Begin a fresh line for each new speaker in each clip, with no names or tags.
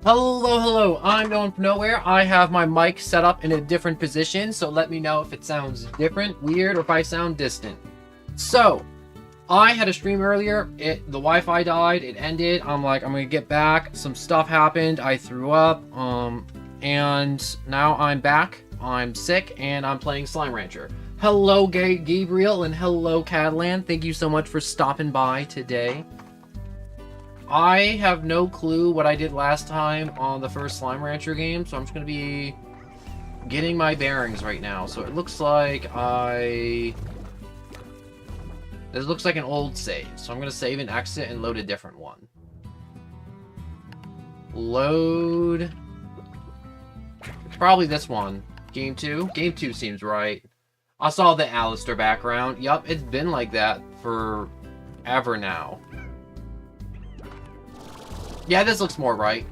Hello, I'm going from nowhere. I have my mic set up in a different position, so let me know if it sounds different, weird, or if I sound distant. So, I had a stream earlier, the Wi-Fi died, it ended, I'm gonna get back, some stuff happened, I threw up, and now I'm back, I'm sick, and I'm playing Slime Rancher. Hello, Gabriel, and hello, Catalan, thank you so much for stopping by today. I have no clue what I did last time on the first Slime Rancher game, so I'm just going to be getting my bearings right now. So it looks like this looks like an old save, so I'm going to save and exit and load a different one. Load... Probably this one. Game 2? Game 2 seems right. I saw the Alistair background. Yup, it's been like that for ever now. Yeah, this looks more right.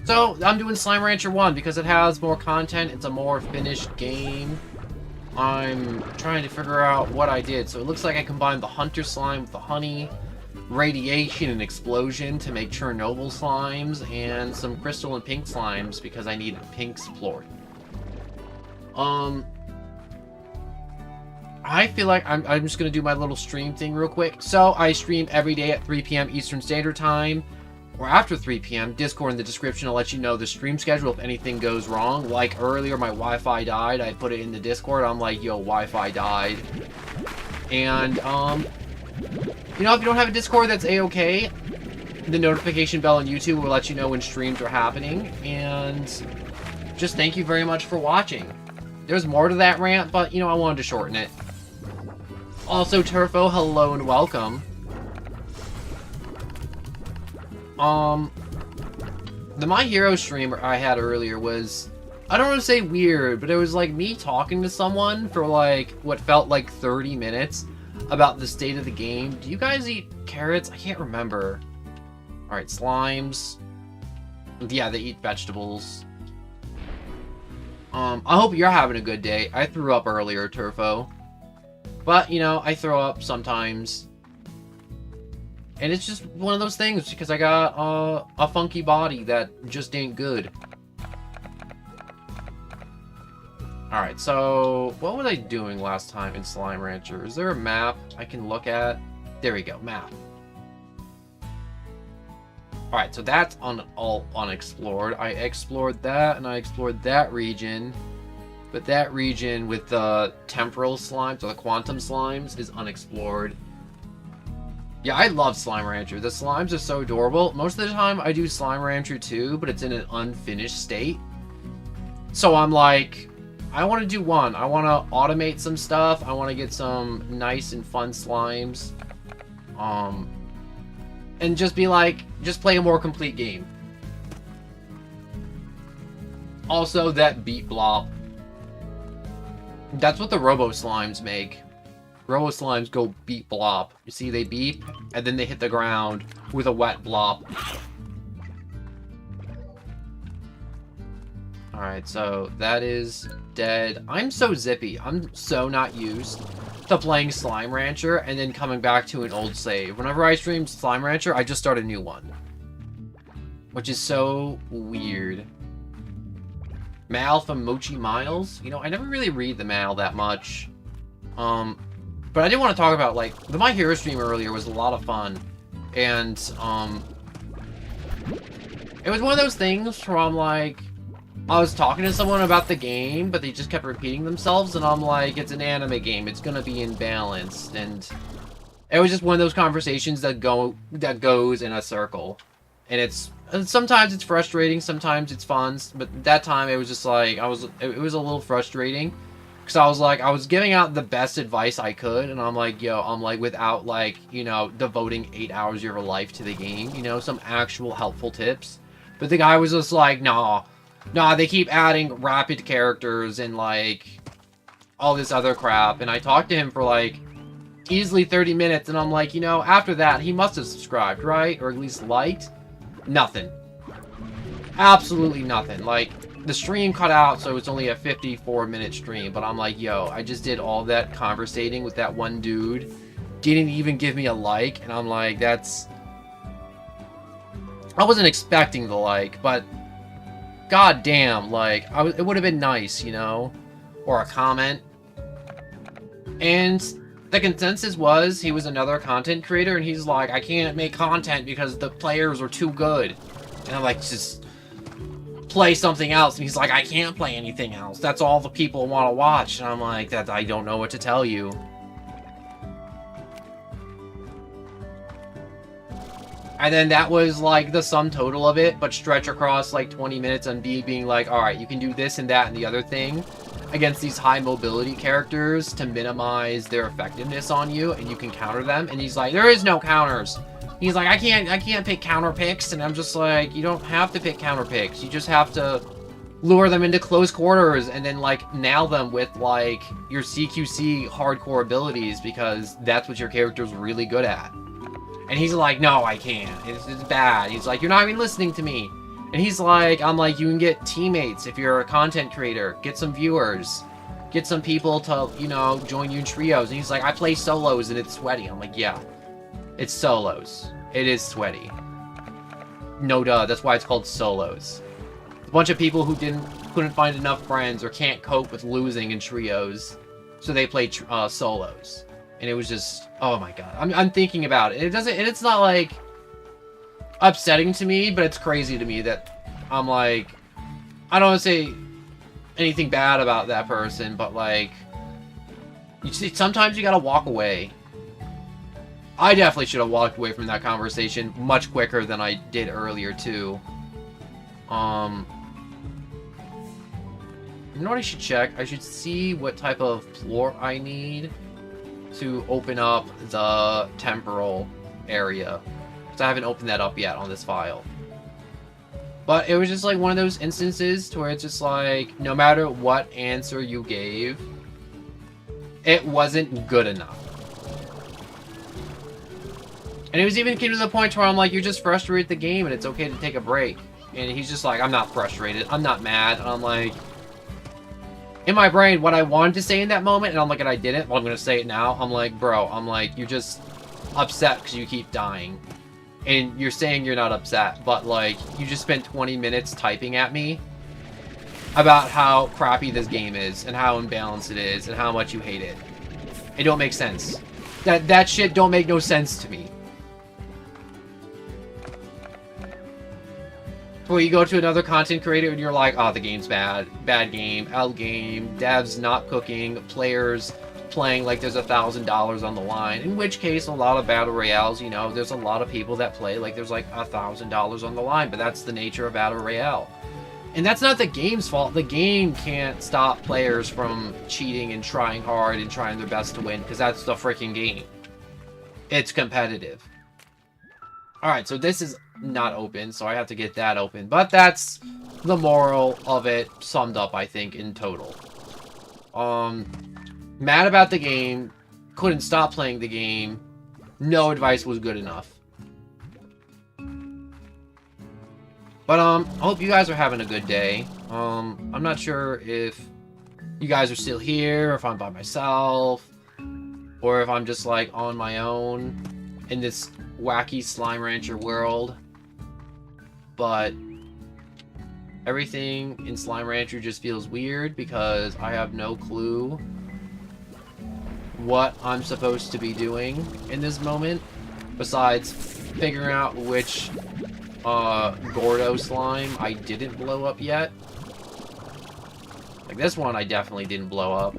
So, I'm doing Slime Rancher 1 because it has more content. It's a more finished game. I'm trying to figure out what I did. So, it looks like I combined the Hunter Slime with the Honey, Radiation, and Explosion to make Chernobyl Slimes, and some Crystal and Pink Slimes because I needed Pink Splort. I feel like I'm just going to do my little stream thing real quick. So, I stream every day at 3 p.m. Eastern Standard Time, or after 3 p.m. Discord in the description will let you know the stream schedule if anything goes wrong. Like earlier, my Wi-Fi died. I put it in the Discord. I'm like, yo, Wi-Fi died. And, you know, if you don't have a Discord, that's A-okay. The notification bell on YouTube will let you know when streams are happening. And just thank you very much for watching. There's more to that rant, but, you know, I wanted to shorten it. Also, Turfo, hello and welcome. The My Hero stream I had earlier was, I don't want to say weird, but it was like me talking to someone for like, what felt like 30 minutes about the state of the game. Do you guys eat carrots? I can't remember. Alright, slimes. Yeah, they eat vegetables. I hope you're having a good day. I threw up earlier, Turfo. But, you know, I throw up sometimes. And it's just one of those things, because I got a funky body that just ain't good. Alright, so what was I doing last time in Slime Rancher? Is there a map I can look at? There we go, map. Alright, so that's all unexplored. I explored that, and I explored that region. But that region with the temporal slimes, or the quantum slimes, is unexplored. Yeah, I love Slime Rancher. The slimes are so adorable. Most of the time, I do Slime Rancher 2, but it's in an unfinished state. So I'm like, I want to do 1. I want to automate some stuff. I want to get some nice and fun slimes. And just be like, just play a more complete game. Also, that beat blop. That's what the Robo Slimes make. Robo Slimes go beep blop. You see, they beep, and then they hit the ground with a wet blop. Alright, so that is dead. I'm so zippy. I'm so not used to playing Slime Rancher and then coming back to an old save. Whenever I stream Slime Rancher, I just start a new one. Which is so weird. Mal from Mochi Miles? You know, I never really read the Mal that much. But I did want to talk about, like, the My Hero stream earlier was a lot of fun. And, it was one of those things where I'm like, I was talking to someone about the game, but they just kept repeating themselves, and I'm like, it's an anime game, it's gonna be imbalanced, and it was just one of those conversations that goes in a circle. And sometimes it's frustrating, sometimes it's fun, but that time it was just like, it was a little frustrating, because I was like, I was giving out the best advice I could, and I'm like, without, like, you know, devoting 8 hours of your life to the game, you know, some actual helpful tips. But the guy was just like, nah, they keep adding rapid characters and, like, all this other crap, and I talked to him for, like, easily 30 minutes, and I'm like, you know, after that, he must have subscribed, right? Or at least liked? Nothing. Absolutely nothing. Like, the stream cut out, so it's only a 54-minute stream, but I'm like, yo, I just did all that conversating with that one dude, didn't even give me a like, and I'm like, that's... I wasn't expecting the like, but god damn, like, it would have been nice, you know? Or a comment. And the consensus was he was another content creator, and he's like, I can't make content because the players are too good. And I'm like, just play something else. And he's like, I can't play anything else. That's all the people want to watch. And I'm like, that I don't know what to tell you. And then that was like the sum total of it, but stretch across like 20 minutes on being like, alright, you can do this and that and the other thing against these high mobility characters to minimize their effectiveness on you, and you can counter them. And he's like, there is no counters. He's like, I can't pick counter picks. And I'm just like, you don't have to pick counter picks. You just have to lure them into close quarters and then like nail them with like your CQC hardcore abilities, because that's what your character's really good at. And he's like, no, I can't. It's bad. He's like, you're not even listening to me. And he's like, I'm like, you can get teammates if you're a content creator. Get some viewers. Get some people to, you know, join you in trios. And he's like, I play solos and it's sweaty. I'm like, yeah, it's solos. It is sweaty. No duh, that's why it's called solos. A bunch of people who couldn't find enough friends or can't cope with losing in trios, so they play solos. And it was just, oh my god. I'm thinking about it. It's not like upsetting to me, but it's crazy to me that I'm like, I don't want to say anything bad about that person, but like, you see, sometimes you gotta walk away. I definitely should have walked away from that conversation much quicker than I did earlier too. You know what I should check? I should see what type of floor I need to open up the temporal area, because I haven't opened that up yet on this file. But it was just like one of those instances to where it's just like, no matter what answer you gave, it wasn't good enough. And it was even came to the point where I'm like, you're just frustrated with the game and it's okay to take a break. And he's just like, I'm not frustrated, I'm not mad. And I'm like, in my brain, what I wanted to say in that moment, and I'm like, and I didn't, well, I'm gonna say it now. I'm like, bro, I'm like, you're just upset because you keep dying. And you're saying you're not upset, but like, you just spent 20 minutes typing at me about how crappy this game is, and how imbalanced it is, and how much you hate it. It don't make sense. That shit don't make no sense to me. Where you go to another content creator and you're like, oh, the game's bad. Bad game. L game. Devs not cooking. Players playing like there's $1,000 on the line. In which case, a lot of battle royales, you know, there's a lot of people that play like there's like $1,000 on the line. But that's the nature of battle royale. And that's not the game's fault. The game can't stop players from cheating and trying hard and trying their best to win, because that's the freaking game. It's competitive. Alright, so this is not open, so I have to get that open. But that's the moral of it summed up, I think, in total. Mad about the game, couldn't stop playing the game, no advice was good enough. But, I hope you guys are having a good day. I'm not sure if you guys are still here, or if I'm by myself, or if I'm just, like, on my own in this wacky Slime Rancher world. But everything in Slime Rancher just feels weird because I have no clue what I'm supposed to be doing in this moment, besides figuring out which Gordo slime I didn't blow up yet. Like this one I definitely didn't blow up.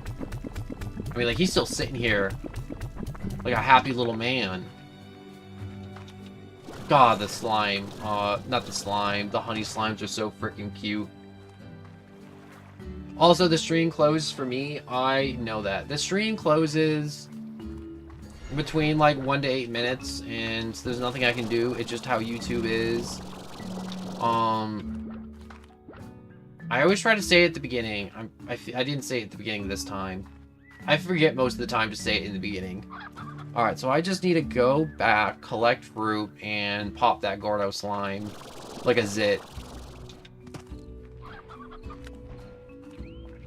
I mean, like, he's still sitting here like a happy little man. God, the slime. Not the slime. The honey slimes are so freaking cute. Also, the stream closes for me. I know that. The stream closes between, like, 1 to 8 minutes, and there's nothing I can do. It's just how YouTube is. I always try to say it at the beginning. I didn't say it at the beginning this time. I forget most of the time to say it in the beginning. Alright, so I just need to go back, collect fruit, and pop that Gordo slime like a zit.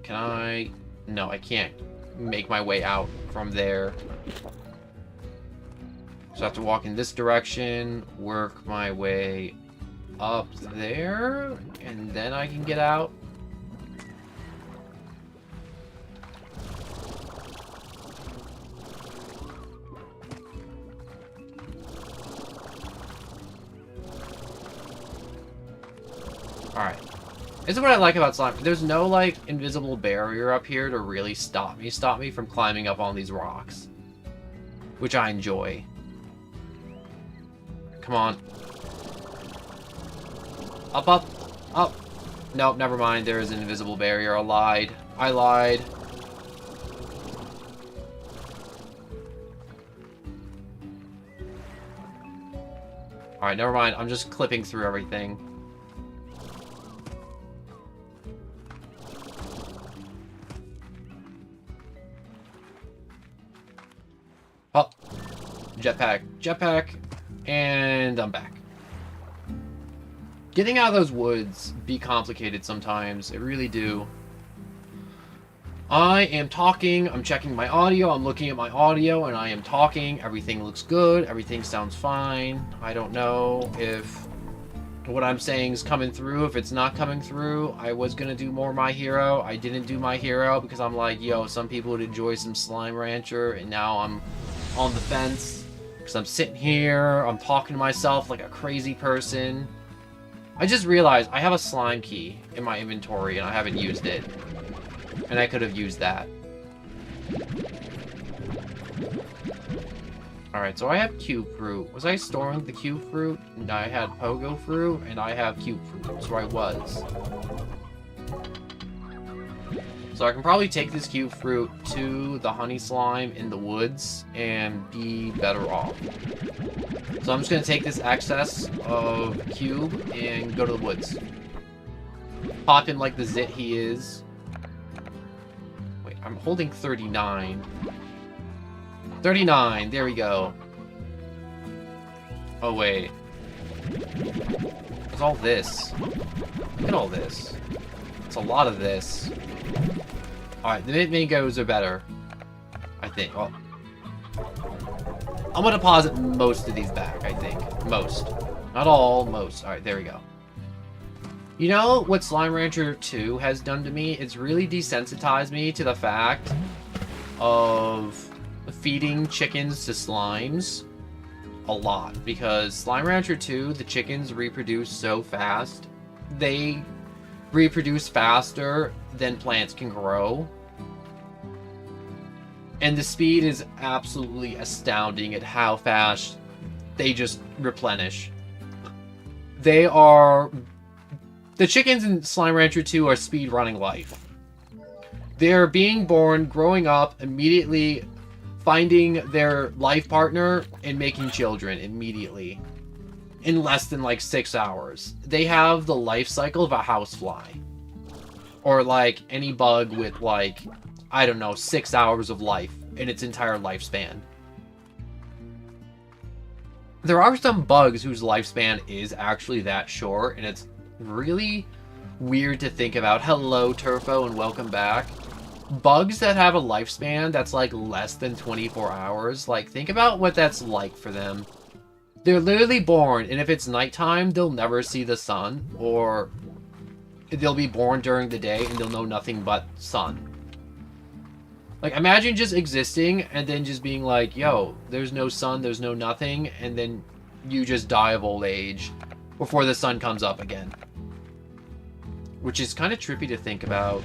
Can I... No, I can't make my way out from there. So I have to walk in this direction, work my way up there, and then I can get out. Alright. This is what I like about slime. There's no, like, invisible barrier up here to really stop me from climbing up on these rocks. Which I enjoy. Come on. Up, up, up. Nope, never mind. There is an invisible barrier. I lied. I lied. Alright, never mind. I'm just clipping through everything. Oh. Jetpack. Jetpack. And I'm back. Getting out of those woods be complicated sometimes. It really do. I am talking, I'm checking my audio, I'm looking at my audio, and I am talking. Everything looks good, everything sounds fine. I don't know if what I'm saying is coming through. If it's not coming through, I was gonna do more My Hero. I didn't do My Hero because I'm like, yo, some people would enjoy some Slime Rancher, and now I'm on the fence. Because I'm sitting here, I'm talking to myself like a crazy person. I just realized I have a slime key in my inventory and I haven't used it. And I could have used that. Alright, so I have cube fruit. Was I storing the cube fruit? And I had pogo fruit, and I have cube fruit. So I was. So I can probably take this cube fruit to the honey slime in the woods and be better off. So I'm just going to take this excess of cube and go to the woods. Pop him like the zit he is. Wait, I'm holding 39. 39, there we go. Oh, wait. What's all this? Look at all this. It's a lot of this. Alright, the mangoes are better. I think. Well, I'm gonna deposit most of these back, I think. Most. Not all, most. Alright, there we go. You know what Slime Rancher 2 has done to me? It's really desensitized me to the fact of feeding chickens to slimes a lot. Because Slime Rancher 2, the chickens reproduce so fast. They reproduce faster than plants can grow. And the speed is absolutely astounding at how fast they just replenish. They are... The chickens in Slime Rancher 2 are speed running life. They're being born, growing up, immediately finding their life partner, and making children immediately. In less than like 6 hours. They have the life cycle of a housefly. Or like any bug with like, I don't know, 6 hours of life in its entire lifespan. There are some bugs whose lifespan is actually that short, and it's really weird to think about. Hello, Turfo, and welcome back. Bugs that have a lifespan that's like less than 24 hours, like think about what that's like for them. They're literally born, and if it's nighttime, they'll never see the sun, or they'll be born during the day and they'll know nothing but sun. Like, imagine just existing and then just being like, yo, there's no sun, there's no nothing, and then you just die of old age before the sun comes up again. Which is kind of trippy to think about.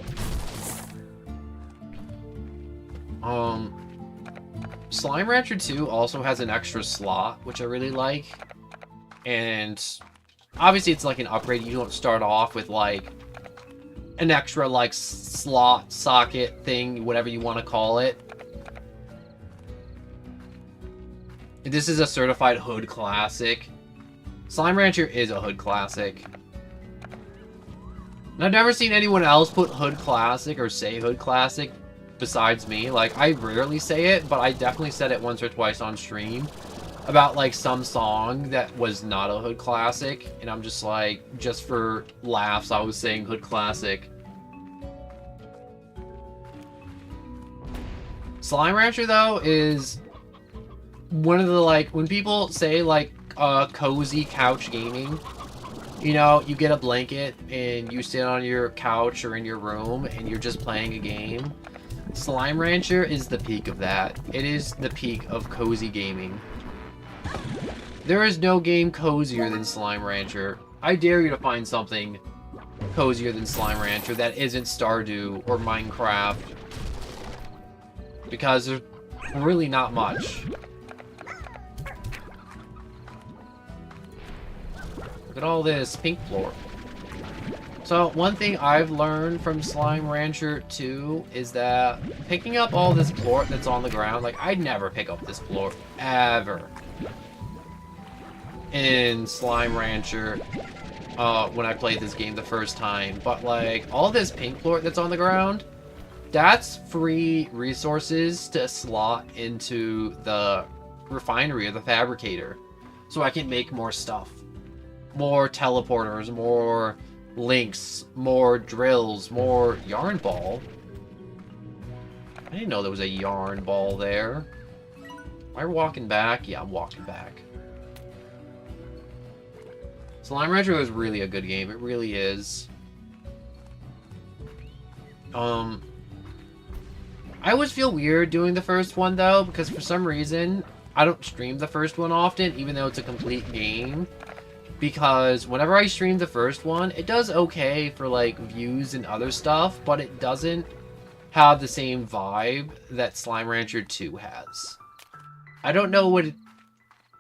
Slime Rancher 2 also has an extra slot, which I really like. And obviously it's like an upgrade. You don't start off with like an extra like slot, socket thing, whatever you want to call it. This is a certified hood classic. Slime Rancher is a hood classic. And I've never seen anyone else put hood classic or say hood classic besides me. Like, I rarely say it, but I definitely said it once or twice on stream about like some song that was not a hood classic, and I'm just like, just for laughs, I was saying hood classic. Slime Rancher though is one of the, like, when people say, like, cozy couch gaming, you know, you get a blanket and you sit on your couch or in your room and you're just playing a game. Slime Rancher is the peak of that. It is the peak of cozy gaming. There is no game cozier than Slime Rancher. I dare you to find something cozier than Slime Rancher that isn't Stardew or Minecraft. Because there's really not much. Look at all this pink floor. So, one thing I've learned from Slime Rancher 2 is that picking up all this plort that's on the ground, like, I'd never pick up this plort, ever, in Slime Rancher, when I played this game the first time. But, like, all this pink plort that's on the ground, that's free resources to slot into the refinery or the fabricator, so I can make more stuff. More teleporters, more links, more drills, more yarn ball. I didn't know there was a yarn ball there. Am I walking back? Yeah, I'm walking back. Slime Rancher is really a good game. It really is. I always feel weird doing the first one, though, because for some reason, I don't stream the first one often, even though it's a complete game. Because whenever I stream the first one, it does okay for, like, views and other stuff, but it doesn't have the same vibe that Slime Rancher 2 has. I don't know what it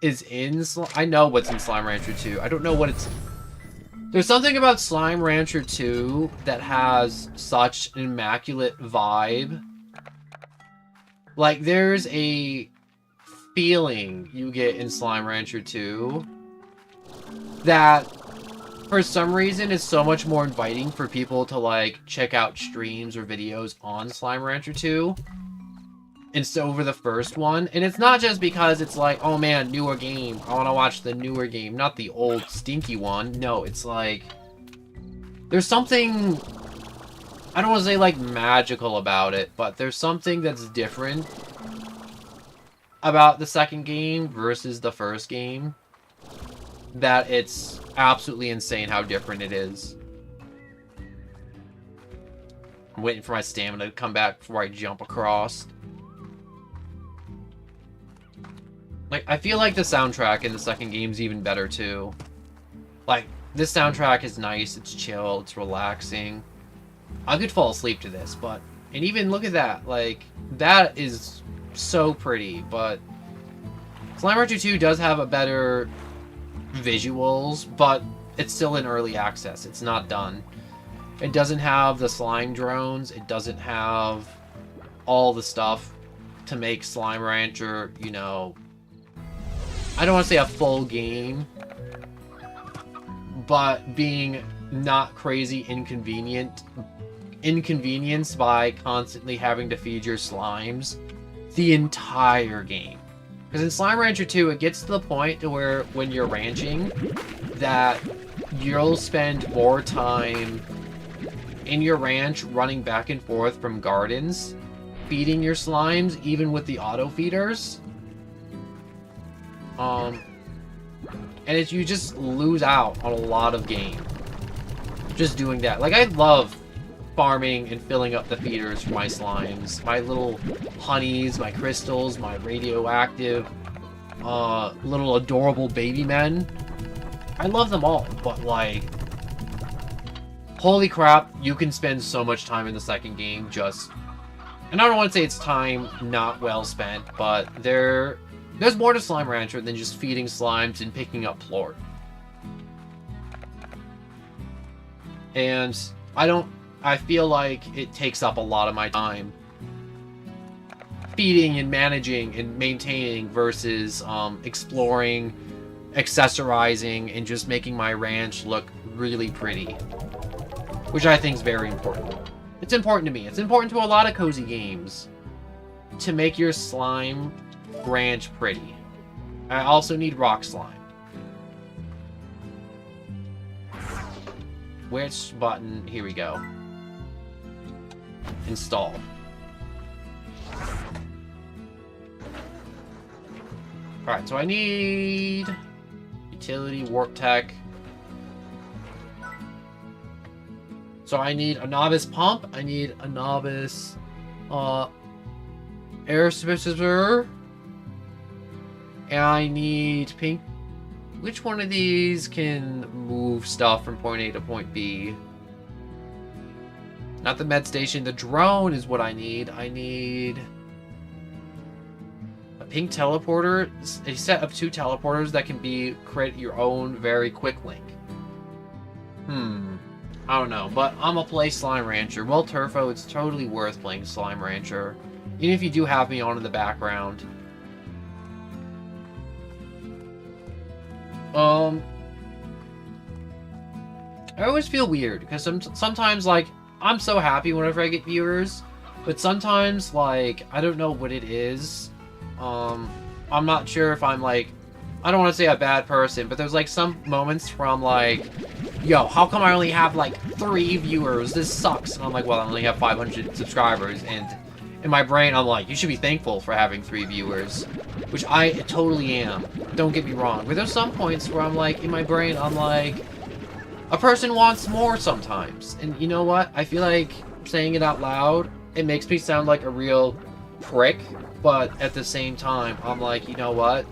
is in I know what's in Slime Rancher 2. I don't know what it's... There's something about Slime Rancher 2 that has such an immaculate vibe. Like, there's a feeling you get in Slime Rancher 2 that, for some reason, is so much more inviting for people to, like, check out streams or videos on Slime Rancher 2 instead over the first one. And it's not just because it's like, oh man, newer game, I want to watch the newer game, not the old stinky one. No, it's like, there's something, I don't want to say, like, magical about it, but there's something that's different about the second game versus the first game. That it's absolutely insane how different it is. I'm waiting for my stamina to come back before I jump across. Like, I feel like the soundtrack in the second game's even better, too. Like, this soundtrack is nice, it's chill, it's relaxing. I could fall asleep to this, but... And even, look at that, like, that is so pretty, but... Slime Rancher 2 does have a better... visuals, but it's still in early access. It's not done. It doesn't have the slime drones. It doesn't have all the stuff to make Slime Rancher, you know, I don't want to say a full game, but being not crazy inconvenienced by constantly having to feed your slimes the entire game. Because in Slime Rancher 2, it gets to the point to where when you're ranching, that you'll spend more time in your ranch running back and forth from gardens, feeding your slimes, even with the auto feeders. And you just lose out on a lot of game just doing that. Like, I love farming and filling up the feeders for my slimes. My little honeys, my crystals, my radioactive, little adorable baby men. I love them all, but, like, holy crap, you can spend so much time in the second game just... And I don't want to say it's time not well spent, but there's more to Slime Rancher than just feeding slimes and picking up plort. And I feel like it takes up a lot of my time feeding and managing and maintaining versus exploring, accessorizing, and just making my ranch look really pretty. Which I think is very important. It's important to me. It's important to a lot of cozy games to make your slime ranch pretty. I also need rock slime. Which button? Here we go. Install. Alright, so I need utility, warp tech. So I need a novice pump. I need a novice air suppressor. And I need pink. Which one of these can move stuff from point A to point B? Not the med station. The drone is what I need. I need a pink teleporter. A set of 2 teleporters that can be create your own very quick link. I don't know, but I'm gonna play Slime Rancher. Well, Turfo, it's totally worth playing Slime Rancher. Even if you do have me on in the background. I always feel weird, because sometimes, like, I'm so happy whenever I get viewers, but sometimes, like, I don't know what it is. I'm not sure if I'm, like, I don't want to say a bad person, but there's, like, some moments where I'm like, yo, how come I only have, like, 3 viewers? This sucks. And I'm like, well, I only have 500 subscribers, and in my brain, I'm like, you should be thankful for having 3 viewers. Which I totally am. Don't get me wrong. But there's some points where I'm like, in my brain, I'm like, a person wants more sometimes. And you know what? I feel like saying it out loud, it makes me sound like a real prick. But at the same time, I'm like, you know what?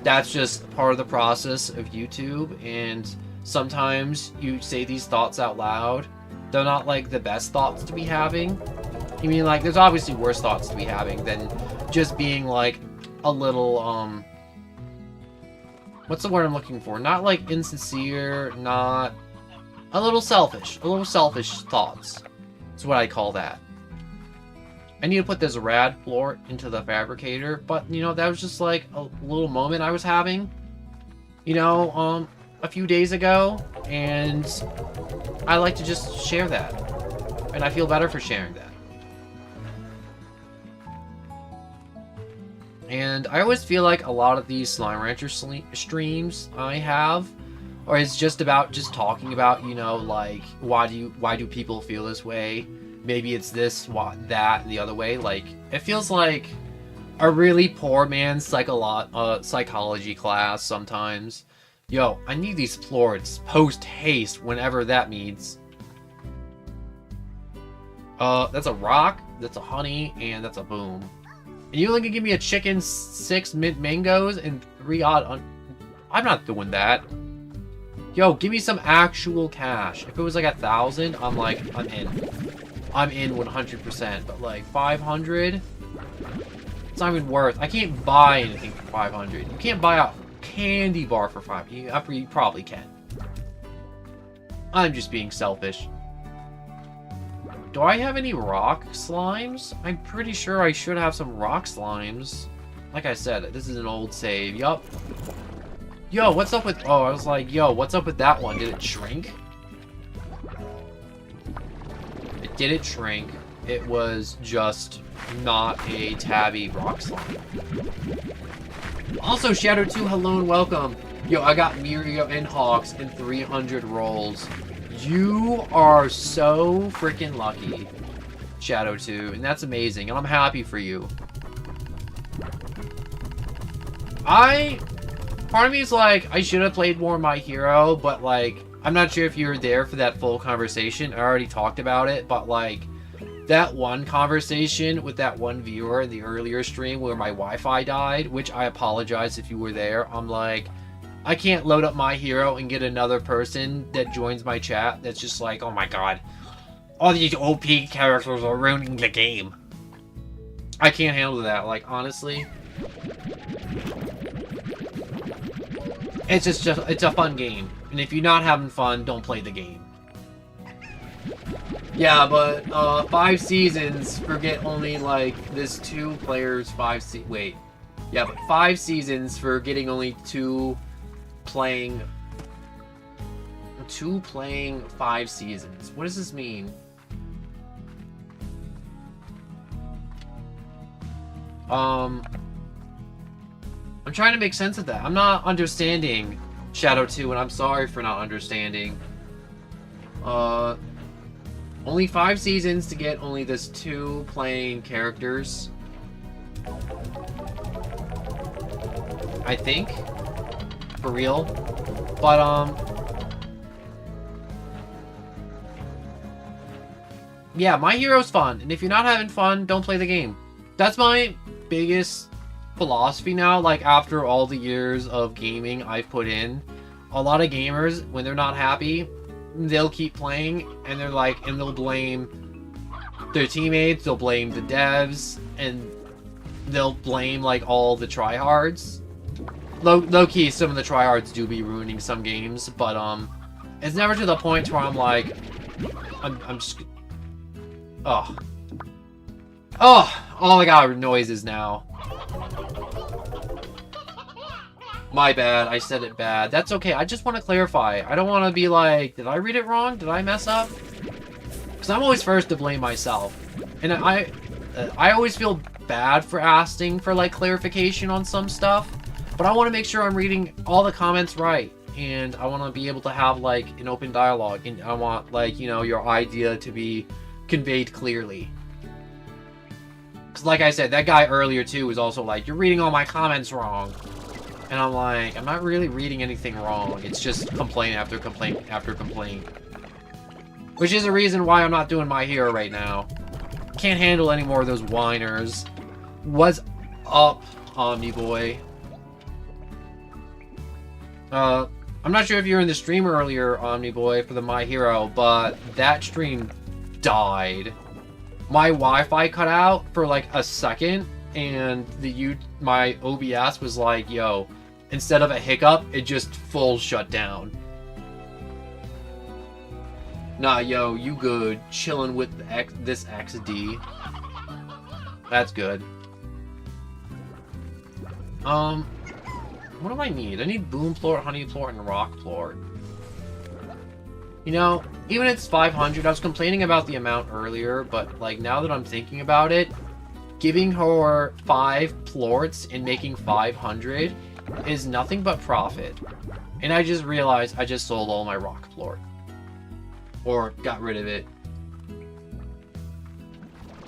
That's just part of the process of YouTube. And sometimes you say these thoughts out loud. They're not like the best thoughts to be having. I mean, like, there's obviously worse thoughts to be having than just being like a little, what's the word I'm looking for? Not like insincere, not a little selfish thoughts. That's what I call that. I need to put this rad floor into the fabricator, but you know, that was just like a little moment I was having, you know, a few days ago, and I like to just share that, and I feel better for sharing that. And I always feel like a lot of these Slime Rancher streams I have, or is just about just talking about, you know, like, why do people feel this way? Maybe it's this, that, and the other way. Like, it feels like a really poor man's psychology class sometimes. Yo, I need these plorts post-haste, whenever that means. That's a rock, that's a honey, and that's a boom. And you only can give me a chicken, 6 mint mangoes, and 3 odd I'm not doing that. Yo, give me some actual cash. If it was like 1,000, I'm like, I'm in. I'm in 100%. But like 500, it's not even worth. I can't buy anything for 500. You can't buy a candy bar for 500. You probably can. I'm just being selfish. Do I have any rock slimes? I'm pretty sure I should have some rock slimes. Like I said, this is an old save. Yup. Yo, what's up with... Oh, I was like, yo, what's up with that one? Did it shrink? It didn't shrink. It was just not a tabby rock slime. Also, Shadow 2, hello and welcome. Yo, I got Mirio and Hawks and 300 rolls. You are so freaking lucky, Shadow 2, and that's amazing, and I'm happy for you. Part of me is like, I should have played more My Hero, but like, I'm not sure if you were there for that full conversation. I already talked about it, but like, that one conversation with that one viewer in the earlier stream where my Wi-Fi died, which I apologize if you were there, I'm like, I can't load up My Hero and get another person that joins my chat that's just like, oh my god, all these OP characters are ruining the game. I can't handle that, like, honestly. It's just it's a fun game. And if you're not having fun, don't play the game. Yeah, but 5 seasons, forget only like this 2 players, 5 wait. Yeah, but 5 seasons for getting only 2 playing 5 seasons. What does this mean? I'm trying to make sense of that. I'm not understanding Shadow 2, and I'm sorry for not understanding. Only 5 seasons to get only this 2 playing characters. I think. For real. But, yeah, My Hero's fun, and if you're not having fun, don't play the game. That's my biggest philosophy now, like, after all the years of gaming I've put in. A lot of gamers, when they're not happy, they'll keep playing, and they're like, and they'll blame their teammates, they'll blame the devs, and they'll blame, like, all the tryhards. Low-key, some of the tryhards do be ruining some games, but, it's never to the point where I'm like, I'm just... Oh. Oh my god, noises now. My bad, I said it bad. That's okay, I just want to clarify. I don't want to be like, did I read it wrong? Did I mess up? Because I'm always first to blame myself. And I always feel bad for asking for, like, clarification on some stuff. But I want to make sure I'm reading all the comments right. And I want to be able to have, like, an open dialogue. And I want, like, you know, your idea to be conveyed clearly. Because, like I said, that guy earlier, too, was also like, you're reading all my comments wrong. And I'm like, I'm not really reading anything wrong. It's just complaint after complaint after complaint. Which is the reason why I'm not doing My Hero right now. Can't handle any more of those whiners. What's up, Omniboy? I'm not sure if you were in the stream earlier, Omniboy, for the My Hero, but that stream died. My Wi-Fi cut out for like a second, and my OBS was like, yo, instead of a hiccup, it just full shut down. Nah, yo, you good. Chilling with this XD. That's good. What do I need? I need Boom Plort, Honey Plort, and Rock Plort. You know, even it's 500, I was complaining about the amount earlier, but, like, now that I'm thinking about it, giving her 5 plorts and making 500 is nothing but profit. And I just realized I just sold all my Rock Plort. Or got rid of it.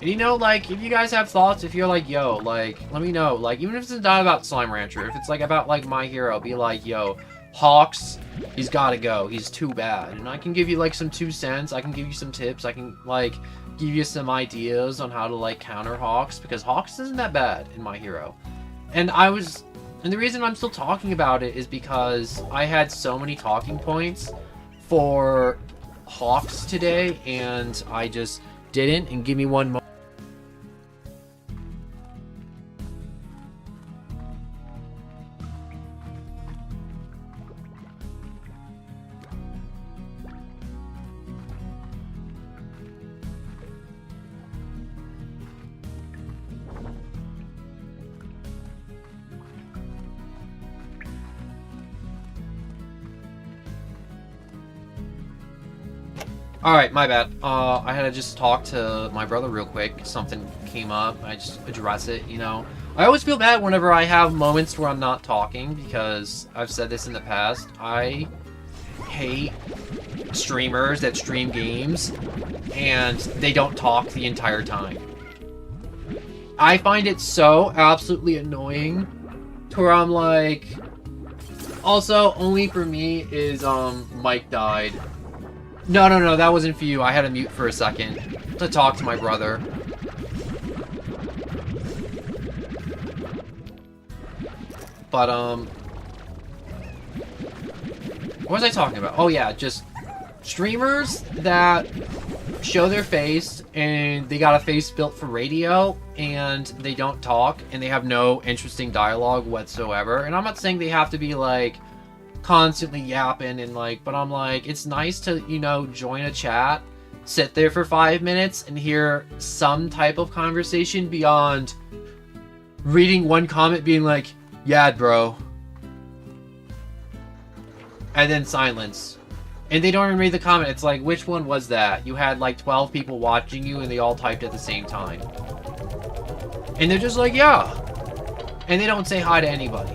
And you know, like, if you guys have thoughts, if you're like, yo, like, let me know. Like, even if it's not about Slime Rancher, if it's, like, about, like, My Hero, be like, yo, Hawks, he's gotta go. He's too bad. And I can give you, like, some 2 cents. I can give you some tips. I can, like, give you some ideas on how to, like, counter Hawks. Because Hawks isn't that bad in My Hero. And the reason I'm still talking about it is because I had so many talking points for Hawks today, and I just didn't. And give me one moment. Alright, my bad. I had to just talk to my brother real quick. Something came up. I just address it, you know. I always feel bad whenever I have moments where I'm not talking, because I've said this in the past. I hate streamers that stream games, and they don't talk the entire time. I find it so absolutely annoying to where I'm like... Also, only for me is, Mike died. No, that wasn't for you. I had to mute for a second to talk to my brother. But, what was I talking about? Oh, yeah, just streamers that show their face and they got a face built for radio and they don't talk and they have no interesting dialogue whatsoever. And I'm not saying they have to be, like, constantly yapping and like, but I'm like, it's nice to, you know, join a chat, sit there for 5 minutes and hear some type of conversation beyond reading one comment being like, yeah, bro, and then silence. And they don't even read the comment. It's like, which one was that? You had like 12 people watching you and they all typed at the same time. And they're just like, yeah. And they don't say hi to anybody.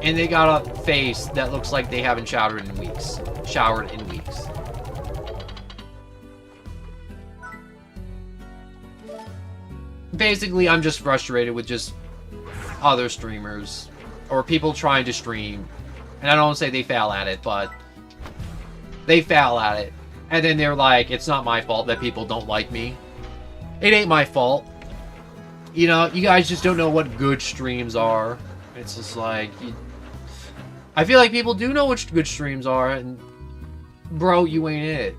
And they got a face that looks like they haven't showered in weeks. Basically, I'm just frustrated with just other streamers. or people trying to stream, and I don't say they fail at it, but they fail at it, and then they're like, it's not my fault that people don't like me. It ain't my fault. You know, you guys just don't know what good streams are. It's just like, I feel like people do know what good streams are, and bro, you ain't it.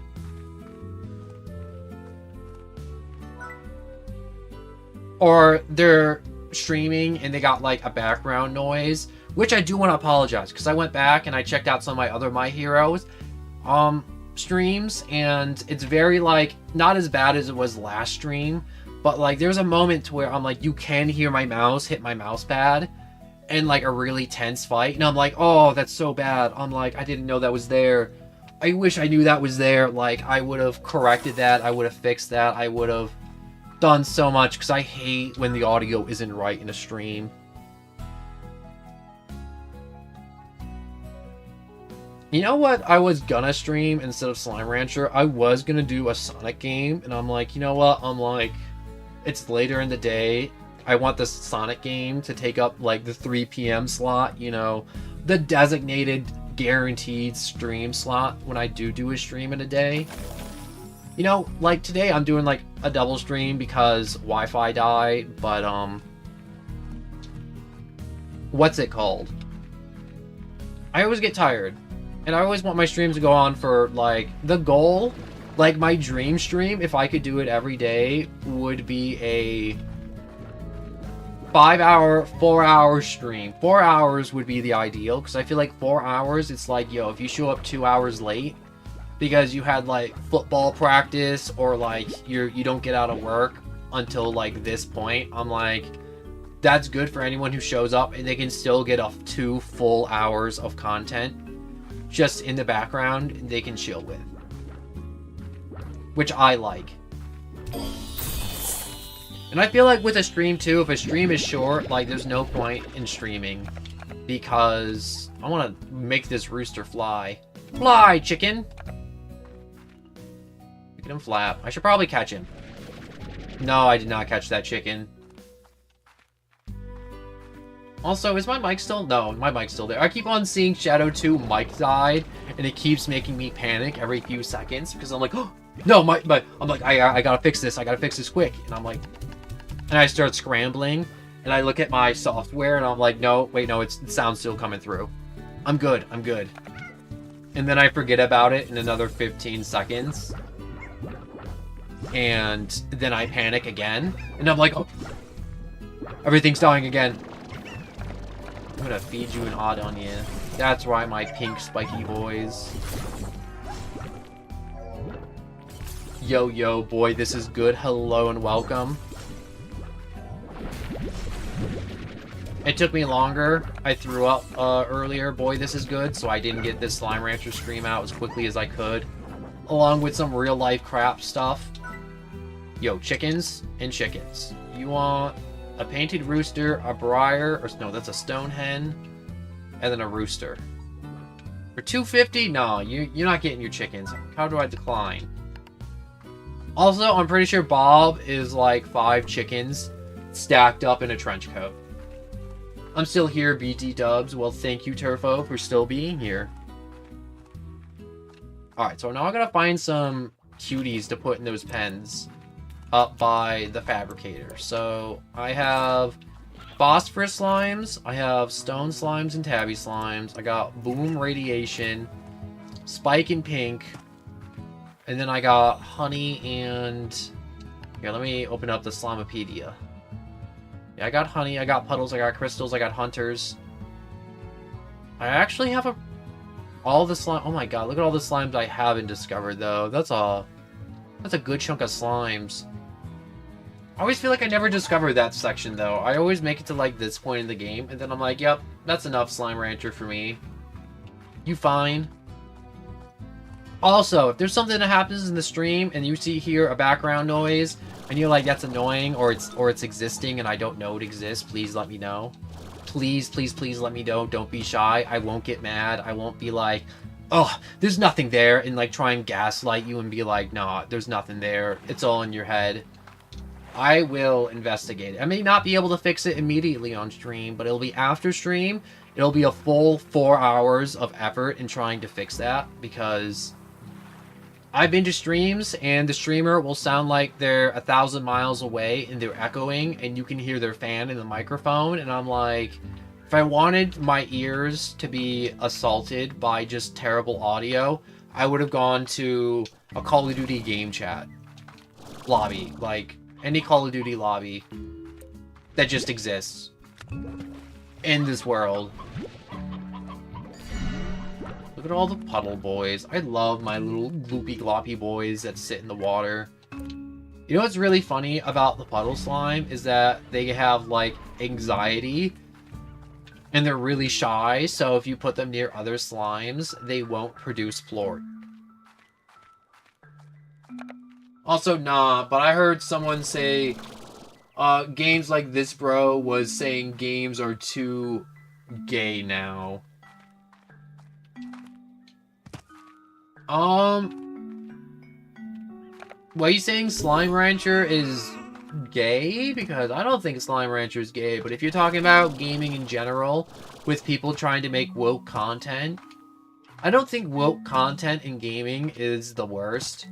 Or they're streaming and they got like a background noise, which I do want to apologize, because I went back and I checked out some of my other My Heroes streams, and it's very like not as bad as it was last stream, but like there's a moment where I'm like, you can hear my mouse hit my mouse pad in like a really tense fight, and I'm like, oh, that's so bad. I'm like, I didn't know that was there. I wish I knew that was there. Like, I would have corrected that, I would have fixed that, I would have done so much, because I hate when the audio isn't right in a stream. You know what I was gonna stream instead of Slime Rancher? I was gonna do a Sonic game, and I'm like, you know what? I'm like, it's later in the day. I want this Sonic game to take up like the 3 p.m. slot, you know, the designated guaranteed stream slot when I do a stream in a day. You know, like today I'm doing like a double stream because Wi-Fi died, but what's it called? I always get tired, and I always want my streams to go on for like the goal, like my dream stream, if I could do it every day, would be a 5-hour, 4-hour stream. 4 hours would be the ideal, because I feel like 4 hours, it's like, yo, if you show up 2 hours late because you had like football practice, or like you don't get out of work until like this point, I'm like, that's good for anyone who shows up and they can still get off 2 full hours of content just in the background they can chill with, which I like. And I feel like with a stream too, if a stream is short, like there's no point in streaming, because I want to make this rooster fly. Fly, chicken! Look at him flap. I should probably catch him. No, I did not catch that chicken. Also, is my mic still? No, my mic's still there. I keep on seeing Shadow 2 mic died, and it keeps making me panic every few seconds, because I'm like, oh, no, I'm like, I gotta fix this quick. And I'm like, and I start scrambling, and I look at my software, and I'm like, no, wait, no, the sound's still coming through. I'm good. And then I forget about it in another 15 seconds. And then I panic again, and I'm like, oh, everything's dying again. I'm gonna feed you an odd onion. That's right, my pink spiky boys. Yo, boy, this is good. Hello and welcome. It took me longer. I threw up earlier. Boy, this is good. So I didn't get this Slime Rancher stream out as quickly as I could, along with some real life crap stuff. Yo, chickens and chickens. You want a painted rooster, a briar, or no, that's a stone hen, and then a rooster. For $2.50? No, you're not getting your chickens. How do I decline? Also, I'm pretty sure Bob is like 5 chickens stacked up in a trench coat. I'm still here, BT Dubs. Well, thank you, Turfo, for still being here. Alright, so now I gotta find some cuties to put in those pens up by the fabricator. So I have phosphorus slimes, I have stone slimes and tabby slimes, I got boom radiation, spike and pink, and then I got honey and... Here, let me open up the Slimepedia. Yeah, I got honey, I got puddles, I got crystals, I got hunters. I actually have all the slime... Oh my god, look at all the slimes I haven't discovered, though. That's a good chunk of slimes. I always feel like I never discovered that section, though. I always make it to, like, this point in the game, and then I'm like, yep, that's enough Slime Rancher for me. You fine. Also, if there's something that happens in the stream, and you hear a background noise, and you're like, that's annoying, or it's existing, and I don't know it exists, please let me know. Please, please, please let me know. Don't be shy. I won't get mad. I won't be like, oh, there's nothing there, and, like, try and gaslight you and be like, nah, there's nothing there. It's all in your head. I will investigate it. I may not be able to fix it immediately on stream, but it'll be after stream. It'll be a full 4 hours of effort in trying to fix that, because I've been to streams and the streamer will sound like they're 1,000 miles away and they're echoing and you can hear their fan in the microphone, and I'm like, if I wanted my ears to be assaulted by just terrible audio, I would have gone to a Call of Duty game chat lobby, like any Call of Duty lobby that just exists in this world. Look at all the puddle boys. I love my little gloopy gloppy boys that sit in the water. You know what's really funny about the puddle slime is that they have like anxiety and they're really shy, so if you put them near other slimes, they won't produce plort. Also, nah, but I heard someone say games like this bro was saying games are too gay now. Why are you saying Slime Rancher is gay? Because I don't think Slime Rancher is gay, but if you're talking about gaming in general, with people trying to make woke content, I don't think woke content in gaming is the worst.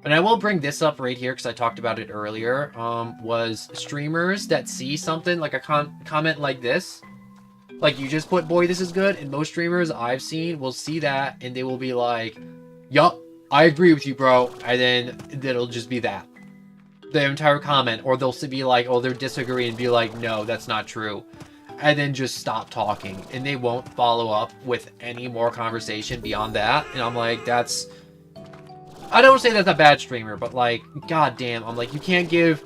And I will bring this up right here because I talked about it earlier, was streamers that see something like a comment like this, like you just put, boy, this is good, and most streamers I've seen will see that and they will be like, yup, I agree with you, bro, and then it'll just be that. The entire comment, or they'll be like, oh, they're disagreeing, and be like, no, that's not true. And then just stop talking, and they won't follow up with any more conversation beyond that, and I'm like, that's... I don't say that's a bad streamer, but like, goddamn, I'm like, you can't give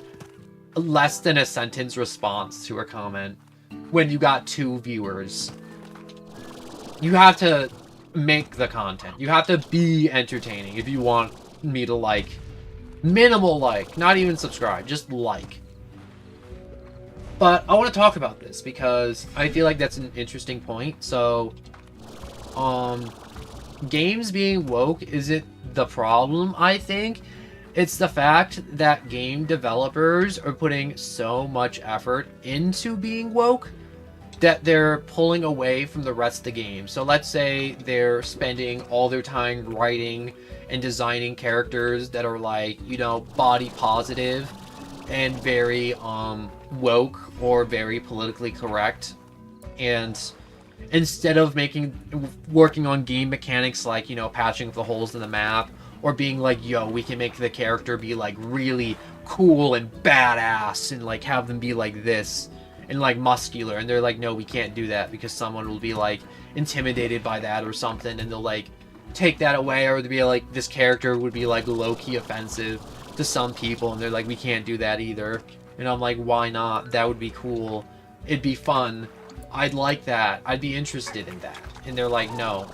less than a sentence response to a comment when you got 2 viewers. You have to make the content. You have to be entertaining if you want me to like. Minimal like, not even subscribe, just like. But I want to talk about this because I feel like that's an interesting point. So, games being woke isn't the problem, I think. It's the fact that game developers are putting so much effort into being woke that they're pulling away from the rest of the game. So let's say they're spending all their time writing and designing characters that are like, you know, body positive and very woke or very politically correct, and instead of working on game mechanics like, you know, patching the holes in the map, or being like, yo, we can make the character be like really cool and badass and like have them be like this and like muscular, and they're like, no, we can't do that because someone will be like intimidated by that or something, and they'll like take that away, or they'll be like, this character would be like low-key offensive to some people, and they're like, we can't do that either. And I'm like, why not? That would be cool. It'd be fun. I'd like that. I'd be interested in that. And they're like, no,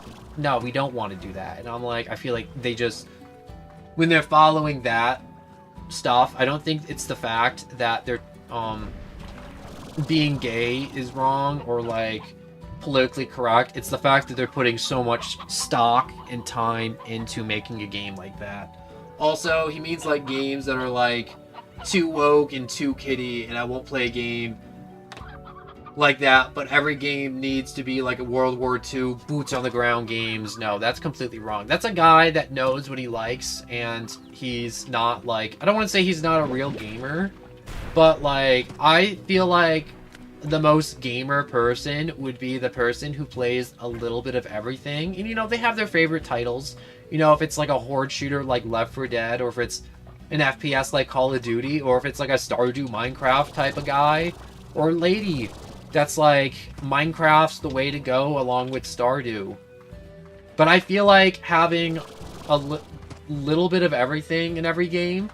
we don't want to do that. And I'm like, I feel like they just, when they're following that stuff, I don't think it's the fact that they're being gay is wrong or like politically correct. It's the fact that they're putting so much stock and time into making a game like that. Also, he means like games that are like too woke and too kiddie, and I won't play a game like that, but every game needs to be like a World War II boots on the ground games. No, that's completely wrong. That's a guy that knows what he likes, and he's not like, I don't want to say he's not a real gamer, but like, I feel like the most gamer person would be the person who plays a little bit of everything, and you know, they have their favorite titles. You know, if it's like a horde shooter like Left 4 Dead, or if it's an FPS like Call of Duty, or if it's like a Stardew Minecraft type of guy, or lady that's like, Minecraft's the way to go along with Stardew. But I feel like having a little bit of everything in every game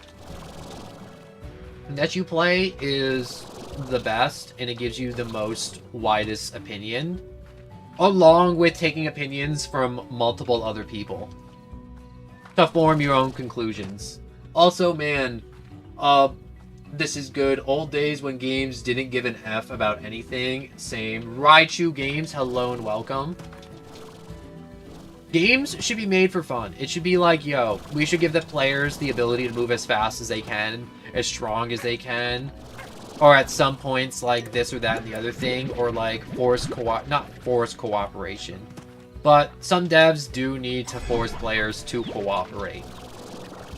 that you play is the best, and it gives you the most widest opinion, along with taking opinions from multiple other people to form your own conclusions. Also, man, this is good. Old days when games didn't give an F about anything. Same. Raichu Games, hello and welcome. Games should be made for fun. It should be like, yo, we should give the players the ability to move as fast as they can, as strong as they can, or at some points, like, this or that and the other thing, or, like, not forced cooperation. But some devs do need to force players to cooperate.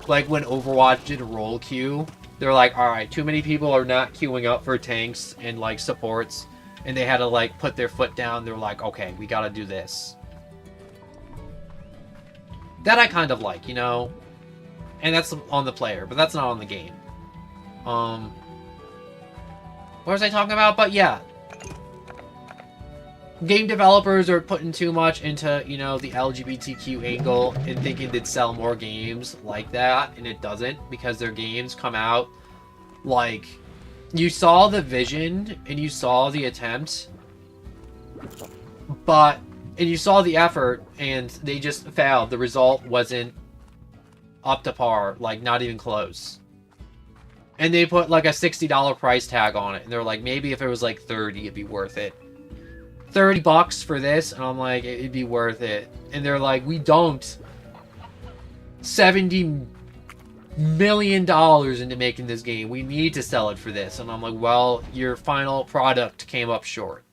Like, when Overwatch did a role queue, they're like, alright, too many people are not queuing up for tanks and, like, supports, and they had to, like, put their foot down. They're like, okay, we gotta do this. That I kind of like, you know? And that's on the player, but that's not on the game. What was I talking about? But yeah. Game developers are putting too much into, you know, the LGBTQ angle and thinking they'd sell more games like that, and it doesn't, because their games come out, like, you saw the vision, and you saw the attempt, and you saw the effort, and they just failed. The result wasn't up to par, like, not even close. And they put, like, a $60 price tag on it, and they're like, maybe if it was, like, 30, it'd be worth it. $30 for this, and I'm like, it'd be worth it. And they're like, we don't. $70 million into making this game. We need to sell it for this. And I'm like, well, your final product came up short.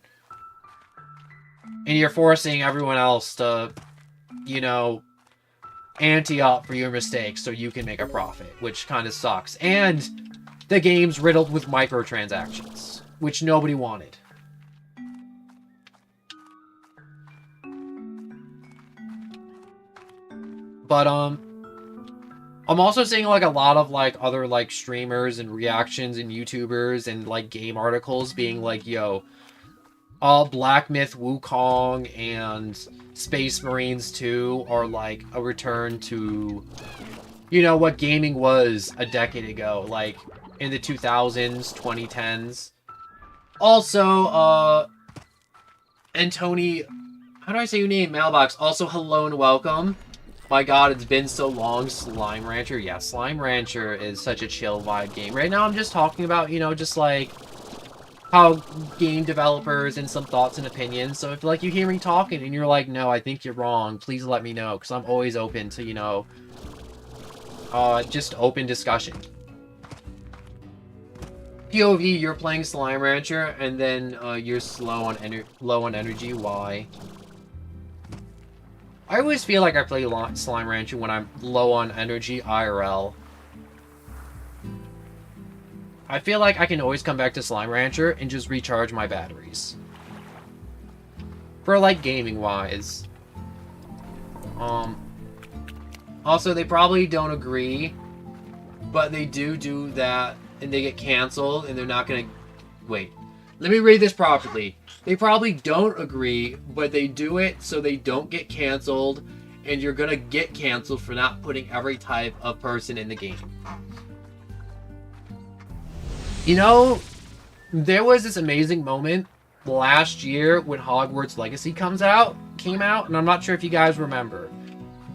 And you're forcing everyone else to, you know, ante up for your mistakes so you can make a profit, which kind of sucks. And the game's riddled with microtransactions, which nobody wanted. But, I'm also seeing, like, a lot of, like, other, like, streamers and reactions and YouTubers and, like, game articles being like, yo, Black Myth Wukong and Space Marines 2 are, like, a return to, you know, what gaming was a decade ago, like, in the 2000s, 2010s. Also, Antony, how do I say your name? Mailbox. Also, hello and welcome. My god, it's been so long. Slime Rancher. Yeah, Slime Rancher is such a chill vibe game. Right now I'm just talking about, you know, just like how game developers and some thoughts and opinions. So if, like, you hear me talking and you're like, no, I think you're wrong, please let me know, because I'm always open to, you know, just open discussion. POV, you're playing Slime Rancher, and then you're low on energy. Why? I always feel like I play Slime Rancher when I'm low on energy IRL. I feel like I can always come back to Slime Rancher and just recharge my batteries. For, like, gaming-wise. Also, they probably don't agree, but they do that, and they get canceled, and they're not gonna... Wait. Let me read this properly. They probably don't agree, but they do it so they don't get canceled, and you're gonna get canceled for not putting every type of person in the game. You know, there was this amazing moment last year when Hogwarts Legacy came out, and I'm not sure if you guys remember,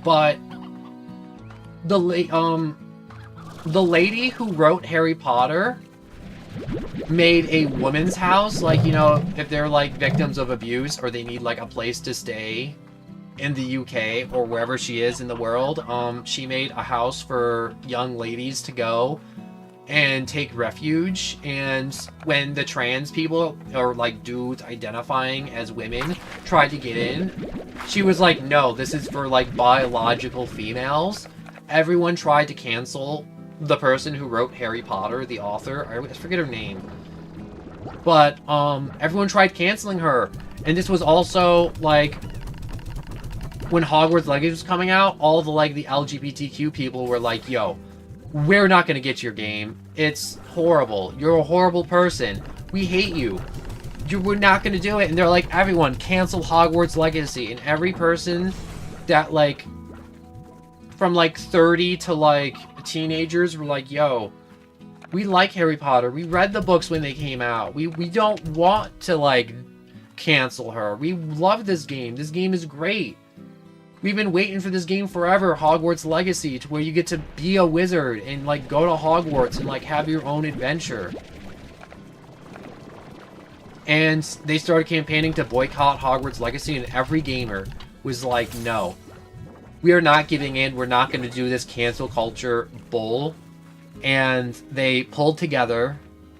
but the lady who wrote Harry Potter made a woman's house, like, you know, if they're, like, victims of abuse or they need, like, a place to stay in the UK or wherever she is in the world. She made a house for young ladies to go and take refuge, and when the trans people, or, like, dudes identifying as women, tried to get in, she was like, no, this is for, like, biological females. Everyone tried to cancel the person who wrote Harry Potter, the author. I forget her name. But, everyone tried canceling her. And this was also, like, when Hogwarts Legacy was coming out, all the, like, the LGBTQ people were like, yo, we're not gonna get your game. It's horrible. You're a horrible person. We hate you. We're not gonna do it. And they're like, everyone, cancel Hogwarts Legacy. And every person that, like, from, like, 30 to, like, teenagers were like, yo, we like Harry Potter. We read the books when they came out. We don't want to, like, cancel her. We love this game. This game is great. We've been waiting for this game forever, Hogwarts Legacy, to where you get to be a wizard and, like, go to Hogwarts and, like, have your own adventure. And they started campaigning to boycott Hogwarts Legacy, and every gamer was like, no, we are not giving in. We're not going to do this cancel culture bull. And they pulled together,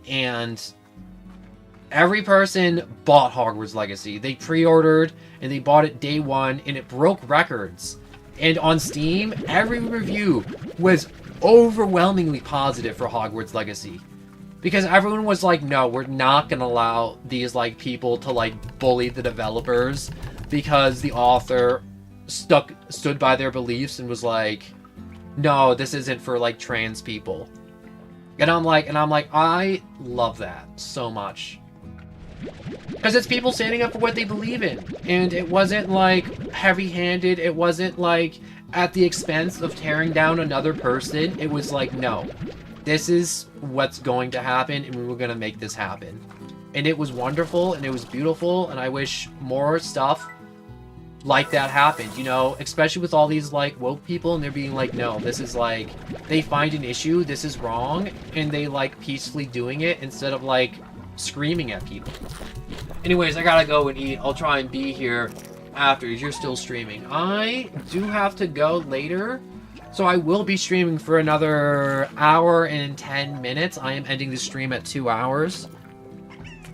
and every person bought Hogwarts Legacy. They pre-ordered, and they bought it day one, and it broke records. And on Steam, every review was overwhelmingly positive for Hogwarts Legacy. Because everyone was like, no, we're not going to allow these, like, people to, like, bully the developers. Because the author stood by their beliefs and was like, no, this isn't for, like, trans people. And I'm like, I love that so much. Because it's people standing up for what they believe in. And it wasn't, like, heavy-handed. It wasn't, like, at the expense of tearing down another person. It was like, no. This is what's going to happen, and we were going to make this happen. And it was wonderful, and it was beautiful, and I wish more stuff like that happened, you know, especially with all these, like, woke people, and they're being like, no, this is, like, they find an issue, this is wrong, and they, like, peacefully doing it instead of, like, screaming at people. Anyways, I gotta go and eat. I'll try and be here after, if you're still streaming. I do have to go later, so I will be streaming for another hour and 10 minutes. I am ending the stream at 2 hours,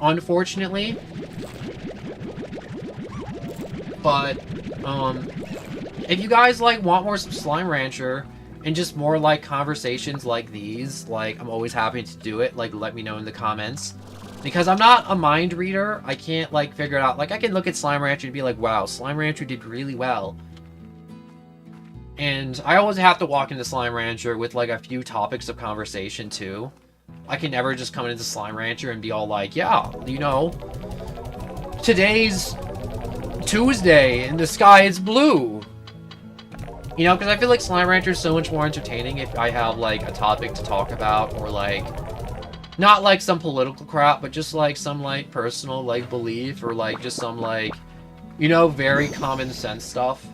unfortunately. But, if you guys, like, want more Slime Rancher, and just more, like, conversations like these, like, I'm always happy to do it. Like, let me know in the comments. Because I'm not a mind reader, I can't, like, figure it out. Like, I can look at Slime Rancher and be like, wow, Slime Rancher did really well. And I always have to walk into Slime Rancher with, like, a few topics of conversation, too. I can never just come into Slime Rancher and be all like, yeah, you know, today's Tuesday and the sky is blue. You know, because I feel like Slime Rancher is so much more entertaining if I have, like, a topic to talk about, or, like, not, like, some political crap, but just, like, some, like, personal, like, belief, or, like, just some, like, you know, very common sense stuff.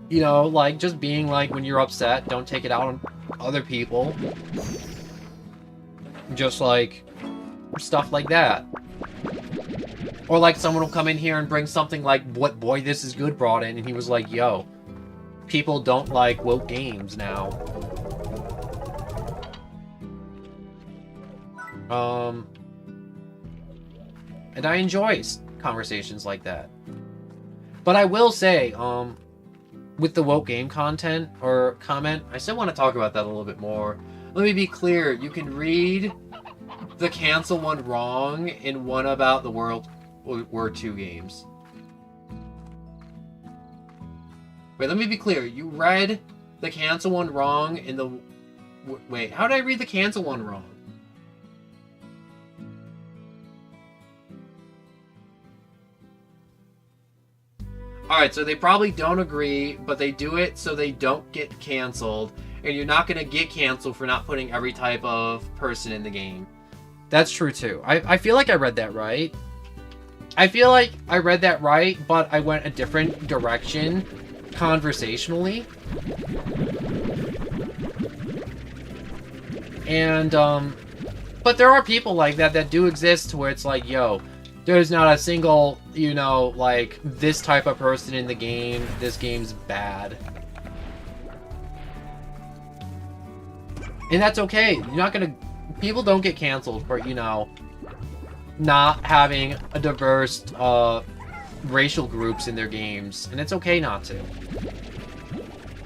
You know, like, just being, like, when you're upset, don't take it out on other people. Just, like, stuff like that. Or, like, someone will come in here and bring something like what Boy This Is Good brought in, and he was like, yo, people don't like woke games now. And I enjoy conversations like that. But I will say, with the woke game content, or comment, I still want to talk about that a little bit more. Let me be clear, you can read the cancel one wrong in one about the World War II games. Wait, let me be clear, you read the cancel one wrong in the... Wait, how did I read the cancel one wrong? Alright, so they probably don't agree, but they do it so they don't get canceled. And you're not going to get canceled for not putting every type of person in the game. That's true, too. I feel like I read that right. I feel like I read that right, but I went a different direction conversationally. And, but there are people like that that do exist where it's like, yo, there's not a single, you know, like, this type of person in the game. This game's bad. And that's okay. You're not gonna... People don't get canceled for, you know, not having a diverse, racial groups in their games. And it's okay not to.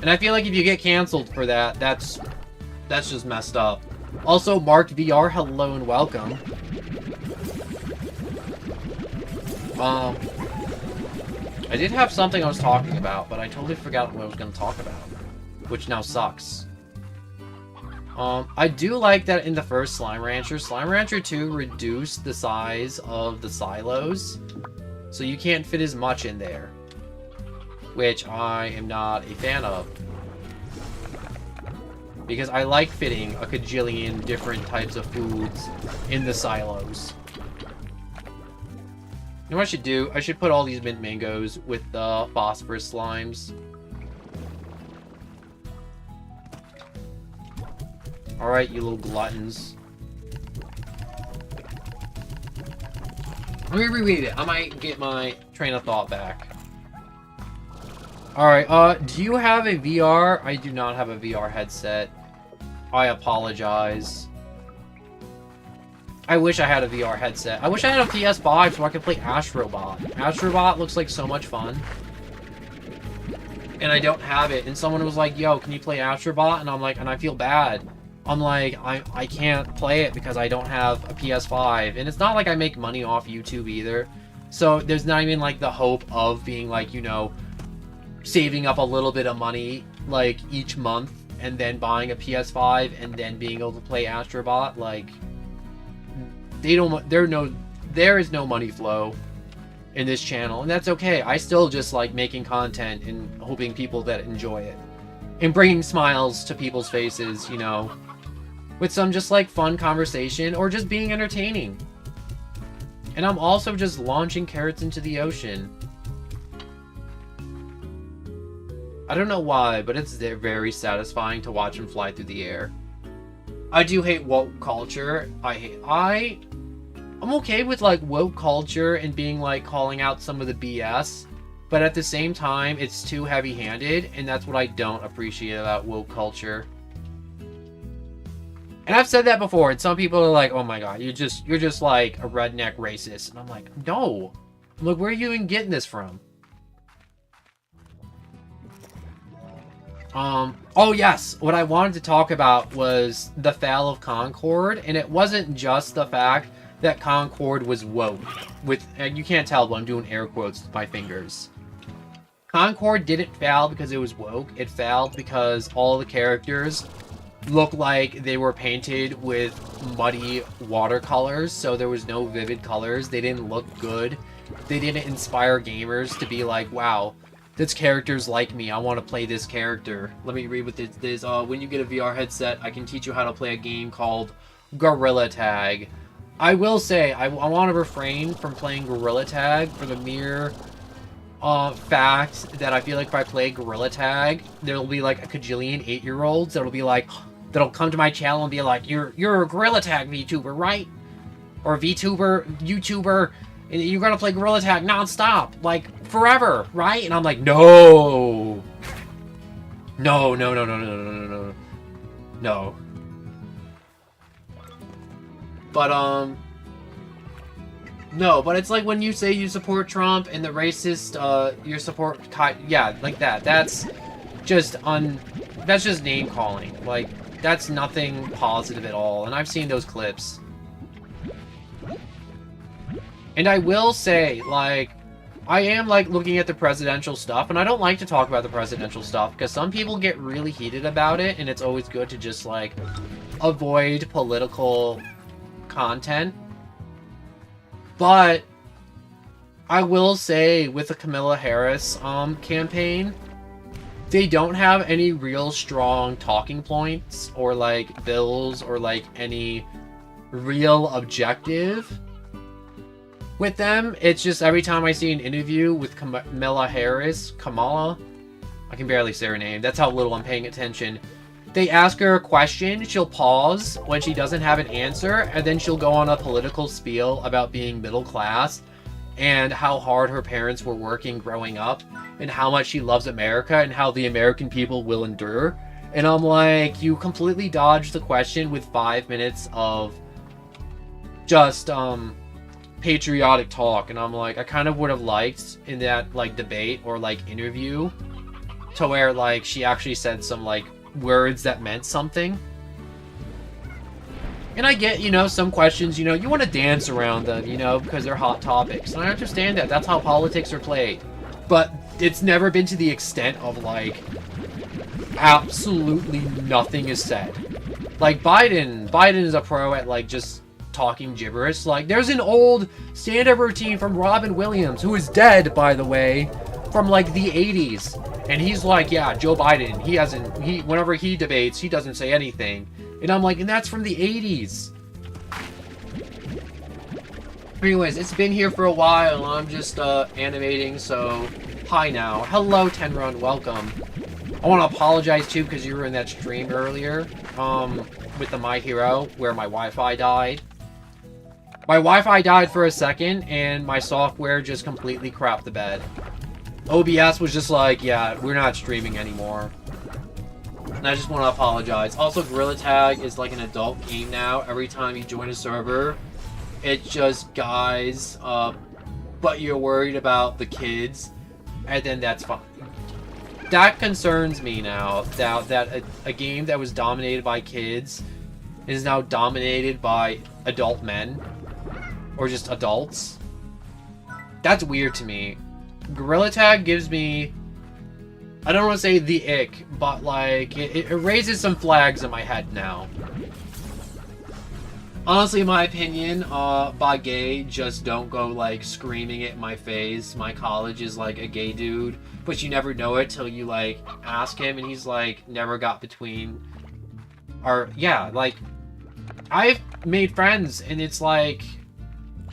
And I feel like if you get canceled for that, that's just messed up. Also, Marked VR, hello and welcome. I did have something I was talking about, but I totally forgot what I was going to talk about. Which now sucks. I do like that in the first Slime Rancher 2 reduced the size of the silos. So you can't fit as much in there. Which I am not a fan of. Because I like fitting a kajillion different types of foods in the silos. You know what I should do? I should put all these mint mangoes with the phosphorus slimes. Alright, you little gluttons. Let me reread it. I might get my train of thought back. Alright, do you have a VR? I do not have a VR headset. I apologize. I wish I had a VR headset. I wish I had a PS5 so I could play Astrobot. Astrobot looks like so much fun. And I don't have it. And someone was like, yo, can you play Astrobot? And I'm like, and I feel bad. I'm like, I can't play it because I don't have a PS5. And it's not like I make money off YouTube either. So there's not even like the hope of being like, you know, saving up a little bit of money like each month and then buying a PS5 and then being able to play Astrobot. Like, there is no money flow in this channel, and that's okay. I still just like making content and hoping people that enjoy it and bringing smiles to people's faces, you know, with some just like fun conversation or just being entertaining. And I'm also just launching carrots into the ocean. I don't know why, but it's very satisfying to watch them fly through the air. I do hate woke culture. I'm okay with like woke culture and being like calling out some of the BS, but at the same time, it's too heavy-handed, and that's what I don't appreciate about woke culture. And I've said that before, and some people are like, "Oh my god, you're just like a redneck racist," and I'm like, "No, I'm like, where are you even getting this from?" Oh yes, what I wanted to talk about was the fall of Concord, and it wasn't just the fact that Concord was woke. You can't tell, but I'm doing air quotes with my fingers. Concord didn't fail because it was woke. It failed because all the characters look like they were painted with muddy watercolors, so there was no vivid colors. They didn't look good. They didn't inspire gamers to be like, wow, this character's like me. I want to play this character. Let me read what this is. When you get a VR headset, I can teach you how to play a game called Gorilla Tag. I will say, I want to refrain from playing Gorilla Tag for the mere fact that I feel like if I play Gorilla Tag, there'll be like a cajillion 8-year-olds that'll be like, that'll come to my channel and be like, you're a Gorilla Tag VTuber, right? Or VTuber, YouTuber, and you're gonna play Gorilla Tag nonstop, like, forever, right? And I'm like, no. No, no, no, no, no, no, no, no. No. But, no, but it's like when you say you support Trump and the racist, you support, yeah, like that. That's just name calling. Like, that's nothing positive at all. And I've seen those clips. And I will say, like, I am, like, looking at the presidential stuff, and I don't like to talk about the presidential stuff, because some people get really heated about it, and it's always good to just, like, avoid political content. But I will say, with the Kamala Harris campaign, they don't have any real strong talking points or like bills or like any real objective with them. It's just every time I see an interview with Kamala Harris, I can barely say her name, that's how little I'm paying attention. They ask her a question, she'll pause when she doesn't have an answer, and then she'll go on a political spiel about being middle class and how hard her parents were working growing up and how much she loves America and how the American people will endure. And I'm like, you completely dodged the question with 5 minutes of just patriotic talk. And I'm like, I kind of would have liked in that like debate or like interview to where like she actually said some like words that meant something. And I get, you know, some questions, you know, you want to dance around them, you know, because they're hot topics. And I understand that. That's how politics are played. But it's never been to the extent of, like, absolutely nothing is said. Like, Biden is a pro at, like, just talking gibberish. Like, there's an old stand-up routine from Robin Williams, who is dead, by the way, from, like, the 80s. And he's like, yeah, Joe Biden, whenever he debates, he doesn't say anything. And I'm like, and that's from the 80s. Anyways, it's been here for a while, I'm just, animating, so hi now. Hello, Tenron, welcome. I want to apologize, too, because you were in that stream earlier, with the My Hero, where my Wi-Fi died. My Wi-Fi died for a second, and my software just completely crapped the bed. OBS was just like, yeah, we're not streaming anymore. And I just want to apologize. Also, Gorilla Tag is like an adult game now. Every time you join a server, it's just guys, but you're worried about the kids, and then that's fine. That concerns me now, that a game that was dominated by kids is now dominated by adult men, or just adults. That's weird to me. Gorilla Tag gives me, I don't want to say the ick, but like, it raises some flags in my head now. Honestly, in my opinion, by gay, just don't go like screaming it in my face. My college is like a gay dude, but you never know it till you like ask him, and he's like never got between. Or yeah, like I've made friends, and it's like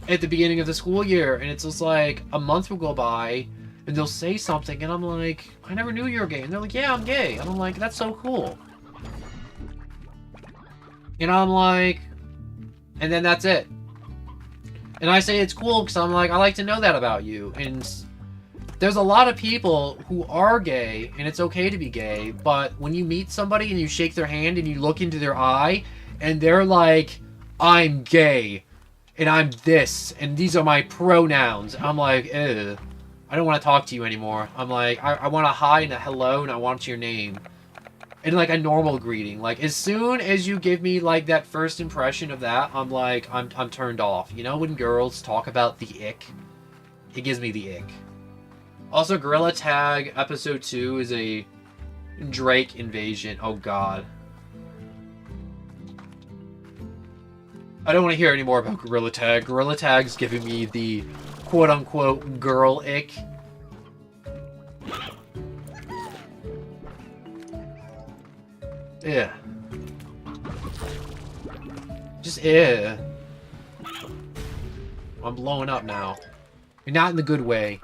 at the beginning of the school year, and it's just like a month will go by, and they'll say something, and I'm like, I never knew you were gay, and they're like, yeah, I'm gay, and I'm like, that's so cool, and I'm like. And then that's it. And I say it's cool because I'm like, I like to know that about you. And there's a lot of people who are gay, and it's okay to be gay, but when you meet somebody and you shake their hand and you look into their eye, and they're like, I'm gay, and I'm this, and these are my pronouns, I'm like, ugh, I don't want to talk to you anymore. I'm like, I want a hi and a hello, and I want your name. And like a normal greeting. Like as soon as you give me like that first impression of that, I'm like, I'm turned off. You know when girls talk about the ick? It gives me the ick. Also, Gorilla Tag episode 2 is a Drake invasion. Oh god. I don't want to hear any more about Gorilla Tag. Gorilla Tag's giving me the quote-unquote girl ick. Yeah. Just, yeah. I'm blowing up now. And not in the good way.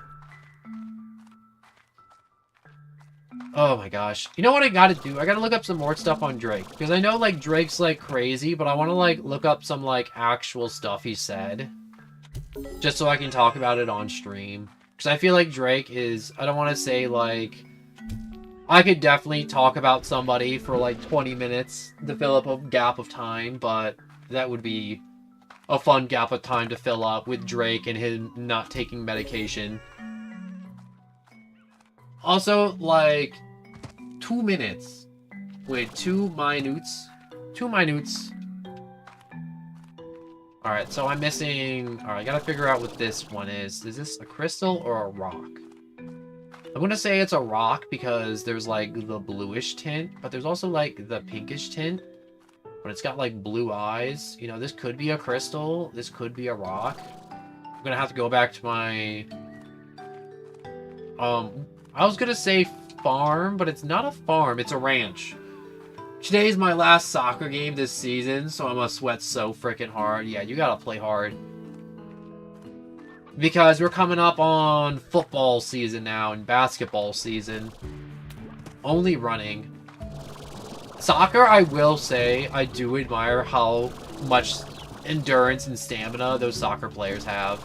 Oh my gosh. You know what I gotta do? I gotta look up some more stuff on Drake. Because I know, like, Drake's, like, crazy, but I want to, like, look up some, like, actual stuff he said. Just so I can talk about it on stream. Because I feel like Drake is, I don't want to say, like... I could definitely talk about somebody for like 20 minutes to fill up a gap of time, but that would be a fun gap of time to fill up with Drake and him not taking medication. Also, like, 2 minutes. Wait, 2 minutes? 2 minutes. Alright, so I'm missing... Alright, I gotta figure out what this one is. Is this a crystal or a rock? I'm gonna say it's a rock because there's like the bluish tint, but there's also like the pinkish tint. But it's got like blue eyes. You know, this could be a crystal. This could be a rock. I'm gonna have to go back to my... I was gonna say farm, but it's not a farm. It's a ranch. Today's my last soccer game this season, so I'm gonna sweat so freaking hard. Yeah, you gotta play hard. Because we're coming up on football season now and basketball season. Only running. Soccer, I will say, I do admire how much endurance and stamina those soccer players have.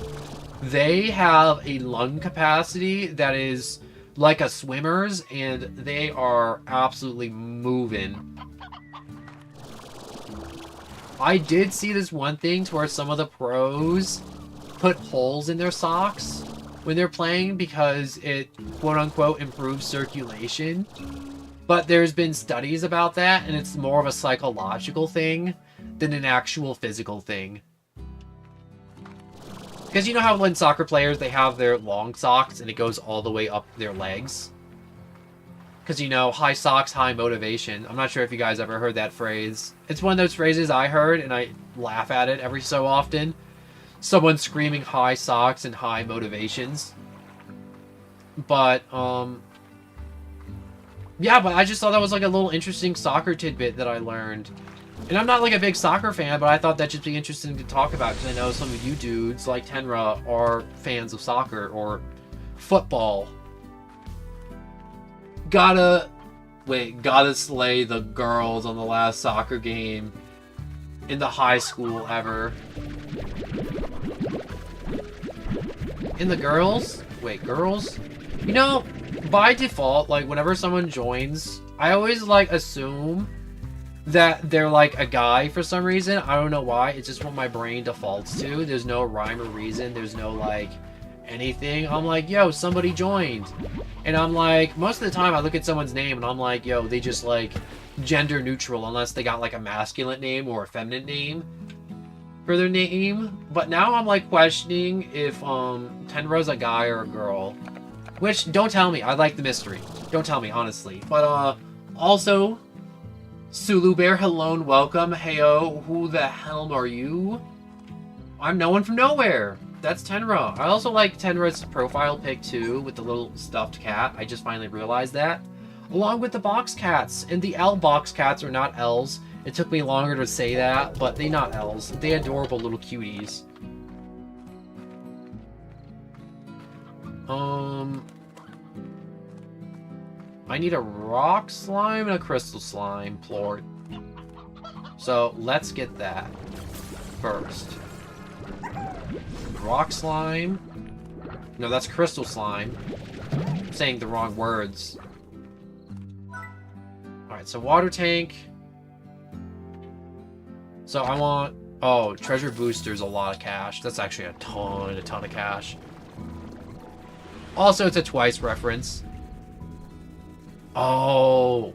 They have a lung capacity that is like a swimmer's, and they are absolutely moving. I did see this one thing to where some of the pros put holes in their socks when they're playing because it quote-unquote improves circulation. But there's been studies about that, and it's more of a psychological thing than an actual physical thing. Because you know how when soccer players, they have their long socks and it goes all the way up their legs? Because, you know, high socks, high motivation. I'm not sure if you guys ever heard that phrase. It's one of those phrases I heard, and I laugh at it every so often. Someone screaming high socks and high motivations. But, yeah, but I just thought that was like a little interesting soccer tidbit that I learned. And I'm not like a big soccer fan, but I thought that'd just be interesting to talk about because I know some of you dudes like Tenra are fans of soccer or football. Gotta slay the girls on the last soccer game in the high school ever. In the girls? Wait, girls? You know, by default, like, whenever someone joins, I always, like, assume that they're, like, a guy for some reason. I don't know why. It's just what my brain defaults to. There's no rhyme or reason. There's no, like, anything. I'm like, yo, somebody joined. And I'm like, most of the time I look at someone's name and I'm like, yo, they just, like, gender neutral unless they got, like, a masculine name or a feminine name for their name. But now I'm, like, questioning if, Tenra's a guy or a girl. Which, don't tell me. I like the mystery. Don't tell me, honestly. But, also, Sulu Bear, hello and welcome. Heyo, who the hell are you? I'm no one from nowhere. That's Tenra. I also like Tenra's profile pic too, with the little stuffed cat. I just finally realized that. Along with the box cats. And the L box cats are not L's. It took me longer to say that, but they're not L's. They're adorable little cuties. I need a rock slime and a crystal slime plort. So let's get that first. Rock slime. No, that's crystal slime. I'm saying the wrong words. Alright, so water tank. So I want... Oh, treasure booster's a lot of cash. That's actually a ton of cash. Also, it's a Twice reference. Oh,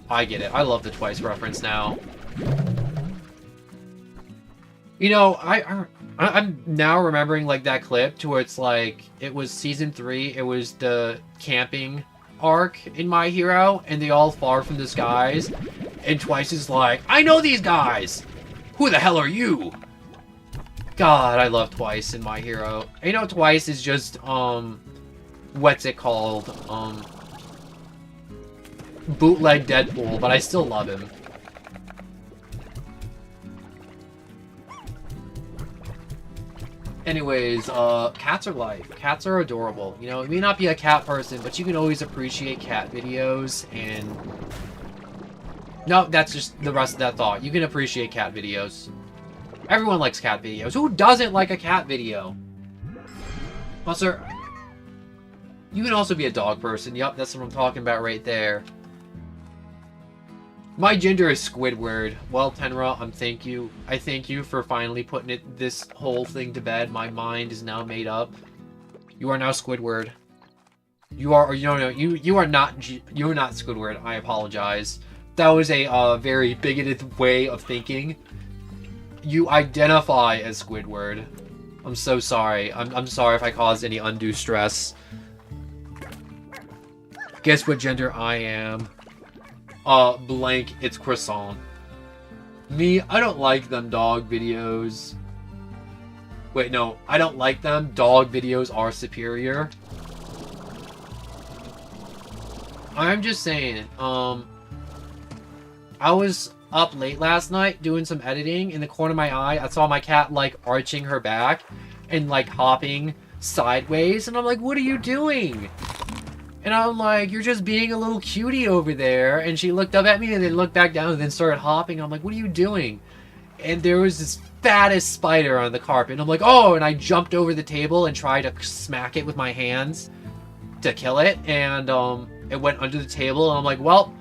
I get it. I love the Twice reference now. You know, I'm now remembering, like, that clip to where it's like, it was season 3, it was the camping arc in My Hero, and they all fall from the skies, and Twice is like, I know these guys! Who the hell are you? God, I love Twice in My Hero. You know, Twice is just, what's it called? Bootleg Deadpool, but I still love him. Anyways, cats are life. Cats are adorable. You know, you may not be a cat person, but you can always appreciate cat videos, and... No, that's just the rest of that thought. You can appreciate cat videos. Everyone likes cat videos. Who doesn't like a cat video? Also, you can also be a dog person. Yup, that's what I'm talking about right there. My gender is Squidward. Well, Tenra, I thank you for finally putting this whole thing to bed. My mind is now made up. You are now Squidward. You are not Squidward. I apologize. That was a very bigoted way of thinking. You identify as Squidward. I'm so sorry. I'm sorry if I caused any undue stress. Guess what gender I am? Blank, it's croissant. Me, I don't like them dog videos. Wait, no, I don't like them. Dog videos are superior. I'm just saying, I was up late last night doing some editing. In the corner of my eye, I saw my cat, like, arching her back and, like, hopping sideways. And I'm like, what are you doing? And I'm like, you're just being a little cutie over there. And she looked up at me and then looked back down and then started hopping. I'm like, what are you doing? And there was this fattest spider on the carpet. And I'm like, oh, and I jumped over the table and tried to smack it with my hands to kill it. And it went under the table. And I'm like, well,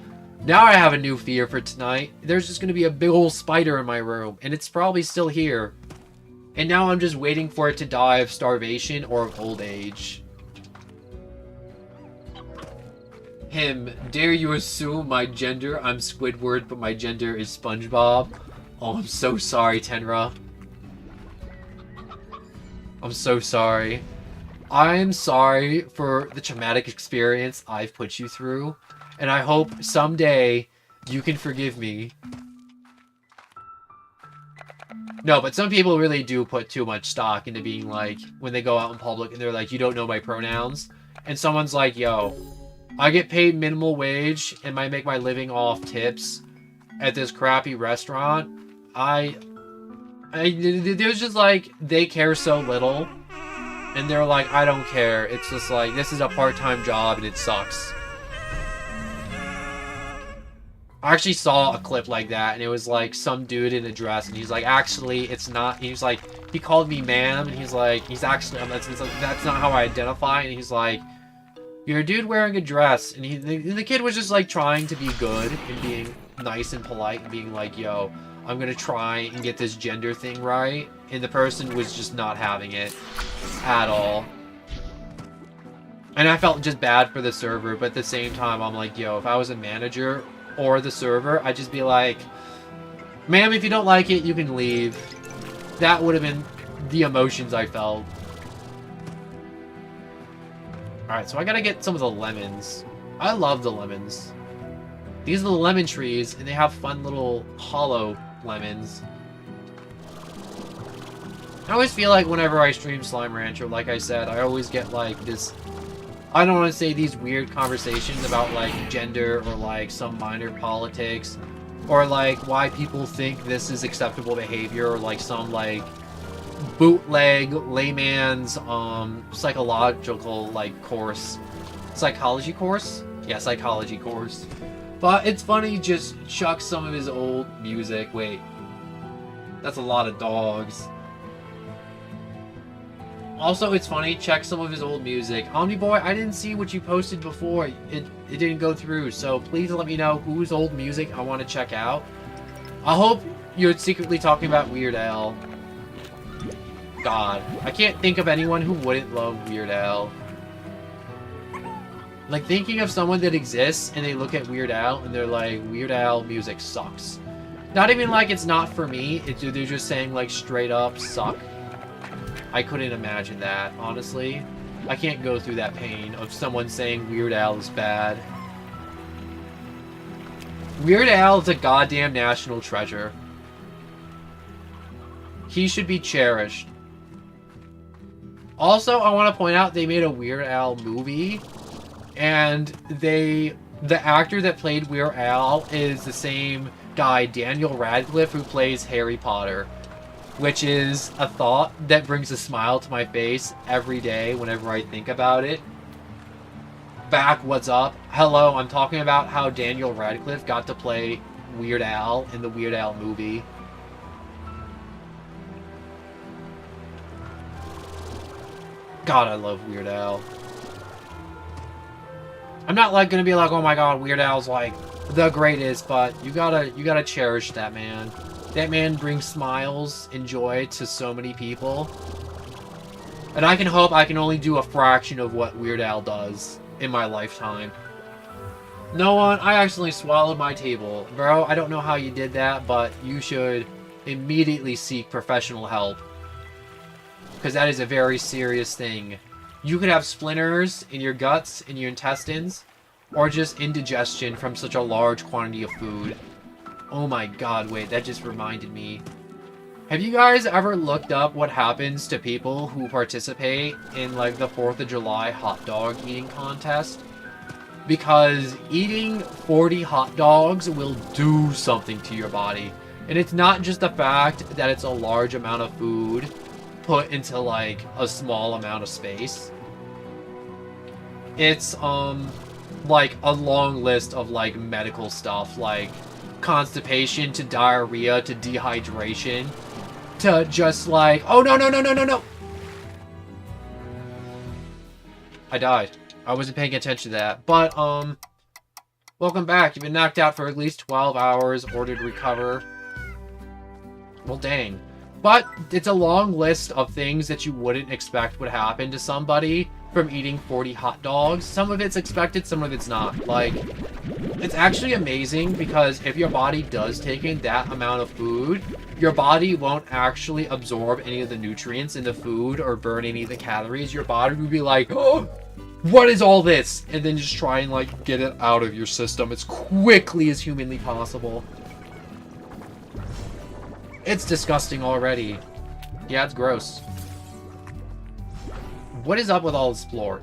now I have a new fear for tonight. There's just going to be a big old spider in my room. And it's probably still here. And now I'm just waiting for it to die of starvation or of old age. Dare you assume my gender? I'm Squidward, but my gender is SpongeBob. Oh, I'm so sorry, Tenra. I'm so sorry. I'm sorry for the traumatic experience I've put you through, and I hope someday you can forgive me. No, but some people really do put too much stock into being like, when they go out in public and they're like, you don't know my pronouns, and someone's like, yo, I get paid minimal wage and I make my living off tips at this crappy restaurant. There's just like, they care so little. And they're like, I don't care. It's just like, this is a part-time job and it sucks. I actually saw a clip like that and it was like some dude in a dress and he's like, actually, it's not. He's like, he called me ma'am and he's like, he's actually, that's not how I identify. And he's like, You're a dude wearing a dress, and the kid was just like trying to be good and being nice and polite and being like, yo, I'm gonna try and get this gender thing right. And the person was just not having it at all. And I felt just bad for the server, but at the same time, I'm like, yo, if I was a manager or the server, I'd just be like, ma'am, if you don't like it, you can leave. That would have been the emotions I felt. Alright, so I gotta get some of the lemons. I love the lemons. These are the lemon trees, and they have fun little hollow lemons. I always feel like whenever I stream Slime Rancher, like I said, I always get like this... I don't want to say these weird conversations about like gender or like some minor politics. Or like why people think this is acceptable behavior, or like some like bootleg layman's psychological like course. Psychology course? Yeah, psychology course. But it's funny, just chuck some of his old music. Wait. That's a lot of dogs. Also, it's funny, check some of his old music. Omniboy, I didn't see what you posted before. It didn't go through, so please let me know whose old music I want to check out. I hope you're secretly talking about Weird Al. God, I can't think of anyone who wouldn't love Weird Al. Like, thinking of someone that exists, and they look at Weird Al, and they're like, Weird Al music sucks. Not even like it's not for me, they're just saying, like, straight up, suck. I couldn't imagine that, honestly. I can't go through that pain of someone saying Weird Al is bad. Weird Al is a goddamn national treasure. He should be cherished. Also, I want to point out they made a Weird Al movie, and the actor that played Weird Al is the same guy, Daniel Radcliffe, who plays Harry Potter. Which is a thought that brings a smile to my face every day whenever I think about it. Back, what's up? Hello, I'm talking about how Daniel Radcliffe got to play Weird Al in the Weird Al movie. God, I love Weird Al. I'm not like gonna be like, oh my god, Weird Al's like the greatest, but you gotta cherish that man. That man brings smiles and joy to so many people. And I can hope I can only do a fraction of what Weird Al does in my lifetime. No one, I accidentally swallowed my table. Bro, I don't know how you did that, but you should immediately seek professional help. Because that is a very serious thing. You could have splinters in your guts, in your intestines, or just indigestion from such a large quantity of food. Oh my god, wait, that just reminded me. Have you guys ever looked up what happens to people who participate in, like, the 4th of July hot dog eating contest? Because eating 40 hot dogs will do something to your body. And it's not just the fact that it's a large amount of food put into, like, a small amount of space. It's, like, a long list of, like, medical stuff, like constipation to diarrhea to dehydration to just like, oh no, no, no, no, no, no. I died. I wasn't paying attention to that. But, welcome back. You've been knocked out for at least 12 hours, ordered to recover. Well, dang. But it's a long list of things that you wouldn't expect would happen to somebody from eating 40 hot dogs. Some of it's expected, some of it's not. Like, it's actually amazing because if your body does take in that amount of food, your body won't actually absorb any of the nutrients in the food or burn any of the calories. Your body will be like, oh, what is all this? And then just try and, like, get it out of your system as quickly as humanly possible. It's disgusting already. Yeah, it's gross. What is up with all this floor?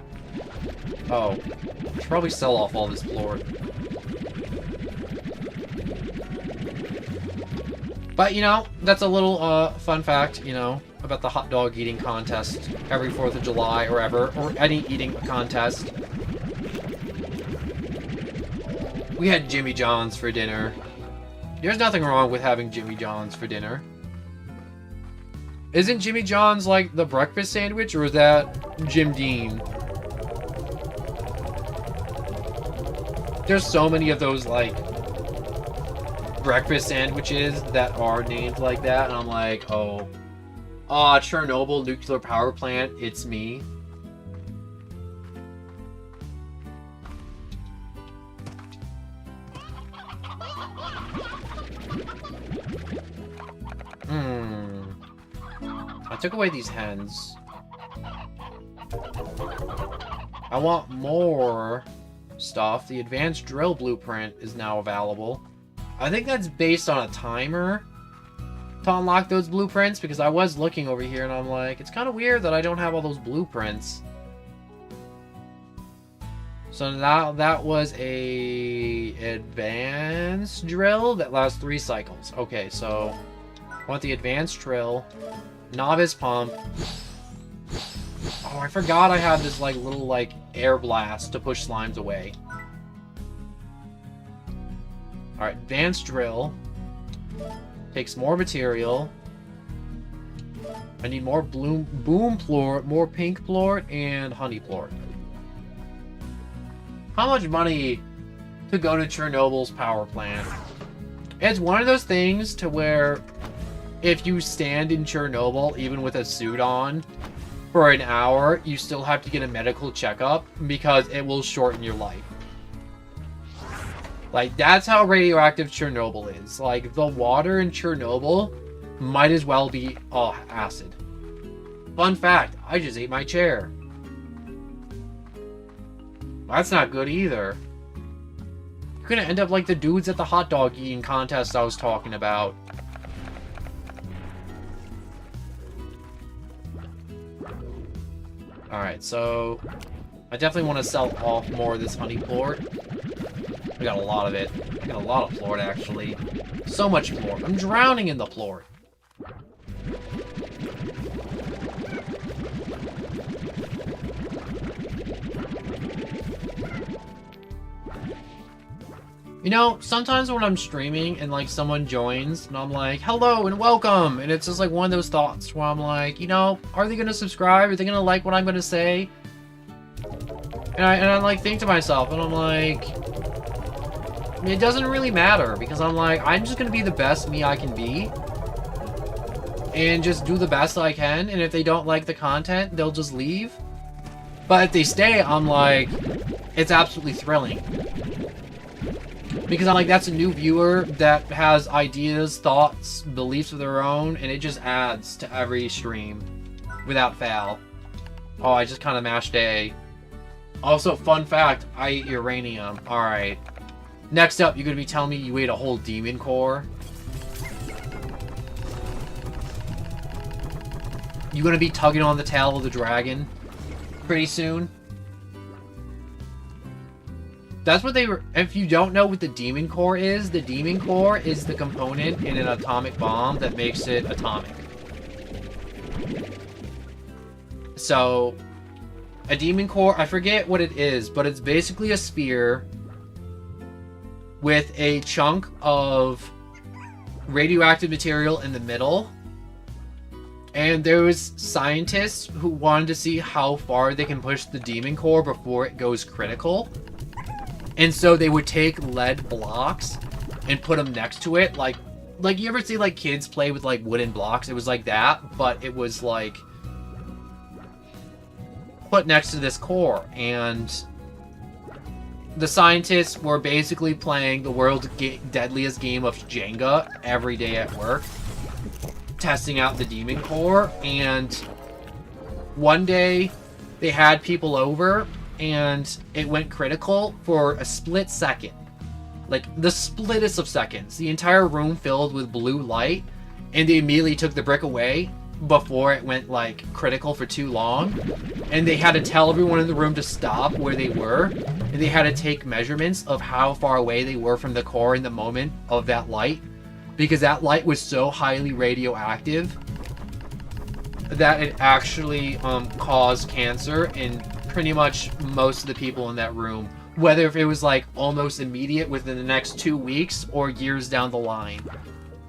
Oh. I should probably sell off all this floor. But, you know, that's a little, fun fact, you know, about the hot dog eating contest every 4th of July or ever, or any eating contest. We had Jimmy John's for dinner. There's nothing wrong with having Jimmy John's for dinner. Isn't Jimmy John's like the breakfast sandwich, or is that Jim Dean? there's so many of those, like, breakfast sandwiches that are named like that, and I'm like, oh. Chernobyl nuclear power plant, it's me. I took away these hens. I want more stuff. The advanced drill blueprint is now available. I think that's based on a timer to unlock those blueprints, because I was looking over here and I'm like, it's kind of weird that I don't have all those blueprints. So now that was a advanced drill that lasts 3 cycles. Okay, so I want the advanced drill, novice pump. Oh, I forgot I had this like little like air blast to push slimes away. Alright, advanced drill. Takes more material. I need more boom plort, more pink plort, and honey plort. How much money to go to Chernobyl's power plant? It's one of those things to where if you stand in Chernobyl, even with a suit on, for an hour, you still have to get a medical checkup because it will shorten your life. Like, that's how radioactive Chernobyl is. Like, the water in Chernobyl might as well be, acid. Fun fact, I just ate my chair. That's not good either. You're gonna end up like the dudes at the hot dog eating contest I was talking about. Alright, so I definitely want to sell off more of this honey plort. I got a lot of it. I got a lot of plort, actually. So much plort. I'm drowning in the plort. You know, sometimes when I'm streaming and, like, someone joins, and I'm like, hello and welcome, and it's just, like, one of those thoughts where I'm like, you know, are they gonna subscribe? Are they gonna like what I'm gonna say? And I like, think to myself, and I'm like, it doesn't really matter, because I'm like, I'm just gonna be the best me I can be, and just do the best I can, and if they don't like the content, they'll just leave. But if they stay, I'm like, it's absolutely thrilling. Because I'm like, that's a new viewer that has ideas, thoughts, beliefs of their own, and it just adds to every stream without fail. Oh, I just kind of mashed A. Also, fun fact, I ate uranium. Alright. Next up, you're going to be telling me you ate a whole demon core? You going to be tugging on the tail of the dragon pretty soon? That's what they were. If you don't know what the demon core is the component in an atomic bomb that makes it atomic. So, a demon core, I forget what it is, but it's basically a sphere with a chunk of radioactive material in the middle. And there was scientists who wanted to see how far they can push the demon core before it goes critical. And so they would take lead blocks and put them next to it. Like you ever see like kids play with like wooden blocks? It was like that, but it was like put next to this core. And the scientists were basically playing the world's deadliest game of Jenga every day at work, testing out the demon core. And one day they had people over and it went critical for a split second. Like, the splittest of seconds. The entire room filled with blue light, and they immediately took the brick away before it went, like, critical for too long. And they had to tell everyone in the room to stop where they were, and they had to take measurements of how far away they were from the core in the moment of that light, because that light was so highly radioactive that it actually caused cancer in pretty much most of the people in that room, whether if it was like almost immediate within the next 2 weeks or years down the line.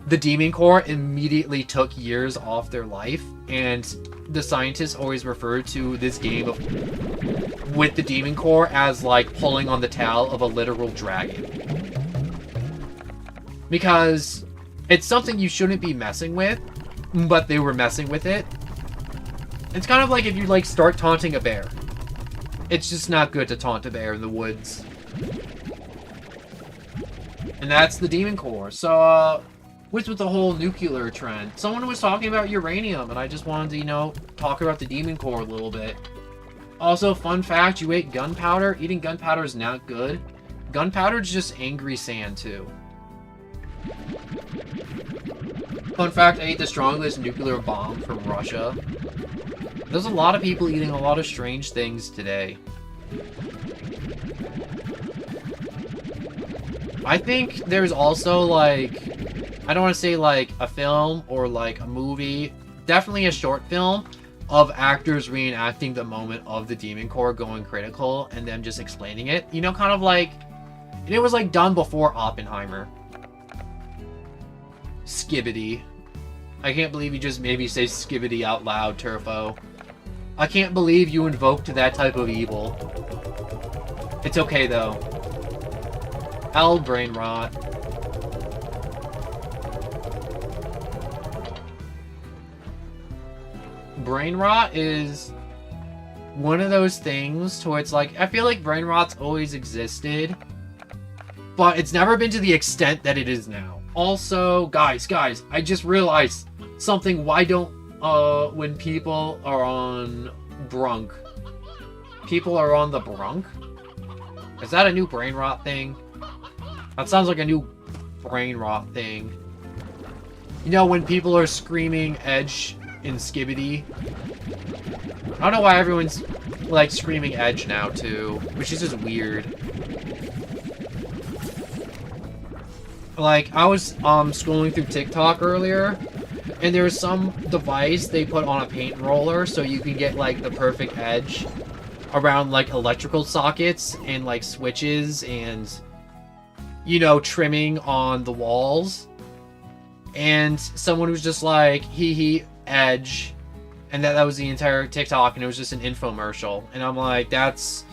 the Demon Core immediately took years off their life, and the scientists always refer to this game with the Demon Core as like pulling on the tail of a literal dragon. Because it's something you shouldn't be messing with, but they were messing with it. It's kind of like if you like start taunting a bear. It's just not good to taunt a bear in the woods. And that's the Demon Core. So, what's with the whole nuclear trend? Someone was talking about uranium, and I just wanted to, you know, talk about the Demon Core a little bit. Also, fun fact, you ate gunpowder. Eating gunpowder is not good. Gunpowder is just angry sand, too. Fun fact, I ate the strongest nuclear bomb from Russia. There's a lot of people eating a lot of strange things today. I think there's also, like, I don't want to say, like, a film or, like, a movie. Definitely a short film of actors reenacting the moment of the Demon Core going critical and them just explaining it. You know, kind of like... It was, like, done before Oppenheimer. Skibbity. I can't believe you just made me say skibbity out loud, Turfo. I can't believe you invoked that type of evil. It's okay, though. Hell, brain rot. Brain rot is one of those things to where it's like, I feel like brain rot's always existed, but it's never been to the extent that it is now. Also, guys, I just realized something. Why don't, when people are on Brunk, people are on the Brunk? Is that a new brain rot thing? That sounds like a new brain rot thing. You know, when people are screaming Edge in Skibbity? I don't know why everyone's, like, screaming Edge now, too. Which is just weird. Like, I was, scrolling through TikTok earlier, and there was some device they put on a paint roller so you can get, like, the perfect edge around, like, electrical sockets and, like, switches and, you know, trimming on the walls. And someone was just like, hee edge, and that was the entire TikTok, and it was just an infomercial. And I'm like, that's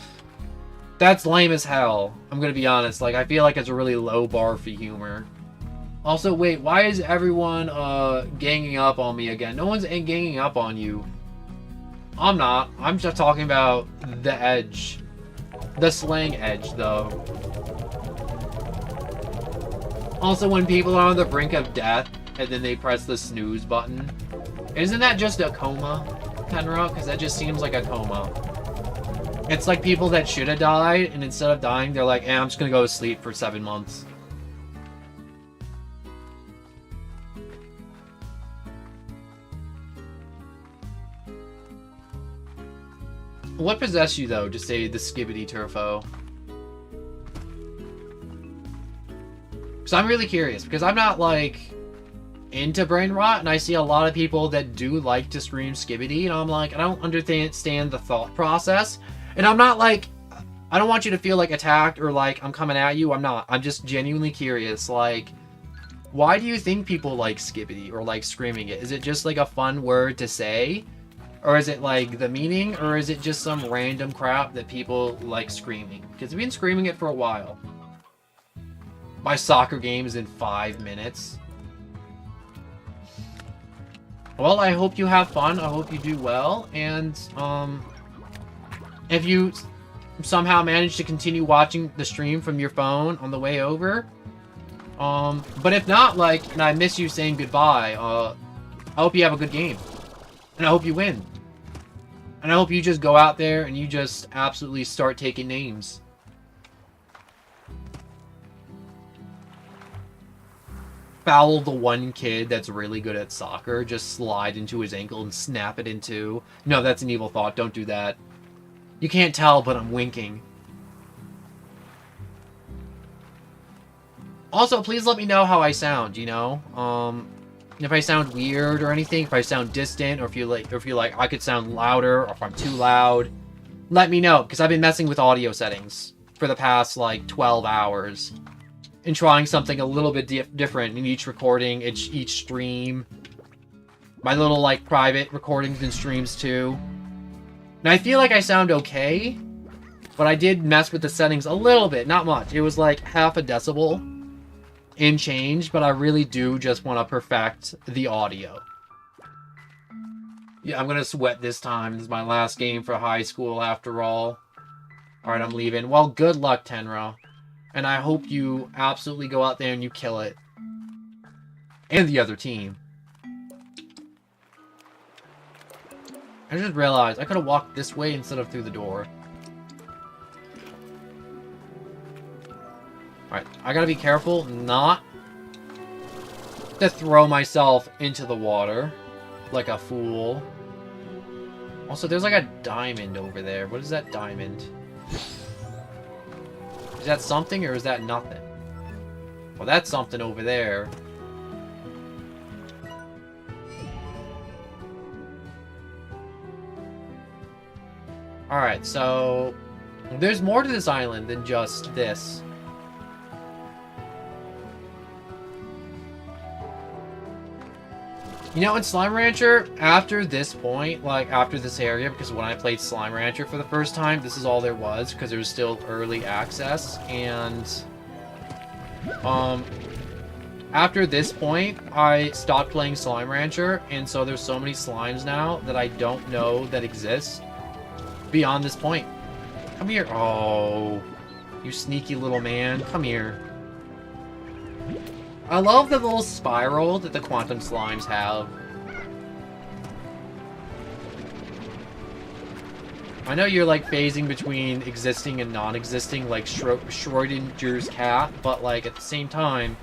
lame as hell. I'm gonna be honest. Like, I feel like it's a really low bar for humor. Also, wait, why is everyone ganging up on me again? No one's ganging up on you. I'm not. I'm just talking about the edge. The slang edge, though. Also, when people are on the brink of death, and then they press the snooze button, isn't that just a coma, Tenra? Because that just seems like a coma. It's like people that should have died, and instead of dying, they're like, I'm just gonna go to sleep for 7 months. What possessed you, though, to say the Skibbity Turfo? Because I'm really curious, because I'm not, like, into brain rot, and I see a lot of people that do like to scream Skibbity, and I'm like, I don't understand the thought process. And I'm not, like, I don't want you to feel, like, attacked or, like, I'm coming at you. I'm not. I'm just genuinely curious, like, why do you think people like Skibbity or like screaming it? Is it just, like, a fun word to say? Or is it, like, the meaning? Or is it just some random crap that people like screaming? Because we've been screaming it for a while. My soccer game is in 5 minutes. Well, I hope you have fun. I hope you do well. And, if you somehow manage to continue watching the stream from your phone on the way over. But if not, like, and I miss you saying goodbye, I hope you have a good game. And I hope you win. And I hope you just go out there and you just absolutely start taking names. Foul the one kid that's really good at soccer. Just slide into his ankle and snap it in two. No, that's an evil thought. Don't do that. You can't tell, but I'm winking. Also, please let me know how I sound, you know? If I sound weird or anything, if I sound distant, or if you like I could sound louder, or if I'm too loud, let me know, because I've been messing with audio settings for the past, like, 12 hours. and trying something a little bit different in each recording, each stream. My little, like, private recordings and streams, too. And I feel like I sound okay, but I did mess with the settings a little bit, not much. It was like half a decibel in change, but I really do just want to perfect the audio. Yeah, I'm gonna sweat this time. This is my last game for high school after all. Alright, I'm leaving. Well, good luck, Tenro. And I hope you absolutely go out there and you kill it. And the other team. I just realized I could have walked this way instead of through the door. Alright, I gotta be careful not to throw myself into the water like a fool. Also, there's like a diamond over there. What is that diamond? Is that something or is that nothing? Well, that's something over there. Alright, so there's more to this island than just this. You know, in Slime Rancher, after this point, like, after this area, because when I played Slime Rancher for the first time, this is all there was, because there was still early access, and, after this point, I stopped playing Slime Rancher, and so there's so many slimes now that I don't know that exist beyond this point. Come here. Oh, you sneaky little man. Come here. I love the little spiral that the quantum slimes have. I know you're like phasing between existing and non-existing, like Schrodinger's cat, but like at the same time,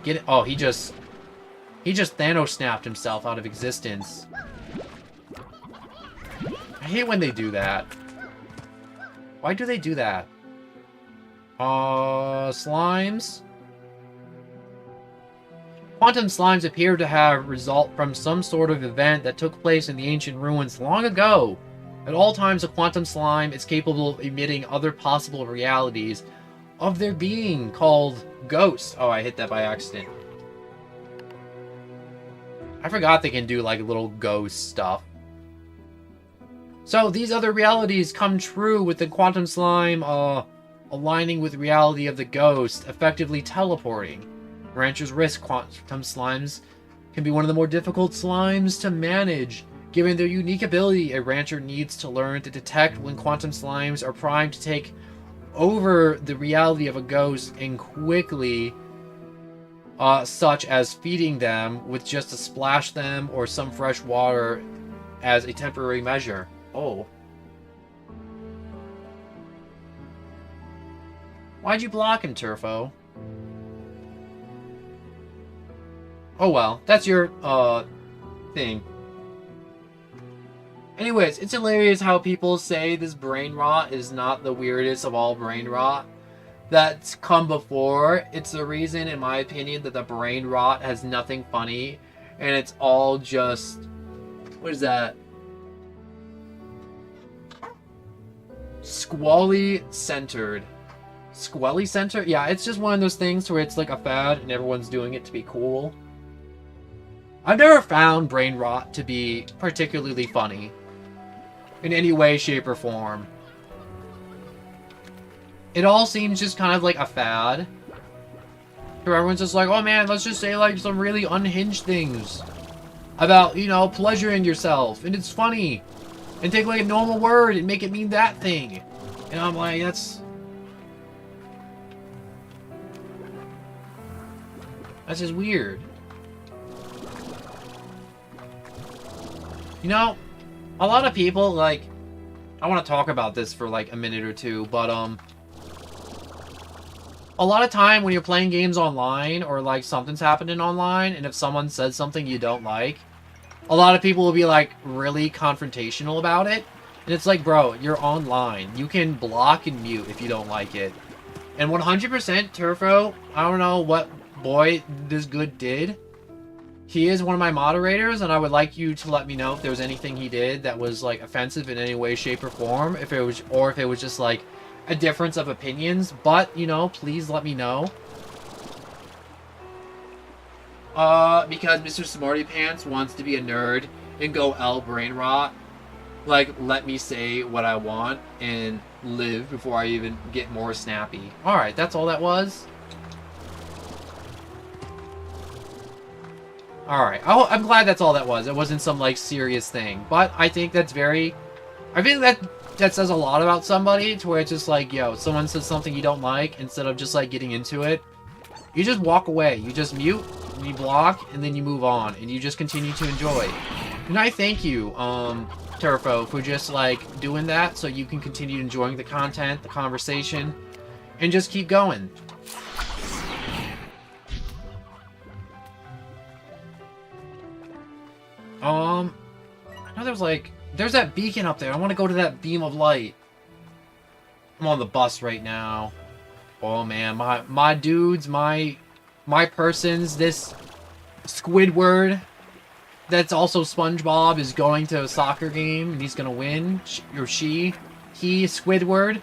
get it. Oh, he just Thanos snapped himself out of existence. I hate when they do that. Why do they do that? Slimes. Quantum slimes appear to have result from some sort of event that took place in the ancient ruins long ago. At all times, a quantum slime is capable of emitting other possible realities of their being, called ghosts. Oh, I hit that by accident. I forgot they can do, like, little ghost stuff. So, these other realities come true with the quantum slime, aligning with reality of the ghost, effectively teleporting. Ranchers risk quantum slimes can be one of the more difficult slimes to manage. Given their unique ability, a rancher needs to learn to detect when quantum slimes are primed to take over the reality of a ghost and quickly, such as feeding them with just to splash them or some fresh water as a temporary measure. Oh. Why'd you block him, Turfo? Oh well, that's your, thing. Anyways, it's hilarious how people say this brain rot is not the weirdest of all brain rot that's come before. It's the reason, in my opinion, that the brain rot has nothing funny, and it's all just... what is that? Squally-centered. Squally-centered? Yeah, it's just one of those things where it's like a fad and everyone's doing it to be cool. I've never found brain rot to be particularly funny in any way, shape, or form. It all seems just kind of like a fad. Where everyone's just like, oh man, let's just say like some really unhinged things about, you know, pleasuring yourself, and it's funny. And take like a normal word and make it mean that thing. And I'm like, that's just weird. You know, a lot of people, like, I want to talk about this for, like, a minute or two, but, a lot of time when you're playing games online, or, like, something's happening online, and if someone says something you don't like, a lot of people will be, like, really confrontational about it, and it's like, bro, you're online. You can block and mute if you don't like it. And 100% Turfo, I don't know what boy this good did. He is one of my moderators, and I would like you to let me know if there was anything he did that was, like, offensive in any way, shape, or form. If it was, or if it was just, like, a difference of opinions. But, you know, please let me know. Because Mr. Smarty Pants wants to be a nerd and go L brain rot. Like, let me say what I want and live before I even get more snappy. Alright, that's all that was? Alright, I'm glad that's all that was. It wasn't some, like, serious thing. But I think that's very... I think that says a lot about somebody, to where it's just like, yo, someone says something you don't like, instead of just, like, getting into it, you just walk away. You just mute, and you block, and then you move on, and you just continue to enjoy. And I thank you, Turfo, for just, like, doing that, so you can continue enjoying the content, the conversation, and just keep going. I know there's, like... There's that beacon up there. I want to go to that beam of light. I'm on the bus right now. Oh, man. My dudes, my persons, this Squidward that's also SpongeBob is going to a soccer game, and he's going to win. He, Squidward.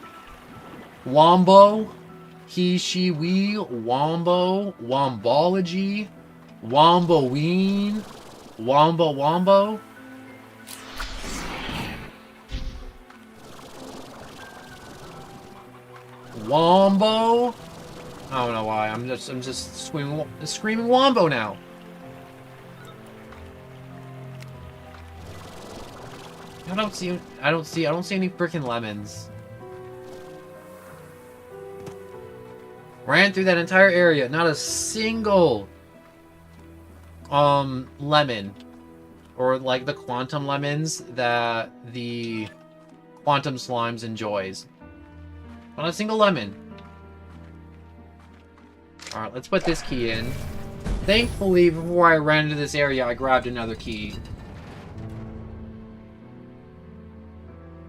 Wombo. He, she, we. Wombo. Wombology. Womboween. Wombo. Wombo. I don't know why. I'm just screaming Wombo now. I don't see any freaking lemons. Ran through that entire area, not a single lemon, or like the quantum lemons that the quantum slimes enjoys. Not a single lemon. Alright, let's put this key in. Thankfully, before I ran into this area, I grabbed another key.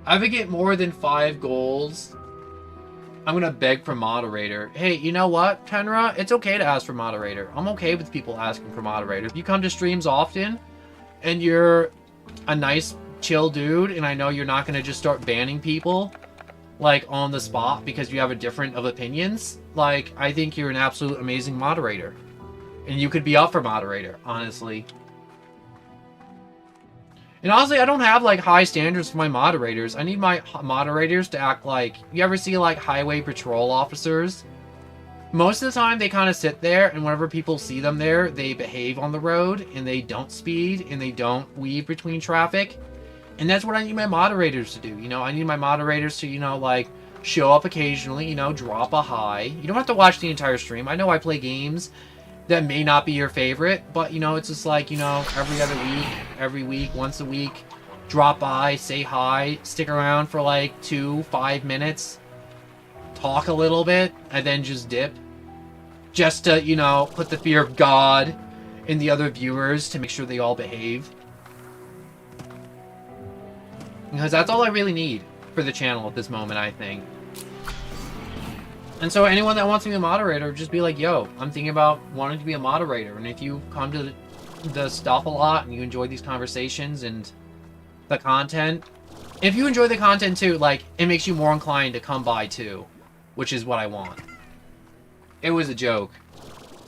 If I get more than 5 goals, I'm gonna beg for moderator. Hey, you know what, Tenra? It's okay to ask for moderator. I'm okay with people asking for moderator. If you come to streams often, and you're a nice, chill dude, and I know you're not gonna just start banning people, like, on the spot because you have a different of opinions, like, I think you're an absolute amazing moderator. And you could be up for moderator, honestly. And honestly, I don't have, like, high standards for my moderators. I need my moderators to act like... You ever see, like, highway patrol officers? Most of the time, they kind of sit there, and whenever people see them there, they behave on the road, and they don't speed, and they don't weave between traffic. And that's what I need my moderators to do. You know, I need my moderators to, you know, like, show up occasionally, you know, drop a hi. You don't have to watch the entire stream. I know I play games that may not be your favorite, but, you know, it's just like, you know, every week, once a week, drop by, say hi, stick around for like 2-5 minutes, talk a little bit, and then just dip. Just to, you know, put the fear of God in the other viewers to make sure they all behave. Because that's all I really need for the channel at this moment, I think. And so anyone that wants to be a moderator, just be like, yo, I'm thinking about wanting to be a moderator. And if you come to the stuff a lot and you enjoy these conversations and the content, if you enjoy the content too, like, it makes you more inclined to come by too, which is what I want. It was a joke.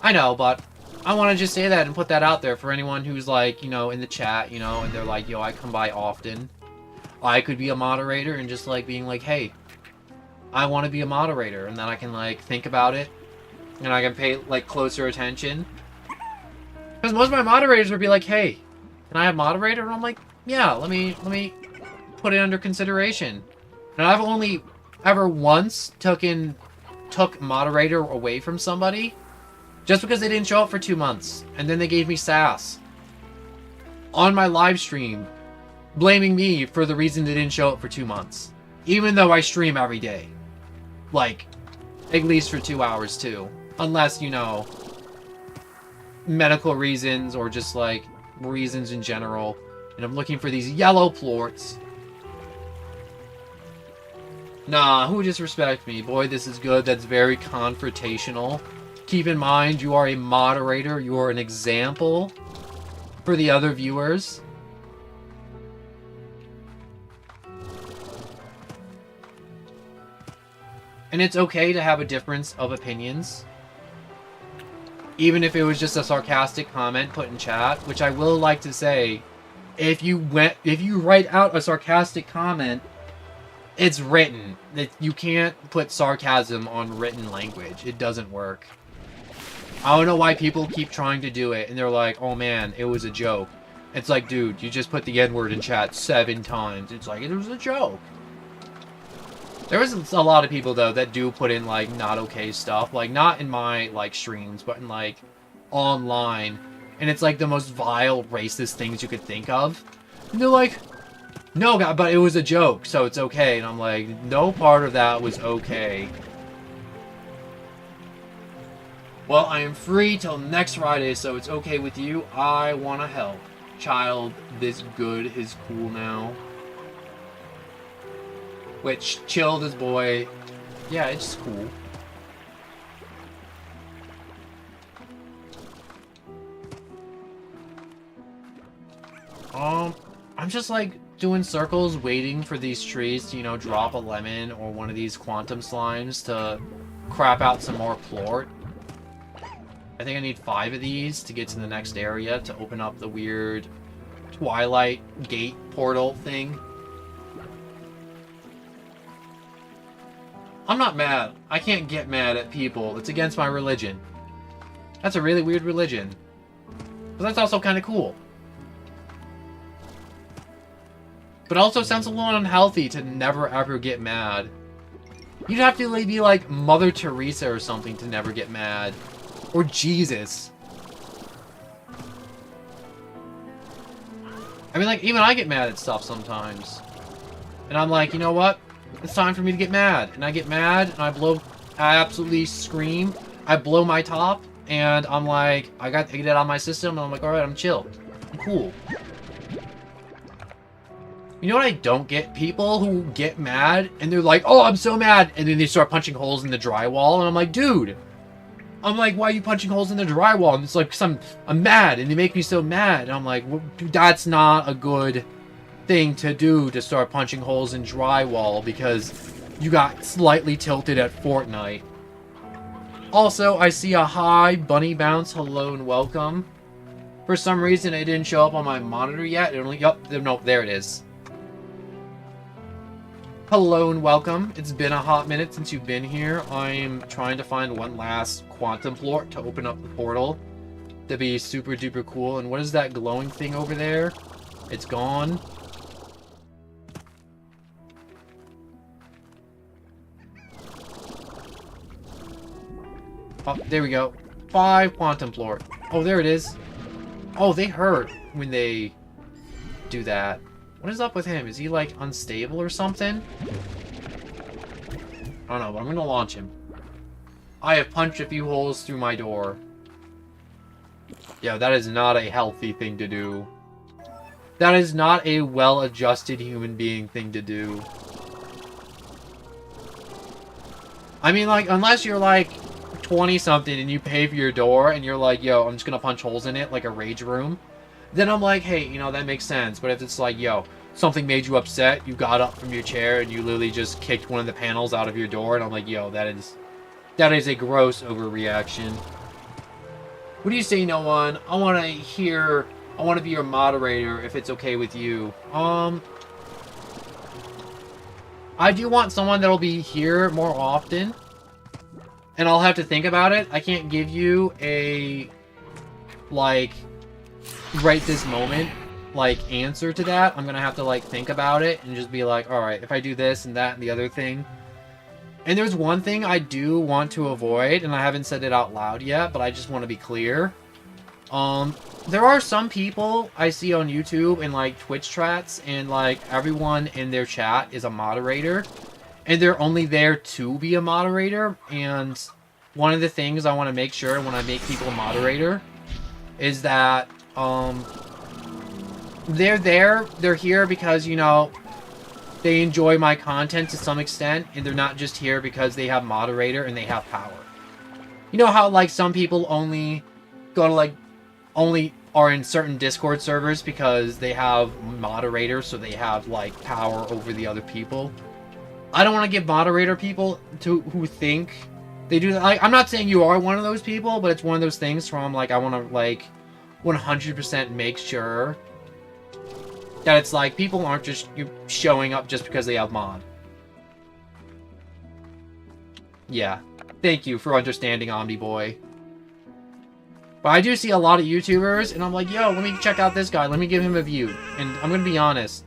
I know, but I want to just say that and put that out there for anyone who's like, you know, in the chat, you know, and they're like, yo, I come by often. I could be a moderator and just like being like, hey, I want to be a moderator, and then I can like think about it and I can pay like closer attention, because most of my moderators would be like, hey, can I have moderator? And I'm like, yeah, let me put it under consideration. And I've only ever once took moderator away from somebody just because they didn't show up for 2 months, and then they gave me sass on my live stream, blaming me for the reason they didn't show up for 2 months, even though I stream every day. Like, at least for 2 hours, too. Unless, you know, medical reasons or just, like, reasons in general. And I'm looking for these yellow plorts. Nah, who disrespect me? Boy, this is good. That's very confrontational. Keep in mind, you are a moderator. You are an example for the other viewers. And it's okay to have a difference of opinions. even if it was just a sarcastic comment put in chat, which I will like to say, if you write out a sarcastic comment, it's written. You can't put sarcasm on written language. It doesn't work. I don't know why people keep trying to do it, and they're like, oh man, it was a joke. It's like, dude, you just put the N-word in chat 7 times. It's like, it was a joke. There was a lot of people, though, that do put in, like, not okay stuff. Like, not in my, like, streams, but in, like, online. And it's, like, the most vile, racist things you could think of. And they're like, no, God, but it was a joke, so it's okay. And I'm like, no part of that was okay. Well, I am free till next Friday, so it's okay with you. I want to help. Child, this good is cool now. Which, chill, this boy. Yeah, it's cool. I'm just, like, doing circles, waiting for these trees to, you know, drop a lemon or one of these quantum slimes to crap out some more plort. I think I need 5 of these to get to the next area to open up the weird Twilight Gate portal thing. I'm not mad. I can't get mad at people. It's against my religion. That's a really weird religion. But that's also kind of cool. But also sounds a little unhealthy to never ever get mad. You'd have to like, be like Mother Teresa or something to never get mad. Or Jesus. I mean, like, even I get mad at stuff sometimes. And I'm like, you know what? It's time for me to get mad. And I get mad, and I absolutely scream. I blow my top, and I'm like, I get it out of my system, and I'm like, alright, I'm chill. I'm cool. You know what I don't get? People who get mad, and they're like, oh, I'm so mad, and then they start punching holes in the drywall, and I'm like, dude. I'm like, why are you punching holes in the drywall? And it's like, cause I'm mad, and they make me so mad. And I'm like, well, dude, that's not a good thing to do, to start punching holes in drywall because you got slightly tilted at Fortnite. Also, I see a hi, bunny bounce, hello and welcome. For some reason, it didn't show up on my monitor yet. It only, yup, no, there it is. Hello and welcome. It's been a hot minute since you've been here. I'm trying to find one last quantum plort to open up the portal. That'd be super duper cool. And what is that glowing thing over there? It's gone. Oh, there we go. 5 quantum plort. Oh, there it is. Oh, they hurt when they do that. What is up with him? Is he, like, unstable or something? I don't know, but I'm gonna launch him. I have punched a few holes through my door. Yeah, that is not a healthy thing to do. That is not a well-adjusted human being thing to do. I mean, like, unless you're, like, 20-something and you pay for your door and you're like, yo, I'm just gonna punch holes in it like a rage room. Then I'm like, hey, you know, that makes sense. But if it's like, yo, something made you upset, you got up from your chair and you literally just kicked one of the panels out of your door, and I'm like, yo, that is a gross overreaction. What do you say, no one? I want to be your moderator if it's okay with you. I do want someone that'll be here more often. And I'll have to think about it. I can't give you a, like, right this moment, like, answer to that. I'm gonna have to, like, think about it and just be like, alright, if I do this and that and the other thing. And there's one thing I do want to avoid, and I haven't said it out loud yet, but I just want to be clear. There are some people I see on YouTube and, like, Twitch chats, and, like, everyone in their chat is a moderator. And they're only there to be a moderator, and one of the things I want to make sure when I make people a moderator is that, they're here because, you know, they enjoy my content to some extent, and they're not just here because they have moderator and they have power. You know how, like, some people only go to, like, only are in certain Discord servers because they have moderators, so they have, like, power over the other people? I don't want to give moderator people who think They do, like, I'm not saying you are one of those people, but it's one of those things where I'm like, I want to, like, 100% make sure that it's like, people aren't just showing up just because they have mod. Yeah. Thank you for understanding, Omniboy. But I do see a lot of YouTubers, and I'm like, yo, let me check out this guy. Let me give him a view. And I'm going to be honest.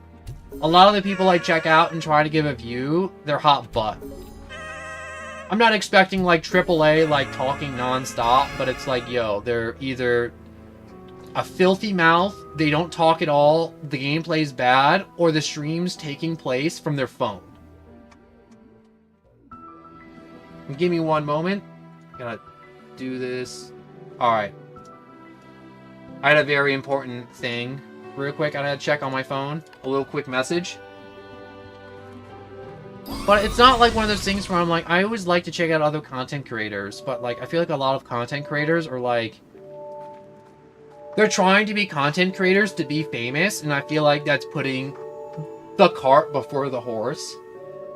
A lot of the people I check out and try to give a view, they're hot butt. I'm not expecting, like, AAA, like, talking non-stop, but it's like, yo, they're either a filthy mouth, they don't talk at all, the gameplay's bad, or the stream's taking place from their phone. Give me one moment. Gotta do this. Alright. I had a very important thing. Real quick, I had to check on my phone. A little quick message. But it's not like one of those things where I'm like, I always like to check out other content creators, but like, I feel like a lot of content creators are like, they're trying to be content creators to be famous, and I feel like that's putting the cart before the horse.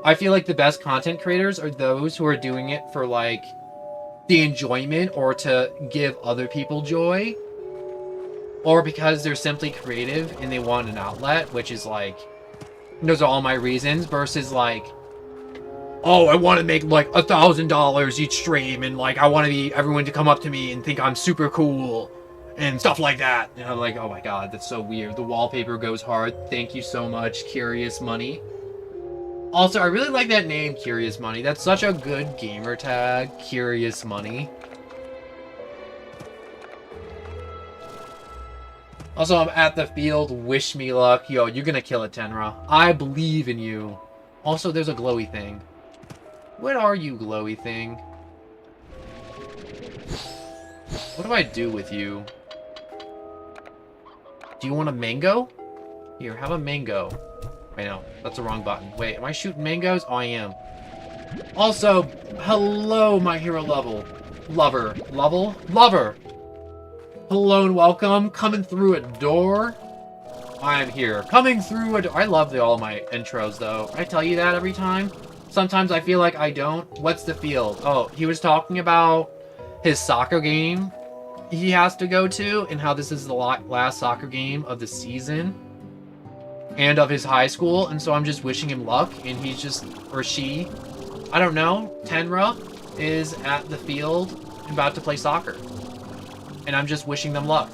I feel like the best content creators are those who are doing it for like the enjoyment or to give other people joy, or because they're simply creative and they want an outlet, which is like, those are all my reasons, versus like, oh, I want to make like $1,000 each stream, and like I want everyone to come up to me and think I'm super cool and stuff like that. And I'm like, oh my god, that's so weird. The wallpaper goes hard. Thank you so much, Curious Money. Also, I really like that name, Curious Money. That's such a good gamer tag, Curious Money. Also, I'm at the field. Wish me luck. Yo, you're gonna kill it, Tenra. I believe in you. Also, there's a glowy thing. What are you, glowy thing? What do I do with you? Do you want a mango? Here, have a mango. Wait, no. That's the wrong button. Wait, am I shooting mangoes? Oh, I am. Also, hello, my hero level. Lover. Lover! Hello and welcome. Coming through a door. I am here. Coming through a door. I love all my intros, though. I tell you that every time. Sometimes I feel like I don't. What's the field? Oh, he was talking about his soccer game he has to go to, and how this is the last soccer game of the season and of his high school, and so I'm just wishing him luck, and he's just, or she, I don't know, Tenra is at the field about to play soccer, and I'm just wishing them luck.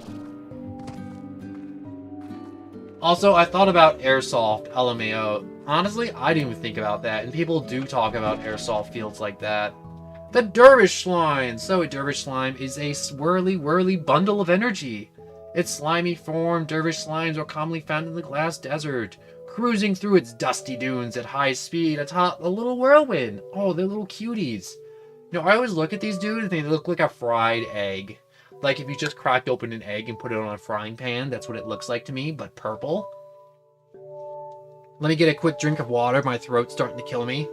Also, I thought about Airsoft, LMAO. Honestly, I didn't even think about that, and people do talk about Airsoft fields like that. The Dervish Slime! So a Dervish Slime is a swirly, whirly bundle of energy. Its slimy form, Dervish Slimes are commonly found in the glass desert, cruising through its dusty dunes at high speed atop a little whirlwind. Oh, they're little cuties. You know, I always look at these dudes and they look like a fried egg. Like if you just cracked open an egg and put it on a frying pan, that's what it looks like to me, but purple. Let me get a quick drink of water, my throat's starting to kill me.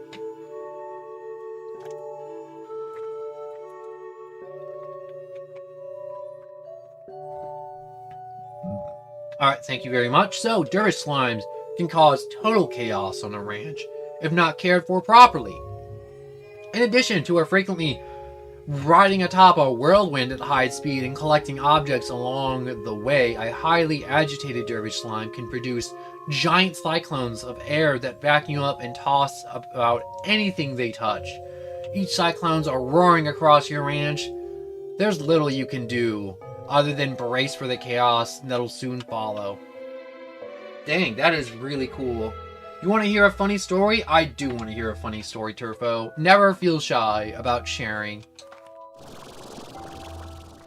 Alright, thank you very much. So, Dervish Slimes can cause total chaos on a ranch, if not cared for properly. In addition to frequently riding atop a whirlwind at high speed and collecting objects along the way, a highly agitated Dervish Slime can produce giant cyclones of air that vacuum up and toss about anything they touch. Each cyclones are roaring across your ranch. There's little you can do other than brace for the chaos that'll soon follow. Dang, that is really cool. You want to hear a funny story? I do want to hear a funny story, Turfo. Never feel shy about sharing.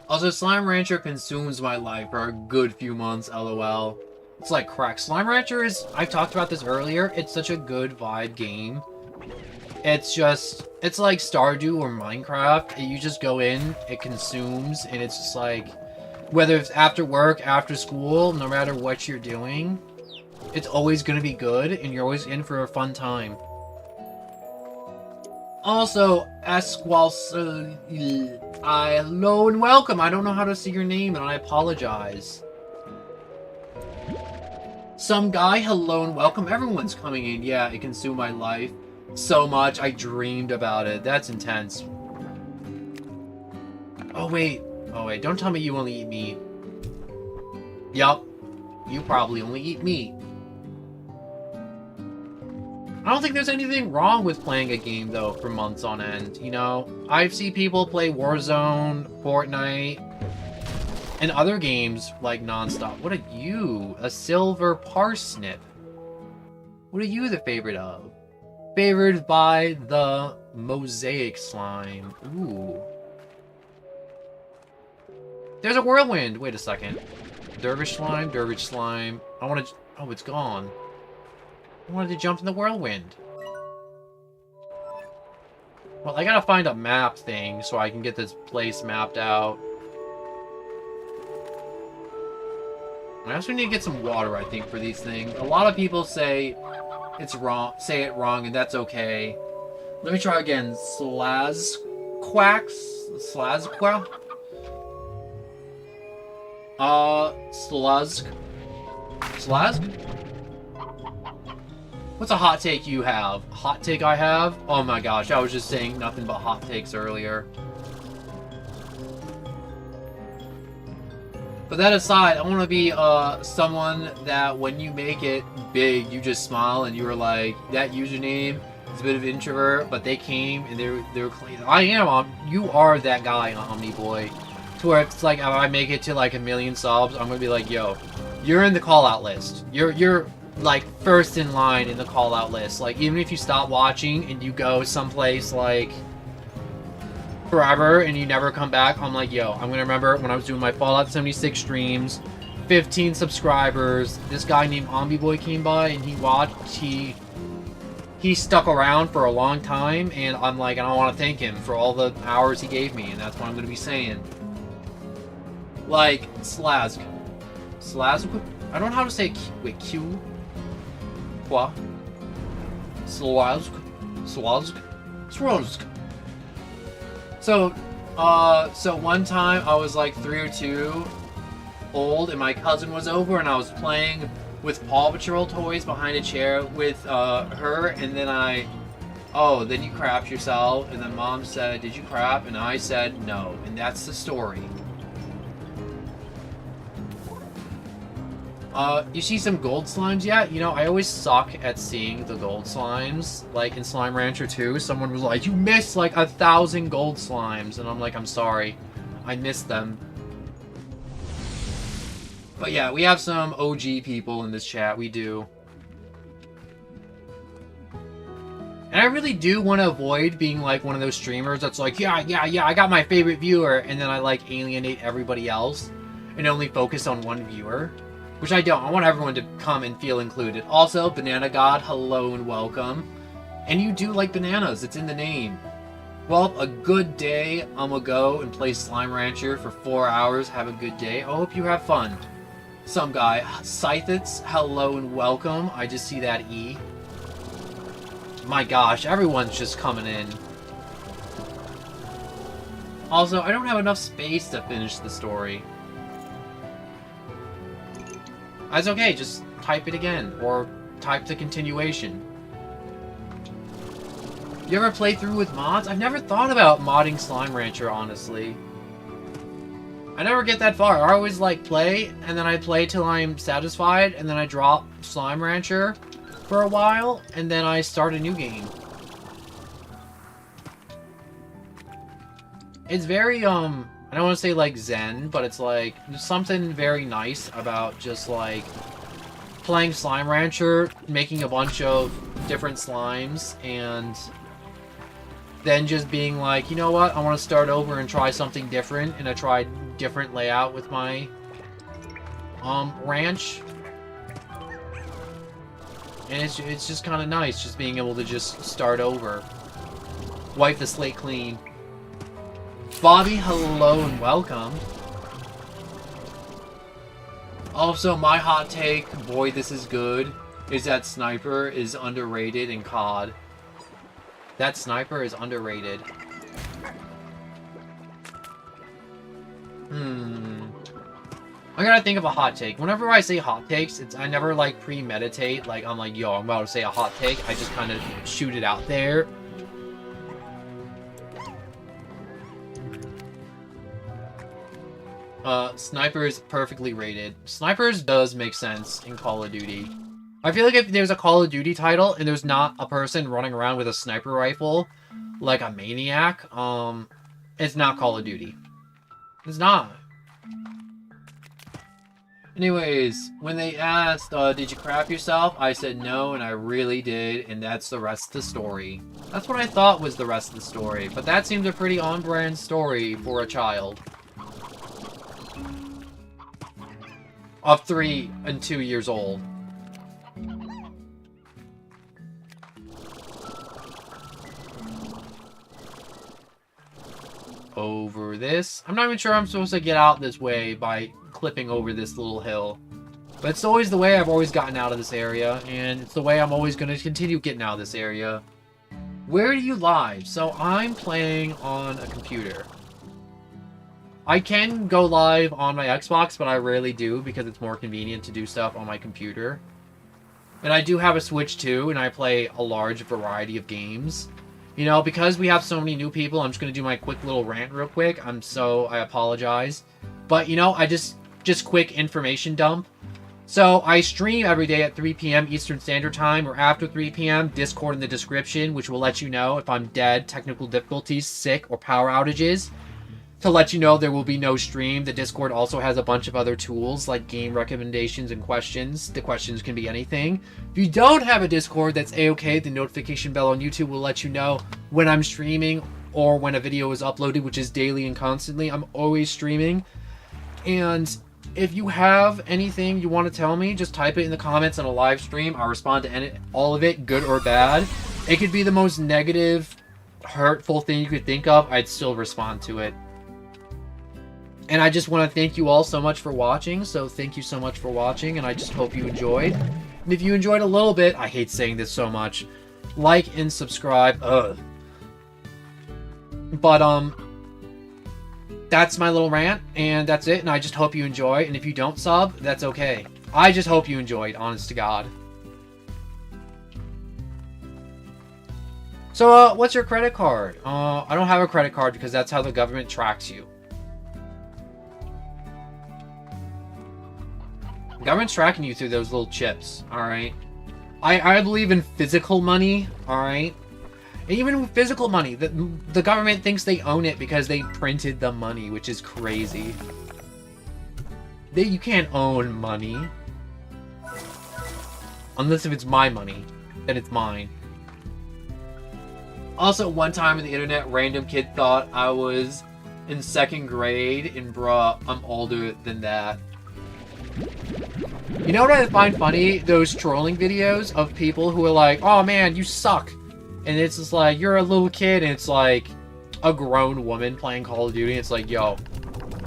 Also, Slime Rancher consumes my life for a good few months, lol. It's like crack. Slime Rancher is, I've talked about this earlier, it's such a good vibe game. It's just, it's like Stardew or Minecraft. You just go in, it consumes, and it's just like, whether it's after work, after school, no matter what you're doing, it's always going to be good, and you're always in for a fun time. Also, hello and welcome. I don't know how to say your name, and I apologize. Some guy, hello and welcome. Everyone's coming in. Yeah, it consumed my life so much. I dreamed about it. That's intense. Oh, wait. Oh, wait. Don't tell me you only eat meat. Yup. You probably only eat meat. I don't think there's anything wrong with playing a game, though, for months on end, you know? I've seen people play Warzone, Fortnite, and other games, like, non-stop. What are you? A silver parsnip. What are you the favorite of? Favored by the mosaic slime. Ooh. There's a whirlwind! Wait a second. Dervish slime, dervish slime. I want to... Oh, it's gone. I wanted to jump in the whirlwind. Well, I gotta find a map thing so I can get this place mapped out. I also need to get some water, I think, for these things. A lot of people say it's wrong, say it wrong, and that's okay. Let me try again. Slazquax? Slazqua? Sluzk? Slazk? What's a hot take you have? Hot take I have? Oh my gosh, I was just saying nothing but hot takes earlier. But that aside, I want to be someone that when you make it big, you just smile and you were like, that username is a bit of introvert, but they came and they were clean. You are that guy, Omniboy. To where it's like, if I make it to like 1 million subs, I'm gonna be like, yo, you're in the call out list. You're like first in line in the call out list. Like even if you stop watching and you go someplace like forever and you never come back, I'm like, yo, I'm gonna remember when I was doing my Fallout 76 streams, 15 subscribers, this guy named Omniboy came by and he watched, he stuck around for a long time, and I'm like, and I want to thank him for all the hours he gave me, and that's what I'm gonna be saying. Like Slazk, I don't know how to say wait, Q. Quoi? Swazk. So one time I was like 3 or 2 old and my cousin was over and I was playing with Paw Patrol toys behind a chair with her, and then then you crapped yourself, and then mom said, did you crap? And I said no, and that's the story. You see some gold slimes yet? You know, I always suck at seeing the gold slimes. Like in Slime Rancher 2, someone was like, you missed like 1,000 gold slimes. And I'm like, I'm sorry. I missed them. But yeah, we have some OG people in this chat. We do. And I really do want to avoid being like one of those streamers that's like, yeah, I got my favorite viewer. And then I like alienate everybody else and only focus on one viewer. Which I don't. I want everyone to come and feel included. Also, Banana God, hello and welcome. And you do like bananas. It's in the name. Well, a good day. I'm gonna go and play Slime Rancher for 4 hours. Have a good day. I hope you have fun. Some guy. Scythets, hello and welcome. I just see that E. My gosh, everyone's just coming in. Also, I don't have enough space to finish the story. That's okay, just type it again, or type the continuation. You ever play through with mods? I've never thought about modding Slime Rancher, honestly. I never get that far. I always, like, play, and then I play till I'm satisfied, and then I drop Slime Rancher for a while, and then I start a new game. It's very, I don't want to say like zen, but it's like there's something very nice about just like playing Slime Rancher, making a bunch of different slimes, and then just being like, you know what, I want to start over and try something different, and I tried different layout with my ranch, and it's just kind of nice just being able to just start over, wipe the slate clean. Bobby, hello and welcome. Also, my hot take, boy, this is good, is that Sniper is underrated in COD. That Sniper is underrated. I gotta think of a hot take. Whenever I say hot takes, I never like premeditate. Like I'm like, yo, I'm about to say a hot take. I just kind of shoot it out there. Snipers perfectly rated. Snipers does make sense in Call of Duty. I feel like if there's a Call of Duty title and there's not a person running around with a sniper rifle like a maniac, it's not Call of Duty. It's not. Anyways, when they asked, did you crap yourself? I said no, and I really did, and that's the rest of the story. That's what I thought was the rest of the story, but that seems a pretty on-brand story for a child. Of 3 and 2 years old. Over this. I'm not even sure I'm supposed to get out this way by clipping over this little hill. But it's always the way I've always gotten out of this area, and it's the way I'm always going to continue getting out of this area. Where do you live? So I'm playing on a computer. I can go live on my Xbox, but I rarely do because it's more convenient to do stuff on my computer. And I do have a Switch too, and I play a large variety of games. You know, because we have so many new people, I'm just going to do my quick little rant real quick. I apologize. But, you know, just quick information dump. So, I stream every day at 3 p.m. Eastern Standard Time, or after 3 p.m. Discord in the description, which will let you know if I'm dead, technical difficulties, sick, or power outages. To let you know there will be no stream. The Discord also has a bunch of other tools like game recommendations and questions. The questions can be anything. If you don't have a Discord, that's a-okay. The notification bell on YouTube will let you know when I'm streaming or when a video is uploaded, which is daily and constantly. I'm always streaming. And if you have anything you want to tell me, just type it in the comments on a live stream. I'll respond to all of it, good or bad. It could be the most negative, hurtful thing you could think of. I'd still respond to it. And I just want to thank you all so much for watching. So thank you so much for watching, and I just hope you enjoyed. And if you enjoyed a little bit, I hate saying this so much, like and subscribe. But that's my little rant, and that's it. And I just hope you enjoy. And if you don't sub, that's okay. I just hope you enjoyed, honest to God. So what's your credit card? I don't have a credit card because that's how the government tracks you. Government's tracking you through those little chips, alright? I believe in physical money, alright? Even with physical money, the government thinks they own it because they printed the money, which is crazy. You can't own money. Unless if it's my money, then it's mine. Also, one time on the internet, random kid thought I was in 2nd grade, and bruh, I'm older than that. You know what I find funny? Those trolling videos of people who are like, oh man, you suck. And it's just like, you're a little kid, and it's like a grown woman playing Call of Duty. It's like, yo,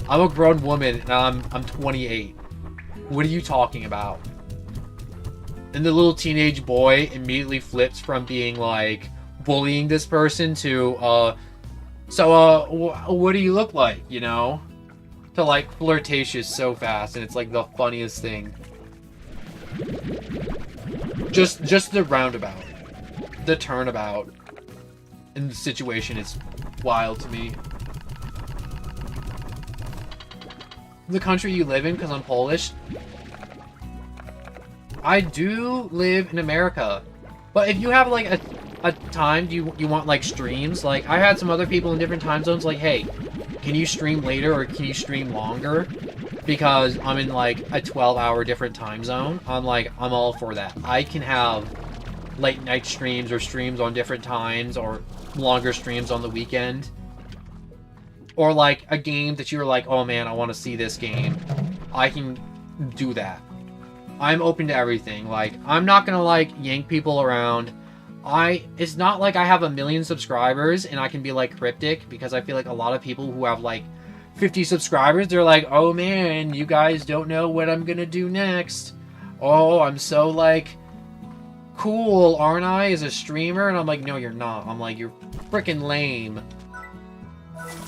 I'm a grown woman, and I'm 28. What are you talking about? And the little teenage boy immediately flips from being like bullying this person to, what do you look like, you know? To like flirtatious so fast, and it's like the funniest thing. Just the roundabout, the turnabout in the situation is wild to me. The country you live in, because I'm Polish. I do live in America, but if you have like a time you want like streams, like I had some other people in different time zones like, hey, can you stream later or can you stream longer? Because I'm in like a 12-hour different time zone. I'm all for that. I can have late night streams or streams on different times or longer streams on the weekend. Or like a game that you're like, oh man, I want to see this game. I can do that. I'm open to everything. Like, I'm not gonna like yank people around. It's not like I have 1 million subscribers and I can be like cryptic, because I feel like a lot of people who have like 50 subscribers, they're like, oh man, you guys don't know what I'm gonna do next. Oh, I'm so like cool, aren't I, as a streamer? And I'm like, no, you're not. I'm like, you're freaking lame.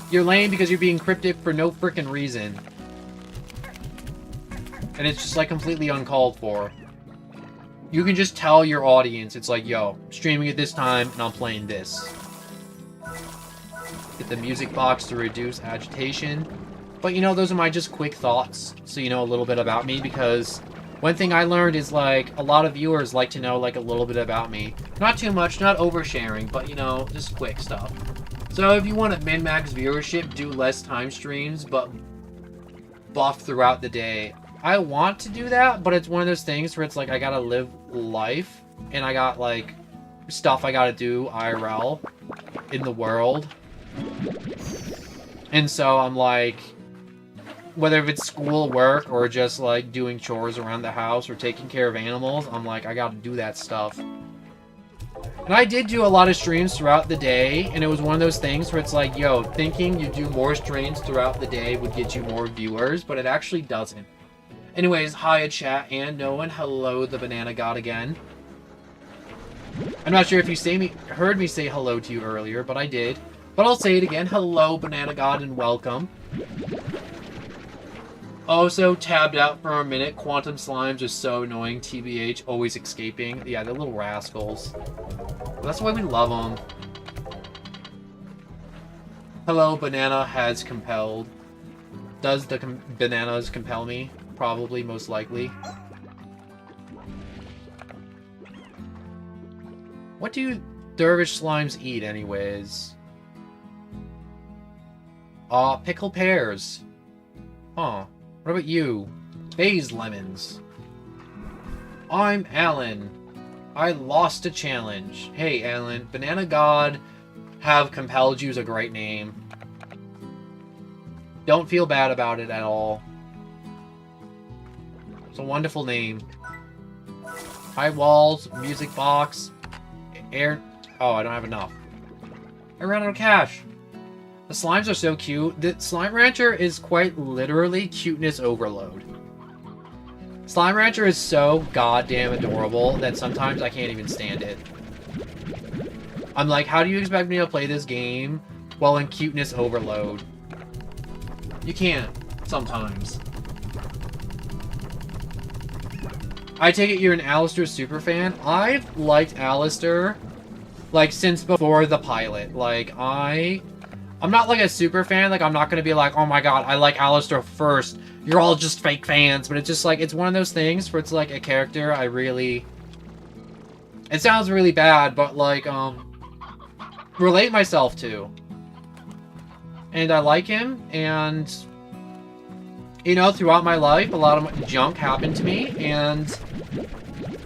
You're lame because you're being cryptic for no freaking reason. And it's just like completely uncalled for. You can just tell your audience, it's like, yo, streaming at this time, and I'm playing this. Get the music box to reduce agitation. But, you know, those are my just quick thoughts, so you know a little bit about me, because one thing I learned is, like, a lot of viewers like to know, like, a little bit about me. Not too much, not oversharing, but, you know, just quick stuff. So if you want to min-max viewership, do less time streams, but buff throughout the day. I want to do that, but it's one of those things where it's like I gotta live life, and I got, like, stuff I gotta do IRL in the world. And so I'm like, whether if it's school, work, or just like doing chores around the house or taking care of animals, I'm like, I gotta do that stuff. And I did do a lot of streams throughout the day, and it was one of those things where it's like, yo, thinking you do more streams throughout the day would get you more viewers, but it actually doesn't. Anyways, hi chat and no one. Hello, the Banana God again. I'm not sure if you heard me say hello to you earlier, but I did. But I'll say it again. Hello, Banana God, and welcome. Also, tabbed out for a minute. Quantum slimes are so annoying. TBH, always escaping. Yeah, they're little rascals. That's why we love them. Hello, banana has compelled. Does the bananas compel me? Probably, most likely. What do dervish slimes eat, anyways? Pickled pears. Huh. What about you? Phase lemons. I'm Alan. I lost a challenge. Hey, Alan. Banana God have compelled you is a great name. Don't feel bad about it at all. It's a wonderful name. High walls, music box, air... Oh, I don't have enough. I ran out of cash. The slimes are so cute. The Slime Rancher is quite literally cuteness overload. Slime Rancher is so goddamn adorable that sometimes I can't even stand it. I'm like, how do you expect me to play this game while in cuteness overload? You can't, sometimes. I take it you're an Alistair superfan? I've liked Alistair, like, since before the pilot. Like, I'm not, like, a super fan. Like, I'm not gonna be like, oh my god, I like Alistair first. You're all just fake fans. But it's just, like, it's one of those things where it's, like, a character I really... It sounds really bad, but, like, relate myself to. And I like him, and... You know, throughout my life, a lot of junk happened to me, and...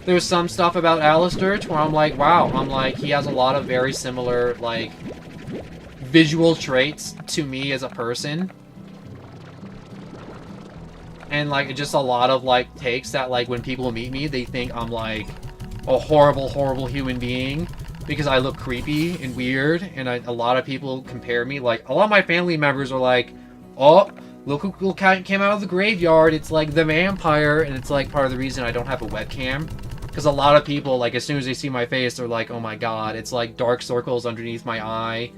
There's some stuff about Alistair where I'm like, wow, I'm like, he has a lot of very similar, like... visual traits to me as a person, and like just a lot of like takes that like when people meet me they think I'm like a horrible human being because I look creepy and weird, and a lot of people compare me, like a lot of my family members are like, oh, look who came out of the graveyard, it's like the vampire. And it's like part of the reason I don't have a webcam, because a lot of people, like, as soon as they see my face, they're like, oh my god, it's like dark circles underneath my eye,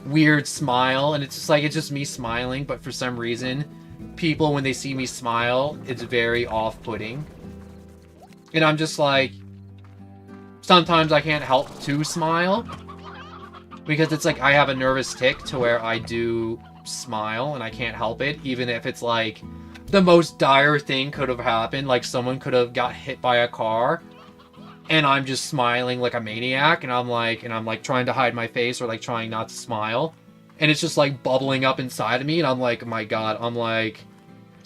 weird smile, and it's just like, it's just me smiling, but for some reason people, when they see me smile, it's very off-putting. And I'm just like, sometimes I can't help to smile, because it's like I have a nervous tick to where I do smile and I can't help it, even if it's like the most dire thing could have happened, like someone could have got hit by a car and I'm just smiling like a maniac, and I'm like trying to hide my face or like trying not to smile, and it's just like bubbling up inside of me, and I'm like, my god, I'm like,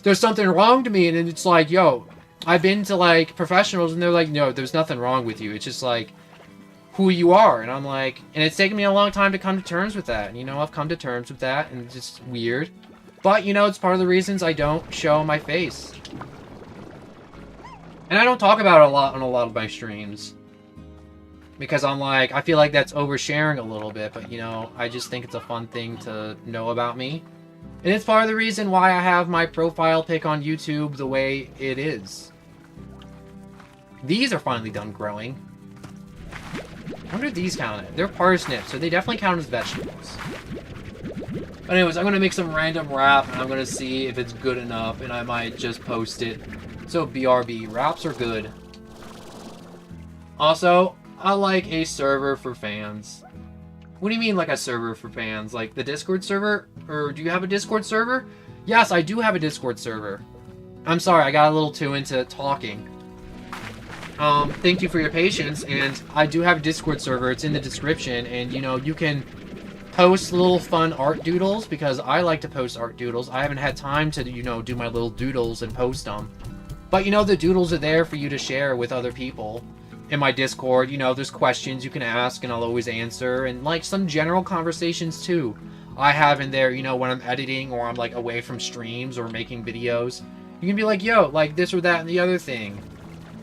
there's something wrong to me. And it's like, yo, I've been to like professionals and they're like, no, there's nothing wrong with you, it's just like who you are. And I'm like, and it's taken me a long time to come to terms with that, and you know, I've come to terms with that, and it's just weird, but you know, it's part of the reasons I don't show my face. And I don't talk about it a lot on a lot of my streams, because I'm like, I feel like that's oversharing a little bit, but you know, I just think it's a fun thing to know about me. And it's part of the reason why I have my profile pic on YouTube the way it is. These are finally done growing. I wonder if these count it. They're parsnips, so they definitely count as vegetables. But anyways, I'm going to make some random rap, and I'm going to see if it's good enough, and I might just post it. So BRB, raps are good. Also, I like a server for fans. What do you mean like a server for fans? Like the Discord server? Or do you have a Discord server? Yes, I do have a Discord server. I'm sorry, I got a little too into talking. Thank you for your patience, and I do have a Discord server. It's in the description, and, you know, you can post little fun art doodles, because I like to post art doodles. I haven't had time to, you know, do my little doodles and post them. But, you know, the doodles are there for you to share with other people. In my Discord, you know, there's questions you can ask, and I'll always answer, and, like, some general conversations, too. I have in there, you know, when I'm editing, or I'm, like, away from streams, or making videos. You can be like, yo, like, this or that and the other thing.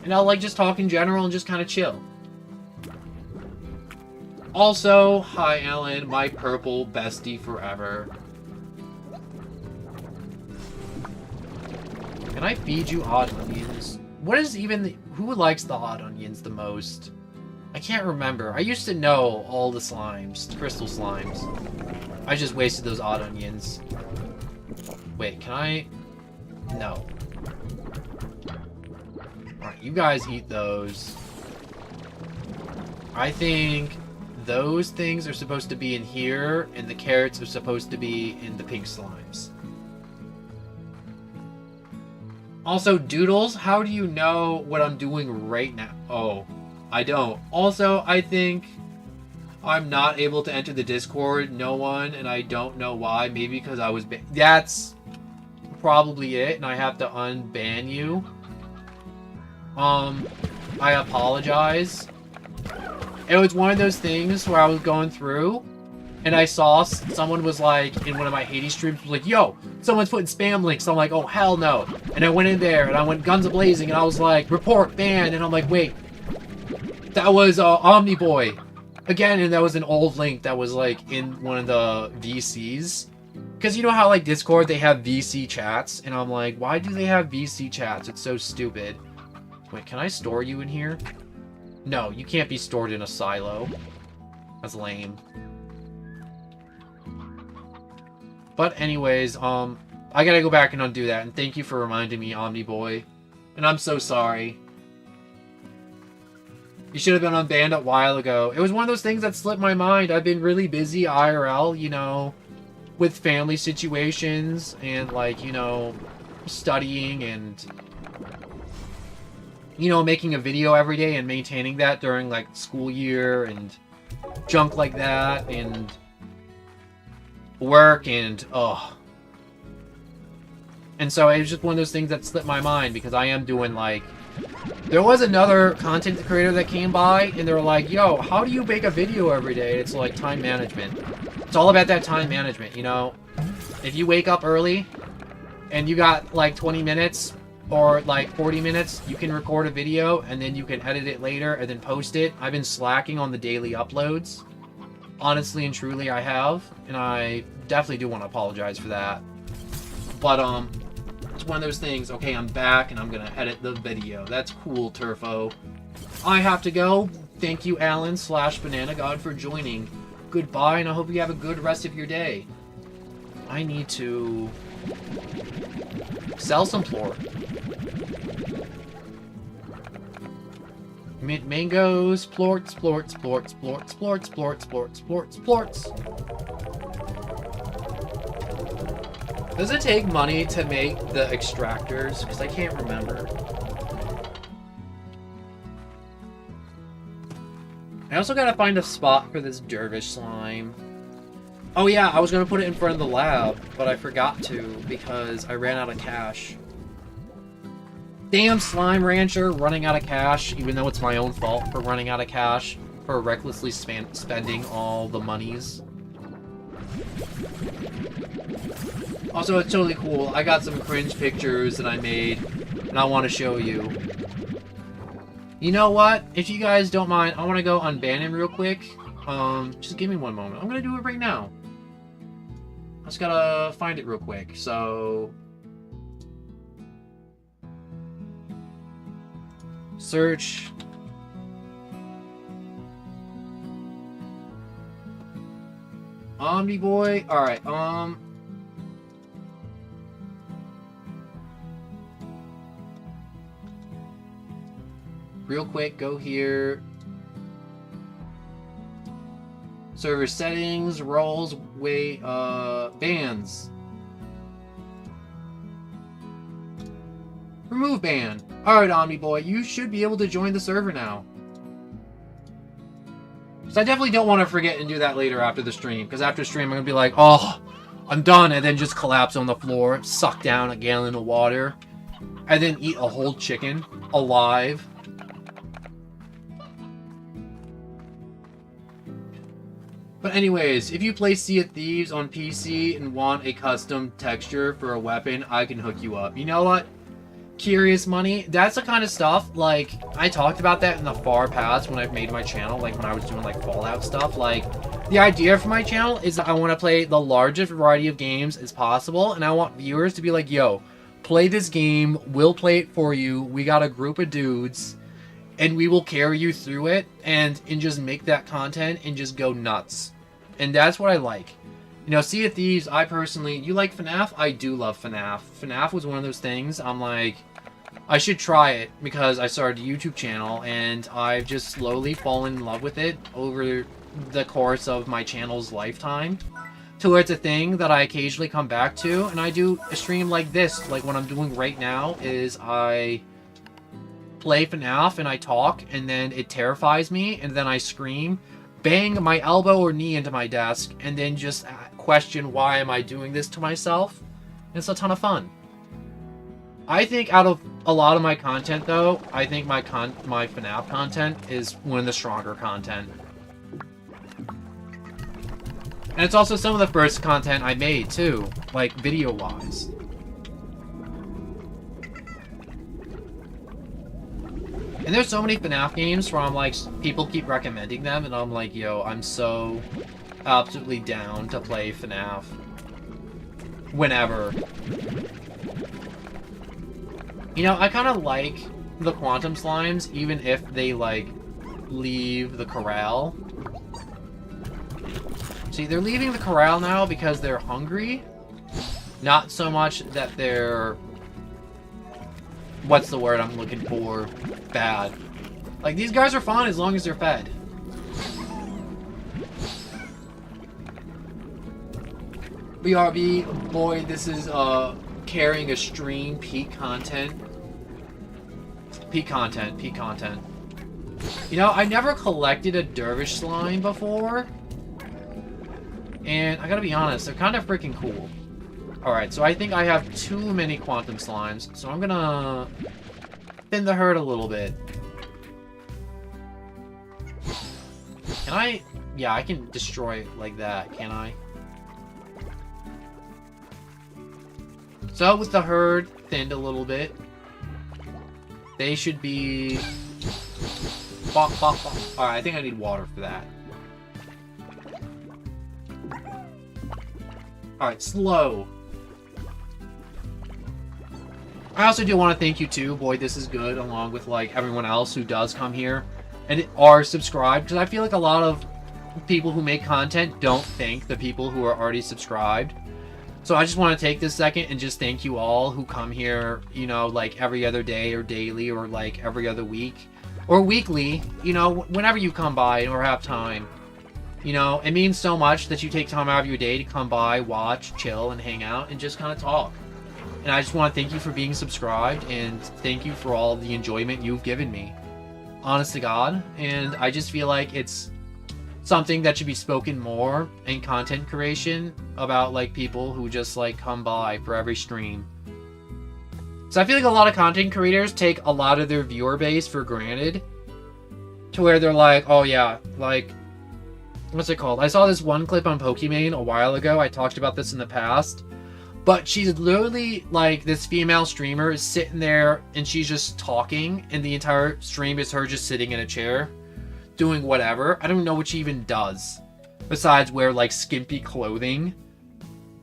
And I'll, like, just talk in general and just kind of chill. Also, hi, Ellen, my purple bestie forever. Can I feed you odd onions? What is even the... Who likes the odd onions the most? I can't remember. I used to know all the slimes, crystal slimes. I just wasted those odd onions. Wait, can I... No. Alright, you guys eat those. I think those things are supposed to be in here, and the carrots are supposed to be in the pink slimes. Also, Doodles, how do you know what I'm doing right now? Oh, I don't. Also, I think I'm not able to enter the Discord. No one, and I don't know why. Maybe because I was that's probably it, and I have to unban you. I apologize. It was one of those things where I was going through, and I saw someone was like, in one of my Hades streams, was like, yo, someone's putting spam links. I'm like, oh, hell no. And I went in there, and I went guns a-blazing, and I was like, report, ban. And I'm like, wait, that was Omniboy. Again, and that was an old link that was, like, in one of the VCs. Because you know how, like, Discord, they have VC chats? And I'm like, why do they have VC chats? It's so stupid. Wait, can I store you in here? No, you can't be stored in a silo. That's lame. But anyways, I gotta go back and undo that, and thank you for reminding me, Omniboy. And I'm so sorry. You should have been unbanned a while ago. It was one of those things that slipped my mind. I've been really busy IRL, you know, with family situations, and, like, you know, studying, and, you know, making a video every day and maintaining that during, like, school year, and junk like that, and work, and and so it was just one of those things that slipped my mind, because I am doing, like, there was another content creator that came by, and they were like, yo, how do you make a video every day? It's like time management. It's all about that time management, you know? If you wake up early and you got like 20 minutes or like 40 minutes, you can record a video, and then you can edit it later and then post it. I've been slacking on the daily uploads. Honestly and truly, I have, and I definitely do want to apologize for that. But it's one of those things. Okay, I'm back, and I'm gonna edit the video. That's cool, Turfo. I have to go. Thank you, Alan / Banana God, for joining. Goodbye, and I hope you have a good rest of your day. I need to sell some floor. Mint mangoes, splorts, splorts, splorts, splorts, splorts, splorts, splorts, splorts, splorts. Does it take money to make the extractors? Because I can't remember. I also gotta find a spot for this dervish slime. Oh yeah, I was gonna put it in front of the lab, but I forgot to because I ran out of cash. Damn Slime Rancher running out of cash, even though it's my own fault for running out of cash, for recklessly spending all the monies. Also, it's totally cool. I got some cringe pictures that I made, and I want to show you. You know what? If you guys don't mind, I want to go unban him real quick. Just give me one moment. I'm going to do it right now. I just gotta find it real quick, so... Search. Omniboy. Alright, real quick, go here. Server settings, roles, bans. Remove ban. Alright, Omni Boy, you should be able to join the server now. So I definitely don't want to forget and do that later after the stream. Because after stream, I'm going to be like, oh, I'm done. And then just collapse on the floor, suck down a gallon of water, and then eat a whole chicken alive. But anyways, if you play Sea of Thieves on PC and want a custom texture for a weapon, I can hook you up. You know what? Curious Money, that's the kind of stuff, like, I talked about that in the far past when I've made my channel, like when I was doing like Fallout stuff. Like, the idea for my channel is that I want to play the largest variety of games as possible, and I want viewers to be like, yo, play this game, we'll play it for you, we got a group of dudes, and we will carry you through it, and just make that content and just go nuts. And that's what I like. You know, Sea of Thieves, I personally... You like FNAF? I do love FNAF. FNAF was one of those things, I'm like... I should try it, because I started a YouTube channel, and I've just slowly fallen in love with it over the course of my channel's lifetime. To where it's a thing that I occasionally come back to, and I do a stream like this. Like, what I'm doing right now is I play FNAF, and I talk, and then it terrifies me, and then I scream, bang my elbow or knee into my desk, and then just question why am I doing this to myself. It's a ton of fun. I think out of a lot of my content, though, I think my FNAF content is one of the stronger content. And it's also some of the first content I made, too, like video-wise. And there's so many FNAF games where I'm like, people keep recommending them, and I'm like, yo, I'm so absolutely down to play FNAF. Whenever. You know, I kind of like the Quantum Slimes, even if they, like, leave the corral. See, they're leaving the corral now because they're hungry. Not so much that they're... What's the word I'm looking for? Bad. Like, these guys are fine as long as they're fed. BRB, boy, this is, carrying a stream, peak content. Peak content, peak content. You know, I never collected a Dervish slime before. And I gotta be honest, they're kind of freaking cool. Alright, so I think I have too many Quantum Slimes, so I'm gonna thin the herd a little bit. Can I... Yeah, I can destroy it like that, can I? So, with the herd thinned a little bit, they should be... Bop, bop, bop. Alright, I think I need water for that. Alright, slow. I also do want to thank you too, boy, this is good, along with like everyone else who does come here and are subscribed, because I feel like a lot of people who make content don't thank the people who are already subscribed. So I just want to take this second and just thank you all who come here, you know, like every other day or daily or like every other week or weekly, you know, whenever you come by or have time. You know, it means so much that you take time out of your day to come by, watch, chill, and hang out and just kind of talk. And I just want to thank you for being subscribed and thank you for all the enjoyment you've given me. Honest to God. And I just feel like it's something that should be spoken more in content creation about like people who just like come by for every stream. So I feel like a lot of content creators take a lot of their viewer base for granted, to where they're like, oh yeah, like, what's it called? I saw this one clip on Pokimane a while ago. I talked about this in the past. But she's literally, like, this female streamer is sitting there and she's just talking, and the entire stream is her just sitting in a chair doing whatever. I don't know what she even does besides wear, like, skimpy clothing.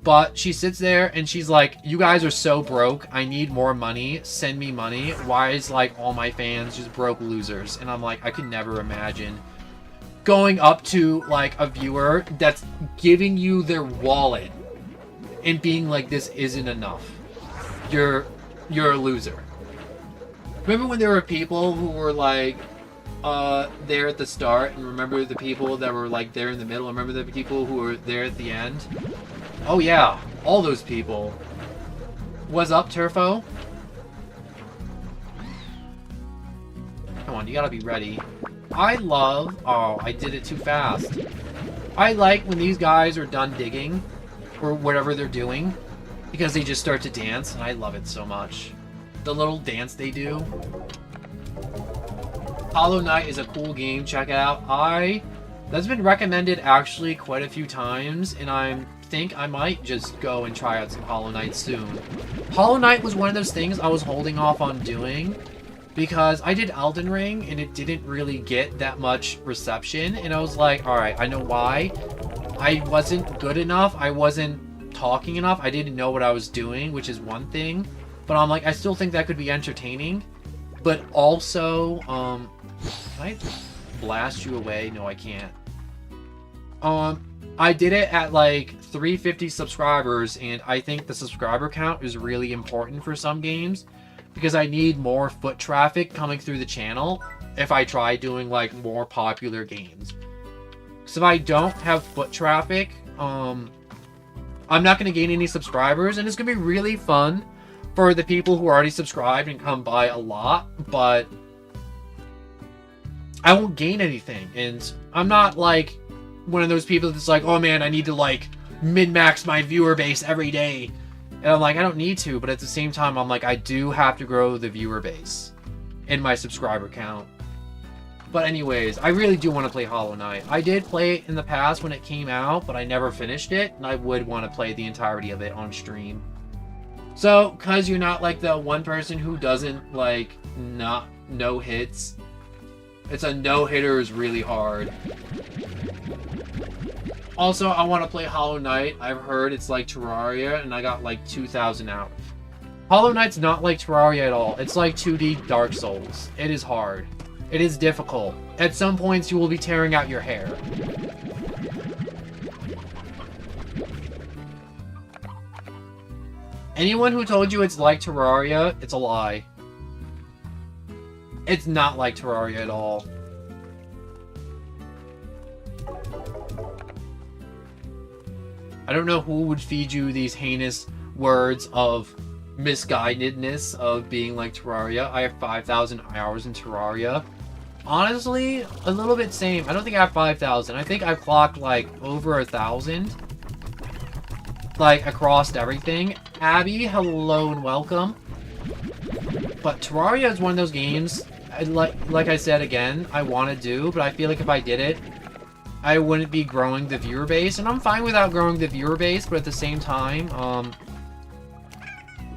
But she sits there and she's like, you guys are so broke. I need more money. Send me money. Why is, like, all my fans just broke losers? And I'm like, I could never imagine going up to, like, a viewer that's giving you their wallet and being like, this isn't enough. You're a loser. Remember when there were people who were like, there at the start, and remember the people that were like there in the middle, remember the people who were there at the end? Oh yeah, all those people. What's up, Turfo? on. You gotta be ready. I love... Oh, I did it too fast. I like when these guys are done digging, or whatever they're doing, because they just start to dance, and I love it so much. The little dance they do. Hollow Knight is a cool game. Check it out. That's been recommended actually quite a few times, and I think I might just go and try out some Hollow Knight soon. Hollow Knight was one of those things I was holding off on doing because I did Elden Ring and it didn't really get that much reception, and I was like, alright, I know why. I wasn't good enough, I wasn't talking enough, I didn't know what I was doing, which is one thing, but I'm like, I still think that could be entertaining. But also, can I blast you away? No, I can't. I did it at like 350 subscribers, and I think the subscriber count is really important for some games because I need more foot traffic coming through the channel if I try doing like more popular games. Because if I don't have foot traffic, I'm not going to gain any subscribers, and it's going to be really fun for the people who are already subscribed and come by a lot, but I won't gain anything. And I'm not like one of those people that's like, oh man, I need to like min-max my viewer base every day. And I'm like, I don't need to, but at the same time, I'm like, I do have to grow the viewer base and my subscriber count. But anyways, I really do want to play Hollow Knight. I did play it in the past when it came out, but I never finished it, and I would want to play the entirety of it on stream. So, because you're not like the one person who doesn't like not no hits, it's a no-hitter is really hard. Also, I want to play Hollow Knight. I've heard it's like Terraria, and I got like 2,000 hours. Hollow Knight's not like Terraria at all. It's like 2D Dark Souls. It is hard. It is difficult. At some points, you will be tearing out your hair. Anyone who told you it's like Terraria, it's a lie. It's not like Terraria at all. I don't know who would feed you these heinous words of misguidedness of being like Terraria. I have 5,000 hours in Terraria. Honestly, a little bit same. I don't think I have 5,000. I think I've clocked like over 1,000. Like across everything. Abby, hello and welcome. But Terraria is one of those games, like I said again, I want to do, but I feel like if I did it, I wouldn't be growing the viewer base, and I'm fine without growing the viewer base, but at the same time,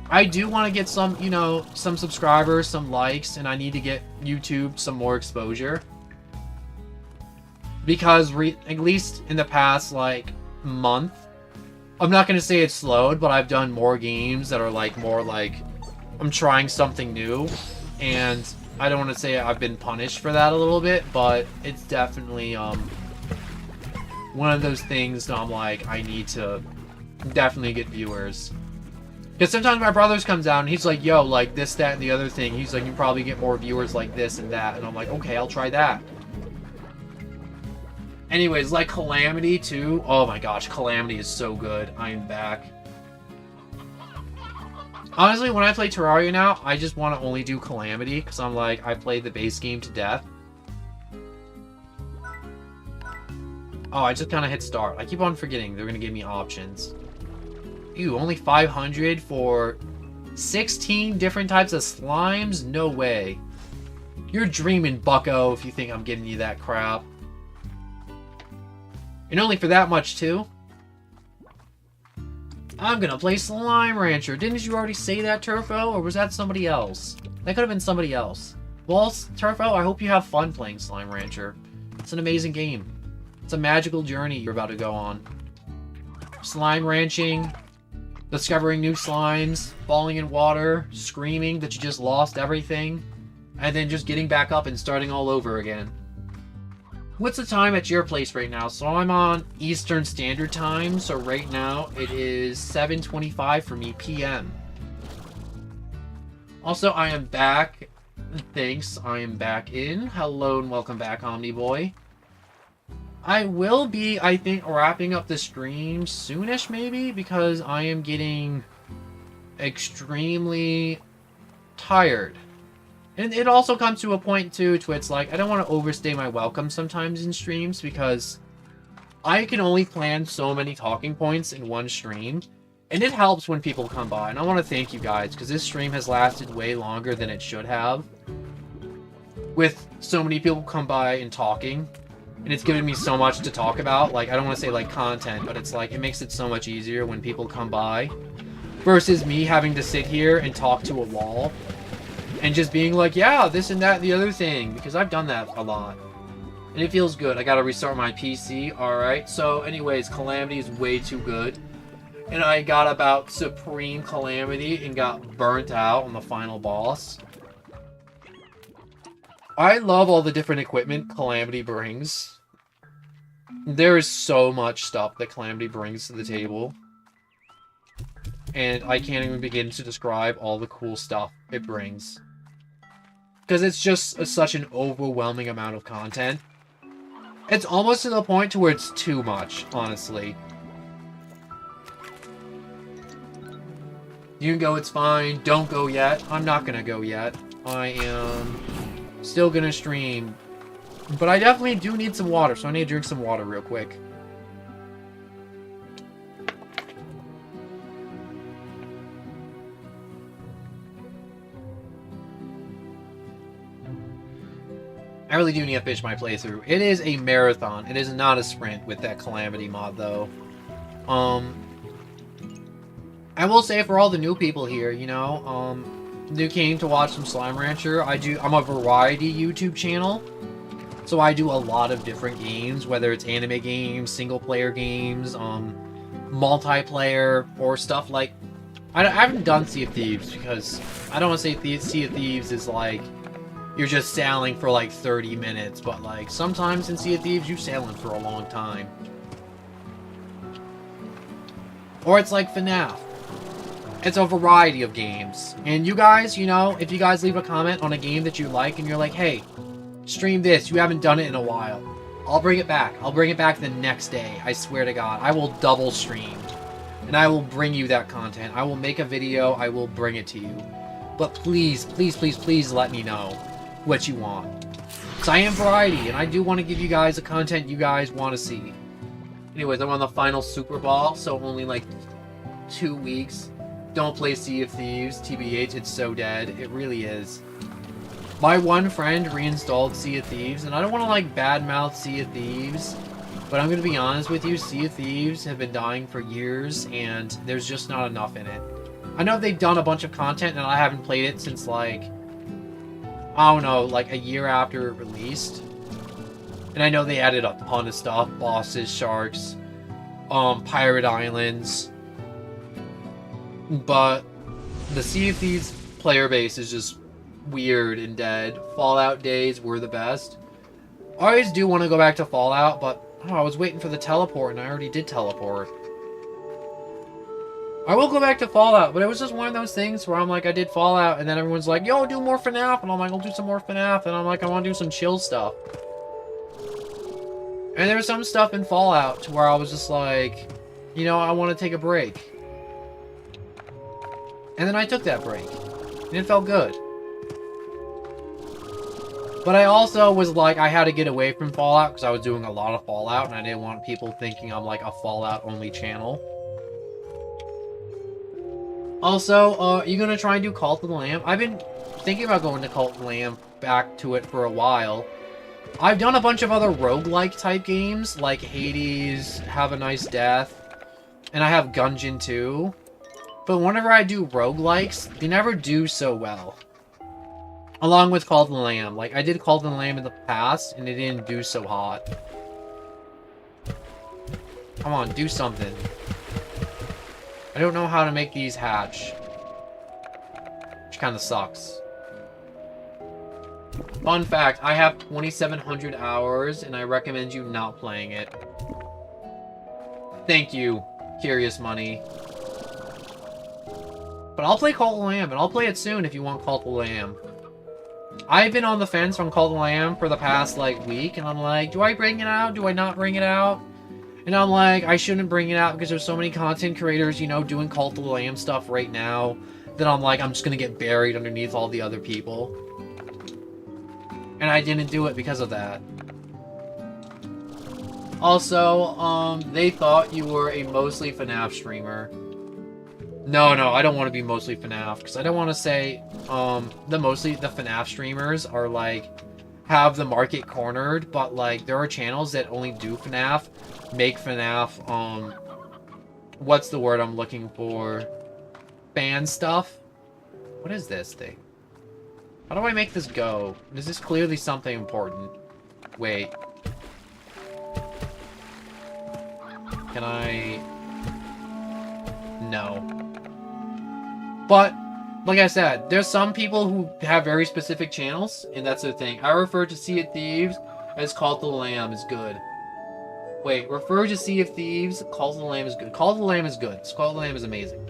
I do want to get some, you know, some subscribers, some likes, and I need to get YouTube some more exposure. Because at least in the past, like, month, I'm not going to say it's slowed, but I've done more games that are, like, more like, I'm trying something new, and I don't want to say I've been punished for that a little bit, but it's definitely, one of those things that I'm like, I need to definitely get viewers. Because sometimes my brother comes out and he's like, yo, like this, that, and the other thing. He's like, you probably get more viewers like this and that. And I'm like, okay, I'll try that. Anyways, like Calamity too. Oh my gosh, Calamity is so good. I am back. Honestly, when I play Terraria now, I just want to only do Calamity. Because I'm like, I played the base game to death. Oh, I just kind of hit start. I keep on forgetting they're going to give me options. Ew, only 500 for 16 different types of slimes? No way. You're dreaming, bucko, if you think I'm giving you that crap. And only for that much, too? I'm going to play Slime Rancher. Didn't you already say that, Turfo? Or was that somebody else? That could have been somebody else. Well, Turfo, I hope you have fun playing Slime Rancher. It's an amazing game. It's a magical journey you're about to go on. Slime ranching, discovering new slimes, falling in water, screaming that you just lost everything, and then just getting back up and starting all over again. What's the time at your place right now? So I'm on Eastern Standard Time, so right now it is 7:25 for me p.m. Also, I am back. Thanks, I am back in. Hello and welcome back, Omniboy. I will be, I think, wrapping up the stream soonish, maybe, because I am getting extremely tired. And it also comes to a point, too, to it's like, I don't want to overstay my welcome sometimes in streams, because I can only plan so many talking points in one stream, and it helps when people come by. And I want to thank you guys, because this stream has lasted way longer than it should have, with so many people come by and talking, and it's given me so much to talk about. Like, I don't want to say, like, content, but it's like, it makes it so much easier when people come by, versus me having to sit here and talk to a wall, and just being like, yeah, this and that and the other thing, because I've done that a lot. And it feels good. I gotta restart my PC. Alright, so anyways, Calamity is way too good. And I got about Supreme Calamity and got burnt out on the final boss. I love all the different equipment Calamity brings. There is so much stuff that Calamity brings to the table. And I can't even begin to describe all the cool stuff it brings. Because it's just such an overwhelming amount of content. It's almost to the point to where it's too much, honestly. You can go, it's fine. Don't go yet. I'm not gonna go yet. I am still gonna stream. But I definitely do need some water, so I need to drink some water real quick. I really do need to finish my playthrough. It is a marathon. It is not a sprint with that Calamity mod, though. I will say for all the new people here, you know, new came to watch some Slime Rancher. I'm a variety YouTube channel. So I do a lot of different games, whether it's anime games, single-player games, multiplayer, or stuff like... I haven't done Sea of Thieves, because I don't want to say Sea of Thieves is like... You're just sailing for like 30 minutes, but like sometimes in Sea of Thieves you're sailing for a long time. Or it's like FNAF. It's a variety of games. And you guys, you know, if you guys leave a comment on a game that you like and you're like, hey, stream this, you haven't done it in a while, I'll bring it back. I'll bring it back the next day. I swear to God. I will double stream. And I will bring you that content. I will make a video. I will bring it to you. But please, please, please, please let me know what you want. Because I am variety, and I do want to give you guys the content you guys want to see. Anyways, I'm on the final Super Ball, so only like 2 weeks. Don't play Sea of Thieves, TBH, it's so dead. It really is. My one friend reinstalled Sea of Thieves, and I don't want to like badmouth Sea of Thieves, but I'm going to be honest with you, Sea of Thieves have been dying for years, and there's just not enough in it. I know they've done a bunch of content, and I haven't played it since like... I don't know, like a year after it released. And I know they added a ton of stuff. Bosses, sharks, pirate islands. But the Sea of Thieves player base is just weird and dead. Fallout days were the best. I always do want to go back to Fallout, but I was waiting for the teleport and I already did teleport. I will go back to Fallout, but it was just one of those things where I'm like, I did Fallout, and then everyone's like, yo, do more FNAF, and I'm like, I'll do some more FNAF, and I'm like, I want to do some chill stuff. And there was some stuff in Fallout to where I was just like, you know, I want to take a break. And then I took that break, and it felt good. But I also was like, I had to get away from Fallout, because I was doing a lot of Fallout, and I didn't want people thinking I'm like a Fallout-only channel. Also, are you gonna try and do Cult of the Lamb? I've been thinking about going to Cult of the Lamb, back to it for a while. I've done a bunch of other roguelike type games, like Hades, Have a Nice Death, and I have Gungeon too. But whenever I do roguelikes, they never do so well. Along with Cult of the Lamb. Like, I did Cult of the Lamb in the past, and it didn't do so hot. Come on, do something. I don't know how to make these hatch. Which kind of sucks. Fun fact, I have 2,700 hours, and I recommend you not playing it. Thank you, Curious Money. But I'll play Cult of the Lamb, and I'll play it soon if you want Cult of the Lamb. I've been on the fence on Cult of the Lamb for the past, like, week, and I'm like, do I bring it out? Do I not bring it out? And I'm like, I shouldn't bring it out because there's so many content creators, you know, doing Cult of the Lamb stuff right now that I'm like, I'm just gonna get buried underneath all the other people. And I didn't do it because of that. Also, they thought you were a mostly FNAF streamer. No, I don't want to be mostly FNAF, because I don't want to say, the FNAF streamers are, like, have the market cornered, but, like, there are channels that only do FNAF, make FNAF, what's the word I'm looking for? Fan stuff? What is this thing? How do I make this go? This is clearly something important. Wait. Can I... No. But, like I said, there's some people who have very specific channels, and that's the thing. I refer to Sea of Thieves as Call of the Lamb is good. Wait, refer to Sea of Thieves, Call of the Lamb is good. Call of the Lamb is good. Call of the Lamb is amazing.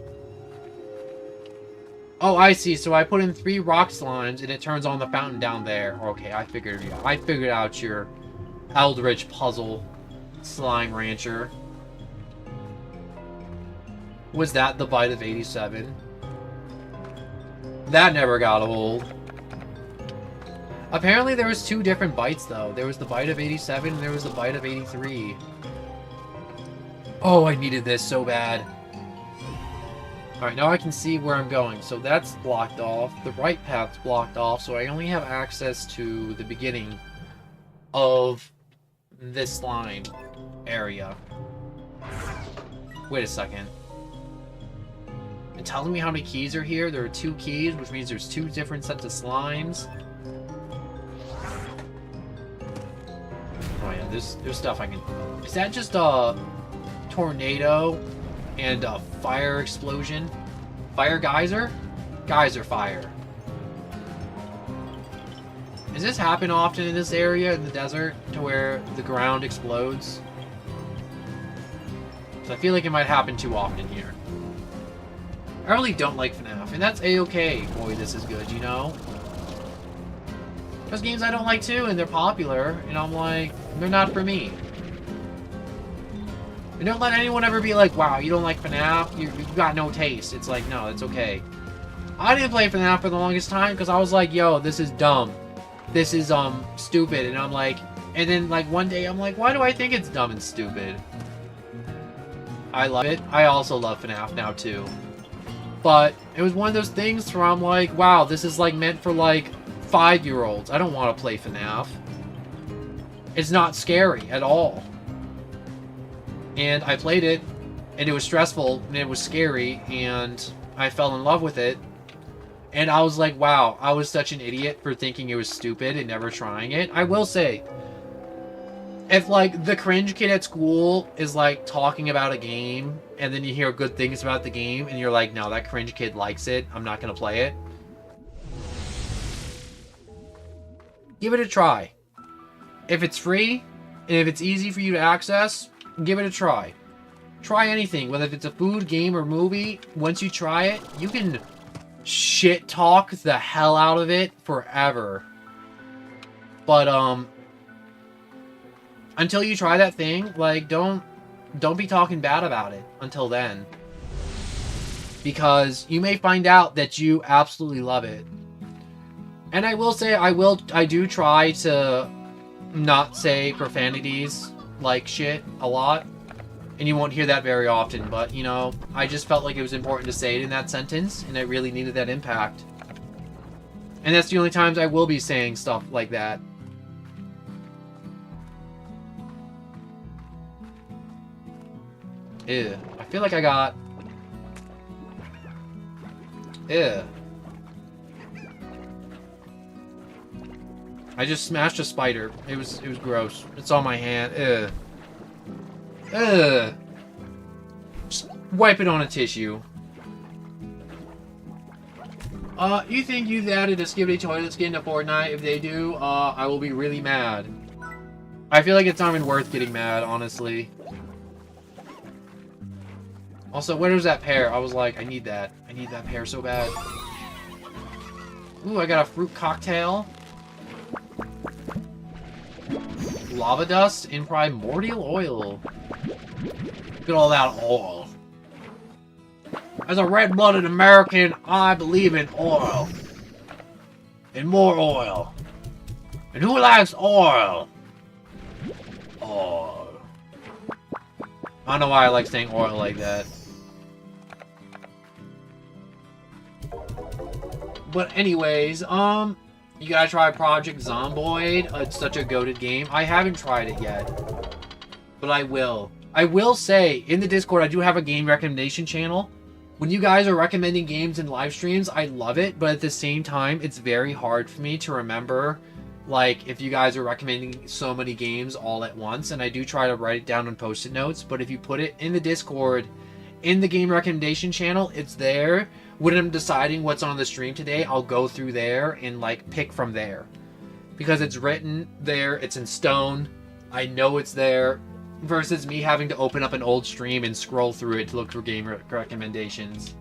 Oh, I see. So I put in 3 rock slimes, and it turns on the fountain down there. Okay, I figured it out. I figured out your Eldritch puzzle, slime rancher. Was that the bite of 87? That never got old. Apparently there was 2 different bites, though. There was the bite of 87, and there was the bite of 83. Oh, I needed this so bad. Alright, now I can see where I'm going. So that's blocked off. The right path's blocked off, so I only have access to the beginning of this slime area. Wait a second. It tells me how many keys are here. There are 2 keys, which means there's 2 different sets of slimes. Oh yeah, there's stuff I can... Is that just a tornado and a fire explosion? Fire geyser? Geyser fire. Does this happen often in this area, in the desert, to where the ground explodes? So I feel like it might happen too often here. I really don't like FNAF, and that's a-okay. Boy, this is good, you know? There's games I don't like too, and they're popular, and I'm like, they're not for me. And don't let anyone ever be like, wow, you don't like FNAF? You've got no taste. It's like, no, it's okay. I didn't play FNAF for the longest time, because I was like, yo, this is dumb. This is, stupid, and I'm like... And then, like, one day, I'm like, why do I think it's dumb and stupid? I love it. I also love FNAF now, too. But it was one of those things where I'm like, wow, this is like meant for like 5-year-olds. I don't want to play FNAF. It's not scary at all. And I played it, and it was stressful, and it was scary, and I fell in love with it. And I was like, wow, I was such an idiot for thinking it was stupid and never trying it. I will say, if, like, the cringe kid at school is, like, talking about a game, and then you hear good things about the game, and you're like, no, that cringe kid likes it, I'm not gonna play it. Give it a try. If it's free, and if it's easy for you to access, give it a try. Try anything, whether if it's a food, game, or movie. Once you try it, you can shit talk the hell out of it forever. But, until you try that thing, like, don't be talking bad about it until then. Because you may find out that you absolutely love it. And I will say, I do try to not say profanities like shit a lot. And you won't hear that very often, but, you know, I just felt like it was important to say it in that sentence, and it really needed that impact. And that's the only times I will be saying stuff like that. Ew. I feel like I got... Ew. I just smashed a spider. It was gross. It's on my hand. Ew. Ugh. Just wipe it on a tissue. You think you've added a Skibidi Toilet skin to Fortnite? If they do, I will be really mad. I feel like it's not even worth getting mad, honestly. Also, where was that pear? I was like, I need that. I need that pear so bad. Ooh, I got a fruit cocktail. Lava dust and primordial oil. Look at all that oil. As a red-blooded American, I believe in oil. And more oil. And who likes oil? Oil. I don't know why I like saying oil like that. But anyways, you gotta try Project Zomboid. It's such a goated game. I haven't tried it yet, but I will. I will say, in the Discord, I do have a game recommendation channel. When you guys are recommending games in live streams, I love it, but at the same time, it's very hard for me to remember, like, if you guys are recommending so many games all at once, and I do try to write it down on Post-it notes, but if you put it in the Discord, in the game recommendation channel, it's there. When I'm deciding what's on the stream today, I'll go through there and, like, pick from there. Because it's written there, it's in stone, I know it's there, versus me having to open up an old stream and scroll through it to look for game recommendations.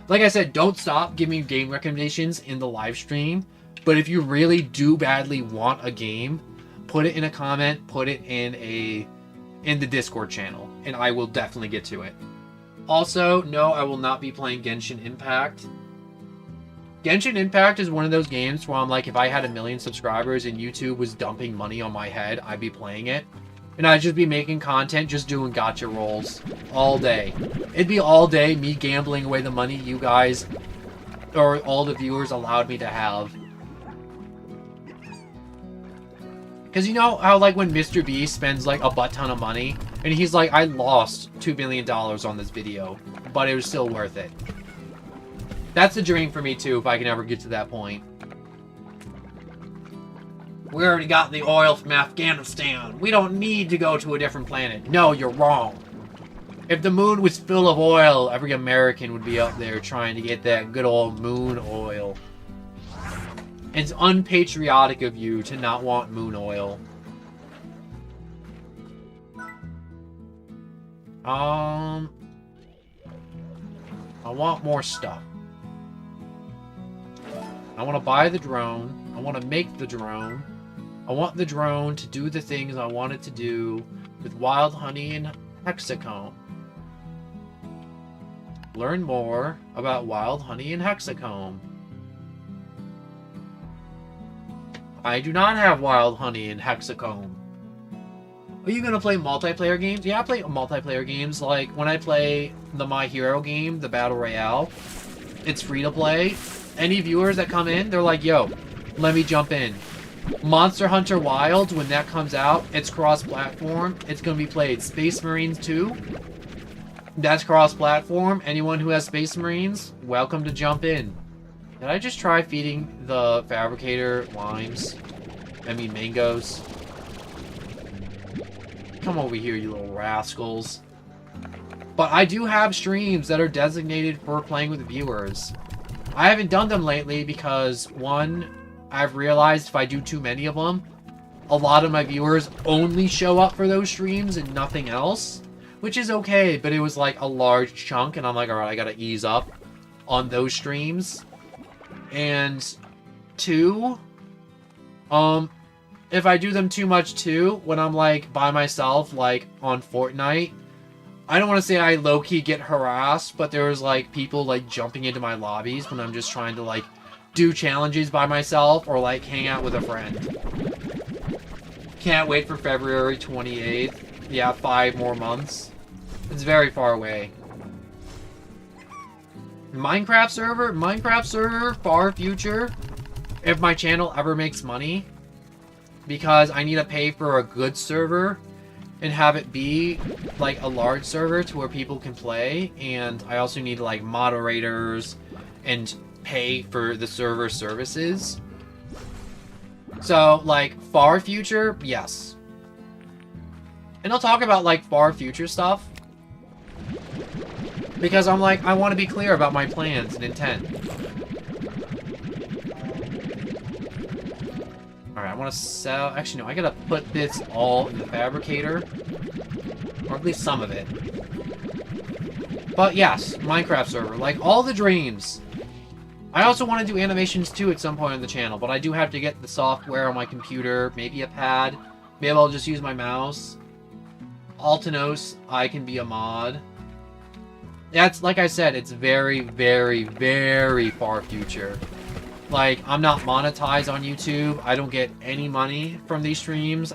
Like I said, don't stop giving me game recommendations in the live stream, but if you really do badly want a game, put it in a comment, put it in the Discord channel, and I will definitely get to it. Also, no, I will not be playing Genshin Impact. Genshin Impact is one of those games where I'm like, if I had 1 million subscribers and YouTube was dumping money on my head, I'd be playing it. And I'd just be making content, just doing gacha rolls all day. It'd be all day me gambling away the money you guys, or all the viewers, allowed me to have. Because you know how, like, when Mr. Beast spends, like, a butt ton of money, and he's like, I lost $2 million on this video, but it was still worth it. That's a dream for me, too, if I can ever get to that point. We already got the oil from Afghanistan. We don't need to go to a different planet. No, you're wrong. If the moon was full of oil, every American would be up there trying to get that good old moon oil. It's unpatriotic of you to not want moon oil. I want more stuff. I want to buy the drone. I want to make the drone. I want the drone to do the things I want it to do with wild honey and hexacomb. Learn more about wild honey and hexacomb. I do not have wild honey and hexacomb. Are you gonna play multiplayer games? Yeah, I play multiplayer games. Like, when I play the My Hero game, the Battle Royale, it's free to play. Any viewers that come in, they're like, yo, let me jump in. Monster Hunter Wilds, when that comes out, it's cross-platform. It's going to be played. Space Marines 2, that's cross-platform. Anyone who has Space Marines, welcome to jump in. Did I just try feeding the fabricator limes? I mean mangoes. Come over here, you little rascals. But I do have streams that are designated for playing with viewers. I haven't done them lately because, one, I've realized if I do too many of them, a lot of my viewers only show up for those streams and nothing else, which is okay, but it was like a large chunk, and I'm like, alright, I gotta ease up on those streams. And two, if I do them too much too, when I'm like by myself, like on Fortnite, I don't want to say I low-key get harassed, but there was like people like jumping into my lobbies when I'm just trying to like do challenges by myself or like hang out with a friend. Can't wait for February 28th. Yeah, 5 more months. It's very far away. Minecraft server, far future. If my channel ever makes money, because I need to pay for a good server and have it be like a large server to where people can play, and I also need like moderators and pay for the server services. So like far future, yes. And I'll talk about like far future stuff because I'm like, I want to be clear about my plans and intent. Alright, I want to sell... Actually, no, I gotta put this all in the fabricator. Or at least some of it. But yes, Minecraft server. Like, all the dreams. I also want to do animations too at some point on the channel, but I do have to get the software on my computer, maybe a pad. Maybe I'll just use my mouse. Altanos, I can be a mod. That's, like I said, it's very, very, very far future. Like, I'm not monetized on YouTube. I don't get any money from these streams.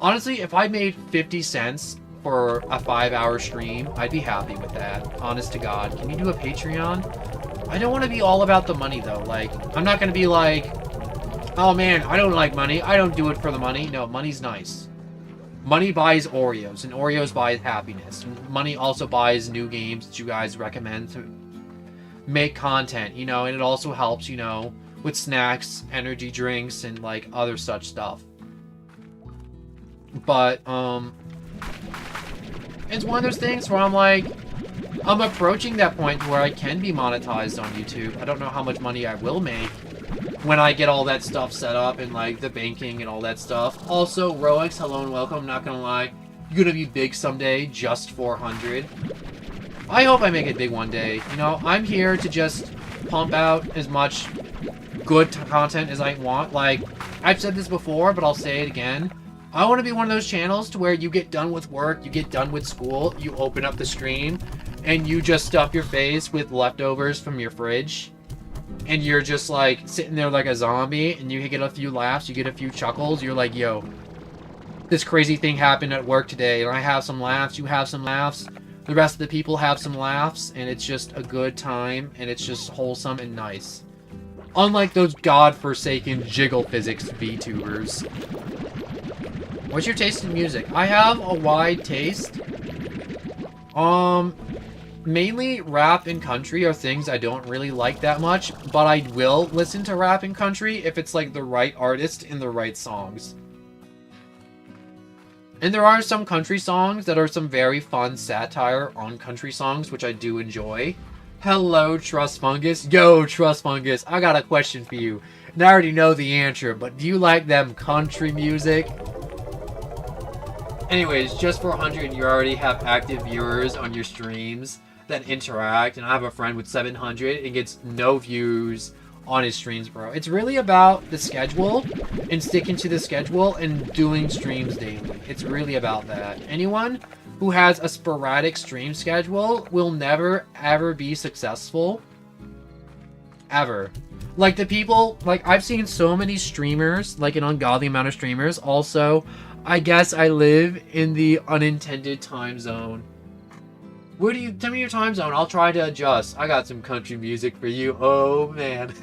Honestly, if I made 50 cents for a 5-hour stream, I'd be happy with that. Honest to God. Can you do a Patreon? I don't want to be all about the money, though. Like, I'm not going to be like, oh man, I don't like money. I don't do it for the money. No, money's nice. Money buys Oreos, and Oreos buys happiness. Money also buys new games that you guys recommend to make content, you know, and it also helps, you know, with snacks, energy drinks, and, like, other such stuff. But, it's one of those things where I'm like, I'm approaching that point where I can be monetized on YouTube. I don't know how much money I will make when I get all that stuff set up and, like, the banking and all that stuff. Also, Roex, hello and welcome. Not gonna lie, you're gonna be big someday, just 400. I hope I make it big one day. You know, I'm here to just pump out as much good content as I want. Like, I've said this before, but I'll say it again. I want to be one of those channels to where you get done with work, you get done with school, you open up the stream, and you just stuff your face with leftovers from your fridge. And you're just, like, sitting there like a zombie, and you get a few laughs, you get a few chuckles, you're like, yo, this crazy thing happened at work today, and I have some laughs, you have some laughs, the rest of the people have some laughs, and it's just a good time, and it's just wholesome and nice. Unlike those godforsaken jiggle physics VTubers. What's your taste in music? I have a wide taste. Mainly rap and country are things I don't really like that much, but I will listen to rap and country if it's, like, the right artist and the right songs. And there are some country songs that are some very fun satire on country songs, which I do enjoy. Hello, Trust Fungus. Yo, Trust Fungus, I got a question for you. And I already know the answer, but do you like them country music? Anyways, just for 100, you already have active viewers on your streams that interact, and I have a friend with 700 and gets no views on his streams, bro. It's really about the schedule and sticking to the schedule and doing streams daily. It's really about that. Anyone who has a sporadic stream schedule will never, ever be successful. Ever. Like, the people, like, I've seen so many streamers, like, an ungodly amount of streamers. Also, I guess I live in the unintended time zone. Where do you... Tell me your time zone. I'll try to adjust. I got some country music for you. Oh, man.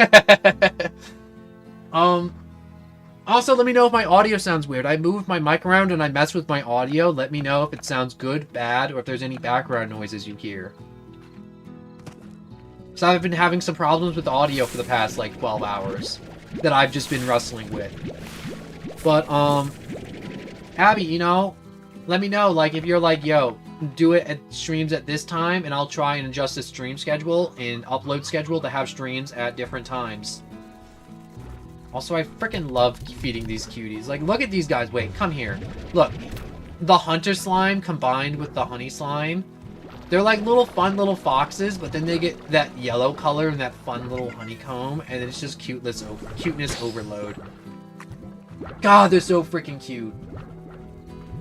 Also, let me know if my audio sounds weird. I move my mic around and I mess with my audio. Let me know if it sounds good, bad, or if there's any background noises you hear. So I've been having some problems with the audio for the past, like, 12 hours that I've just been wrestling with. But, Abby, you know, let me know, like, if you're like, yo, do it at streams at this time, and I'll try and adjust the stream schedule and upload schedule to have streams at different times. Also, I freaking love feeding these cuties. Like, look at these guys. Wait, come here. Look, the hunter slime combined with the honey slime. They're like little fun little foxes, but then they get that yellow color and that fun little honeycomb, and it's just cuteness overload. God, they're so freaking cute.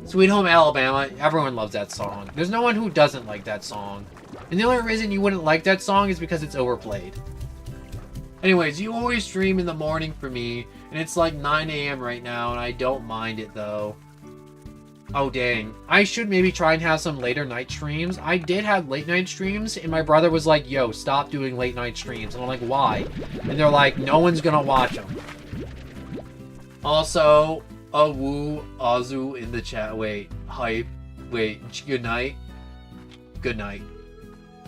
Sweet Home Alabama, everyone loves that song. There's no one who doesn't like that song. And the only reason you wouldn't like that song is because it's overplayed. Anyways, you always stream in the morning for me, and it's like 9 AM right now, and I don't mind it, though. Oh, dang. I should maybe try and have some later night streams. I did have late night streams, and my brother was like, yo, stop doing late night streams. And I'm like, why? And they're like, no one's gonna watch them. Also, woo Azu in the chat. Wait, hype. Wait, good night. Good night.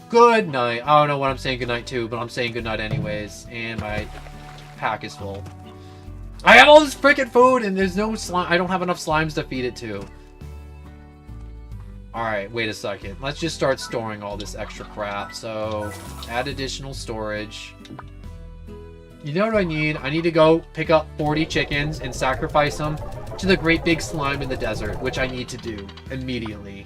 Good night. I don't know what I'm saying good night to, but I'm saying good night anyways. And my pack is full. I have all this freaking food, and there's no slime. I don't have enough slimes to feed it to. Alright, wait a second. Let's just start storing all this extra crap. So, add additional storage. You know what I need? I need to go pick up 40 chickens and sacrifice them to the great big slime in the desert, which I need to do immediately.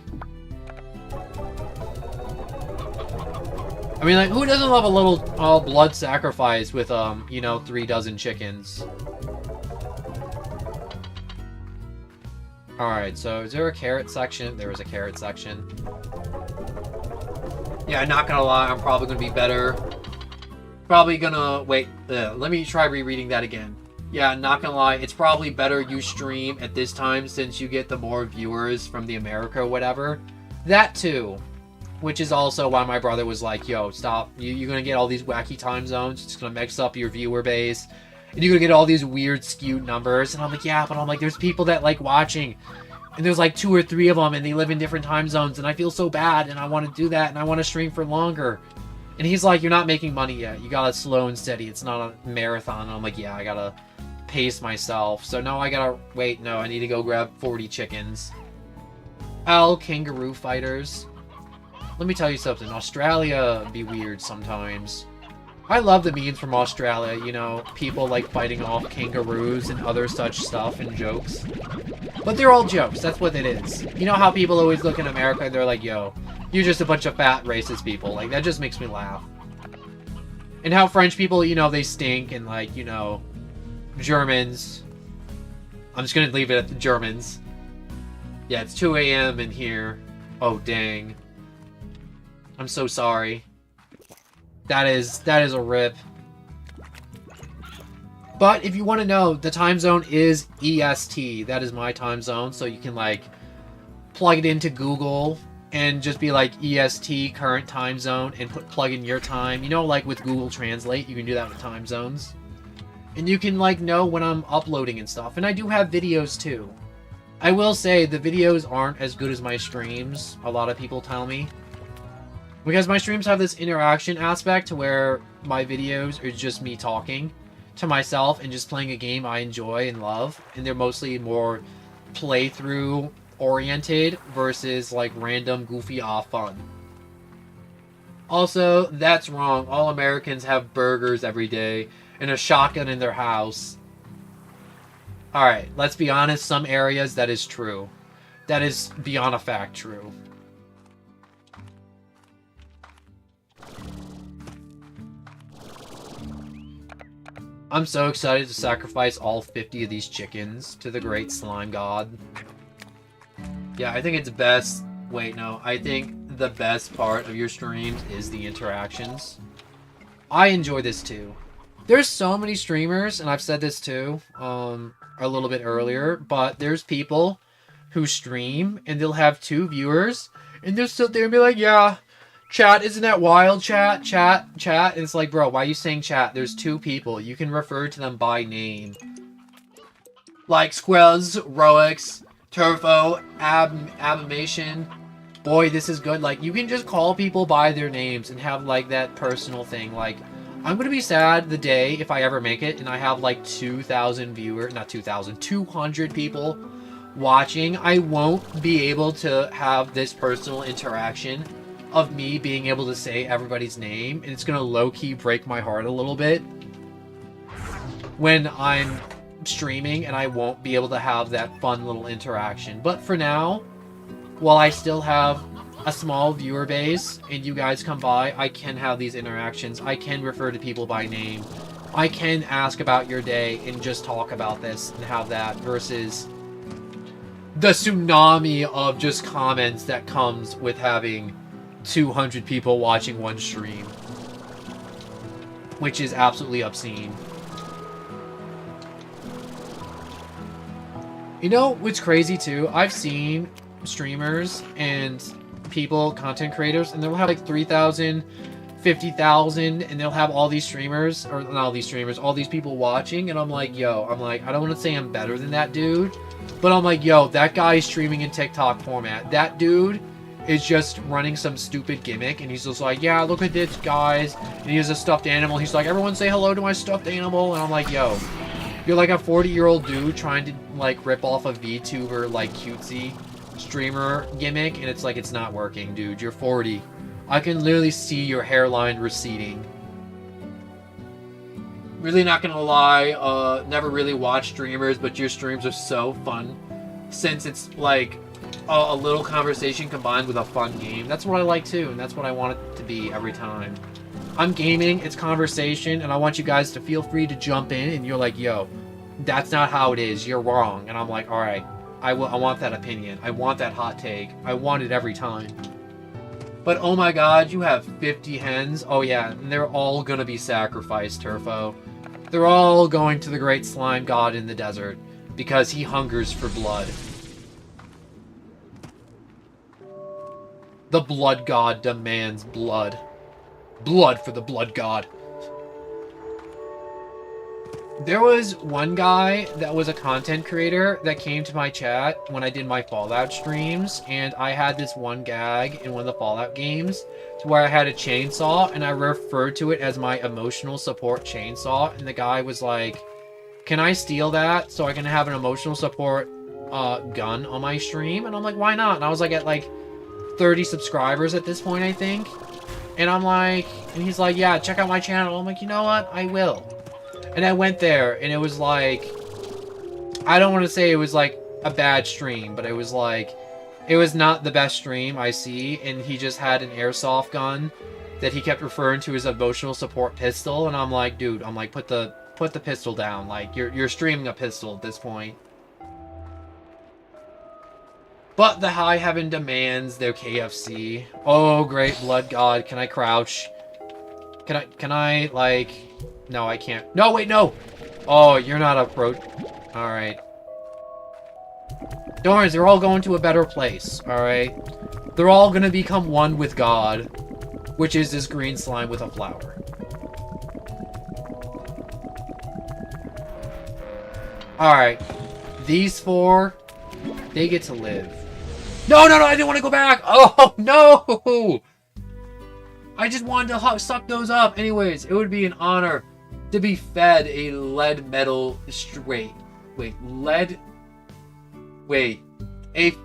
I mean, like, who doesn't love a little blood sacrifice with, you know, 3 dozen chickens? Alright, so is there a carrot section? There is a carrot section. Yeah, not gonna lie, I'm probably gonna be better Probably gonna... Wait, let me try rereading that again. Yeah, not gonna lie, it's probably better you stream at this time since you get the more viewers from the America or whatever. That too. Which is also why my brother was like, yo, stop. You're gonna get all these wacky time zones. It's gonna mix up your viewer base. And you're gonna get all these weird skewed numbers. And I'm like, yeah, but I'm like, there's people that like watching. And there's like 2 or 3 of them and they live in different time zones. And I feel so bad and I want to do that and I want to stream for longer. And he's like, you're not making money yet. You gotta slow and steady. It's not a marathon. And I'm like, yeah, I gotta pace myself. So now I gotta wait. No, I need to go grab 40 chickens. Kangaroo fighters. Let me tell you something. Australia be weird sometimes. I love the memes from Australia. You know, people like fighting off kangaroos and other such stuff and jokes. But they're all jokes. That's what it is. You know how people always look in America and they're like, yo, you're just a bunch of fat racist people. Like, that just makes me laugh. And how French people, you know, they stink. And, like, you know, Germans. I'm just going to leave it at the Germans. Yeah, it's 2 a.m. in here. Oh, dang. I'm so sorry. That is a rip. But if you want to know, the time zone is EST. That is my time zone. So you can, like, plug it into Google and just be like EST current time zone and plug in your time. You know, like with Google Translate, you can do that with time zones. And you can like know when I'm uploading and stuff. And I do have videos too. I will say the videos aren't as good as my streams, a lot of people tell me. Because my streams have this interaction aspect to where my videos are just me talking to myself and just playing a game I enjoy and love. And they're mostly more playthrough oriented versus like random goofy off fun. Also, that's wrong. All Americans have burgers every day and a shotgun in their house. Alright, let's be honest, some areas that is true. That is beyond a fact true. I'm so excited to sacrifice all 50 of these chickens to the great slime god. Yeah, I think it's best... Wait, no. I think the best part of your streams is the interactions. I enjoy this too. There's so many streamers, and I've said this too, a little bit earlier, but there's people who stream, and they'll have 2 viewers, and they'll sit there and be like, yeah, chat, isn't that wild, chat, chat, chat? And it's like, bro, why are you saying chat? There's 2 people. You can refer to them by name. Like Squells, Roix, Turfo, Abimation. Boy, this is good. Like, you can just call people by their names and have, like, that personal thing. Like, I'm gonna be sad the day, if I ever make it, and I have, like, 2,000 viewers, not 2,000, 200 people watching. I won't be able to have this personal interaction of me being able to say everybody's name, and it's gonna low-key break my heart a little bit when I'm streaming and I won't be able to have that fun little interaction. But for now, while I still have a small viewer base and you guys come by, I can have these interactions. I can refer to people by name. I can ask about your day and just talk about this and have that versus the tsunami of just comments that comes with having 200 people watching one stream, which is absolutely obscene. You know what's crazy too? I've seen streamers and people, content creators, and they'll have like 3,000, 50,000, and they'll have all these streamers, or not all these streamers, all these people watching, and I'm like, yo, I don't want to say I'm better than that dude, but I'm like, yo, that guy is streaming in TikTok format. That dude is just running some stupid gimmick, and he's just like, yeah, look at this, guys, and he has a stuffed animal. He's like, everyone say hello to my stuffed animal, and I'm like, yo, you're like a 40-year-old dude trying to, like, rip off a VTuber, like, cutesy streamer gimmick, and it's like, it's not working, dude. You're 40. I can literally see your hairline receding. Really not gonna lie, never really watched streamers, but your streams are so fun. Since it's, like, a little conversation combined with a fun game. That's what I like, too, and that's what I want it to be every time. I'm gaming, it's conversation, and I want you guys to feel free to jump in, and you're like, yo, that's not how it is, you're wrong. And I'm like, alright, I want that opinion. I want that hot take. I want it every time. But oh my god, you have 50 hens? Oh yeah, and they're all gonna be sacrificed, Turfo. They're all going to the great slime god in the desert, because he hungers for blood. The blood god demands blood. Blood for the blood god. There was one guy that was a content creator that came to my chat when I did my Fallout streams, and I had this one gag in one of the Fallout games to where I had a chainsaw, and I referred to it as my emotional support chainsaw, and the guy was like, can I steal that so I can have an emotional support gun on my stream? And I'm like, why not? And I was like at like 30 subscribers at this point, I think. And I'm like, and he's like, yeah, check out my channel. I'm like, you know what? I will. And I went there, and it was like, I don't want to say it was like a bad stream, but it was like, it was not the best stream I see, and he just had an airsoft gun that he kept referring to as emotional support pistol, and I'm like, dude, I'm like, put the pistol down, like, you're streaming a pistol at this point. But the high heaven demands their KFC. Oh, great blood god, can I crouch? Can I, like... No, I can't. No, wait, no! Oh, you're not a pro... Alright. Don't worry, they're all going to a better place, alright? They're all gonna become one with God, which is this green slime with a flower. Alright. These four, they get to live. No, I didn't want to go back! Oh, no! I just wanted to suck those up. Anyways, it would be an honor to be fed a lead metal a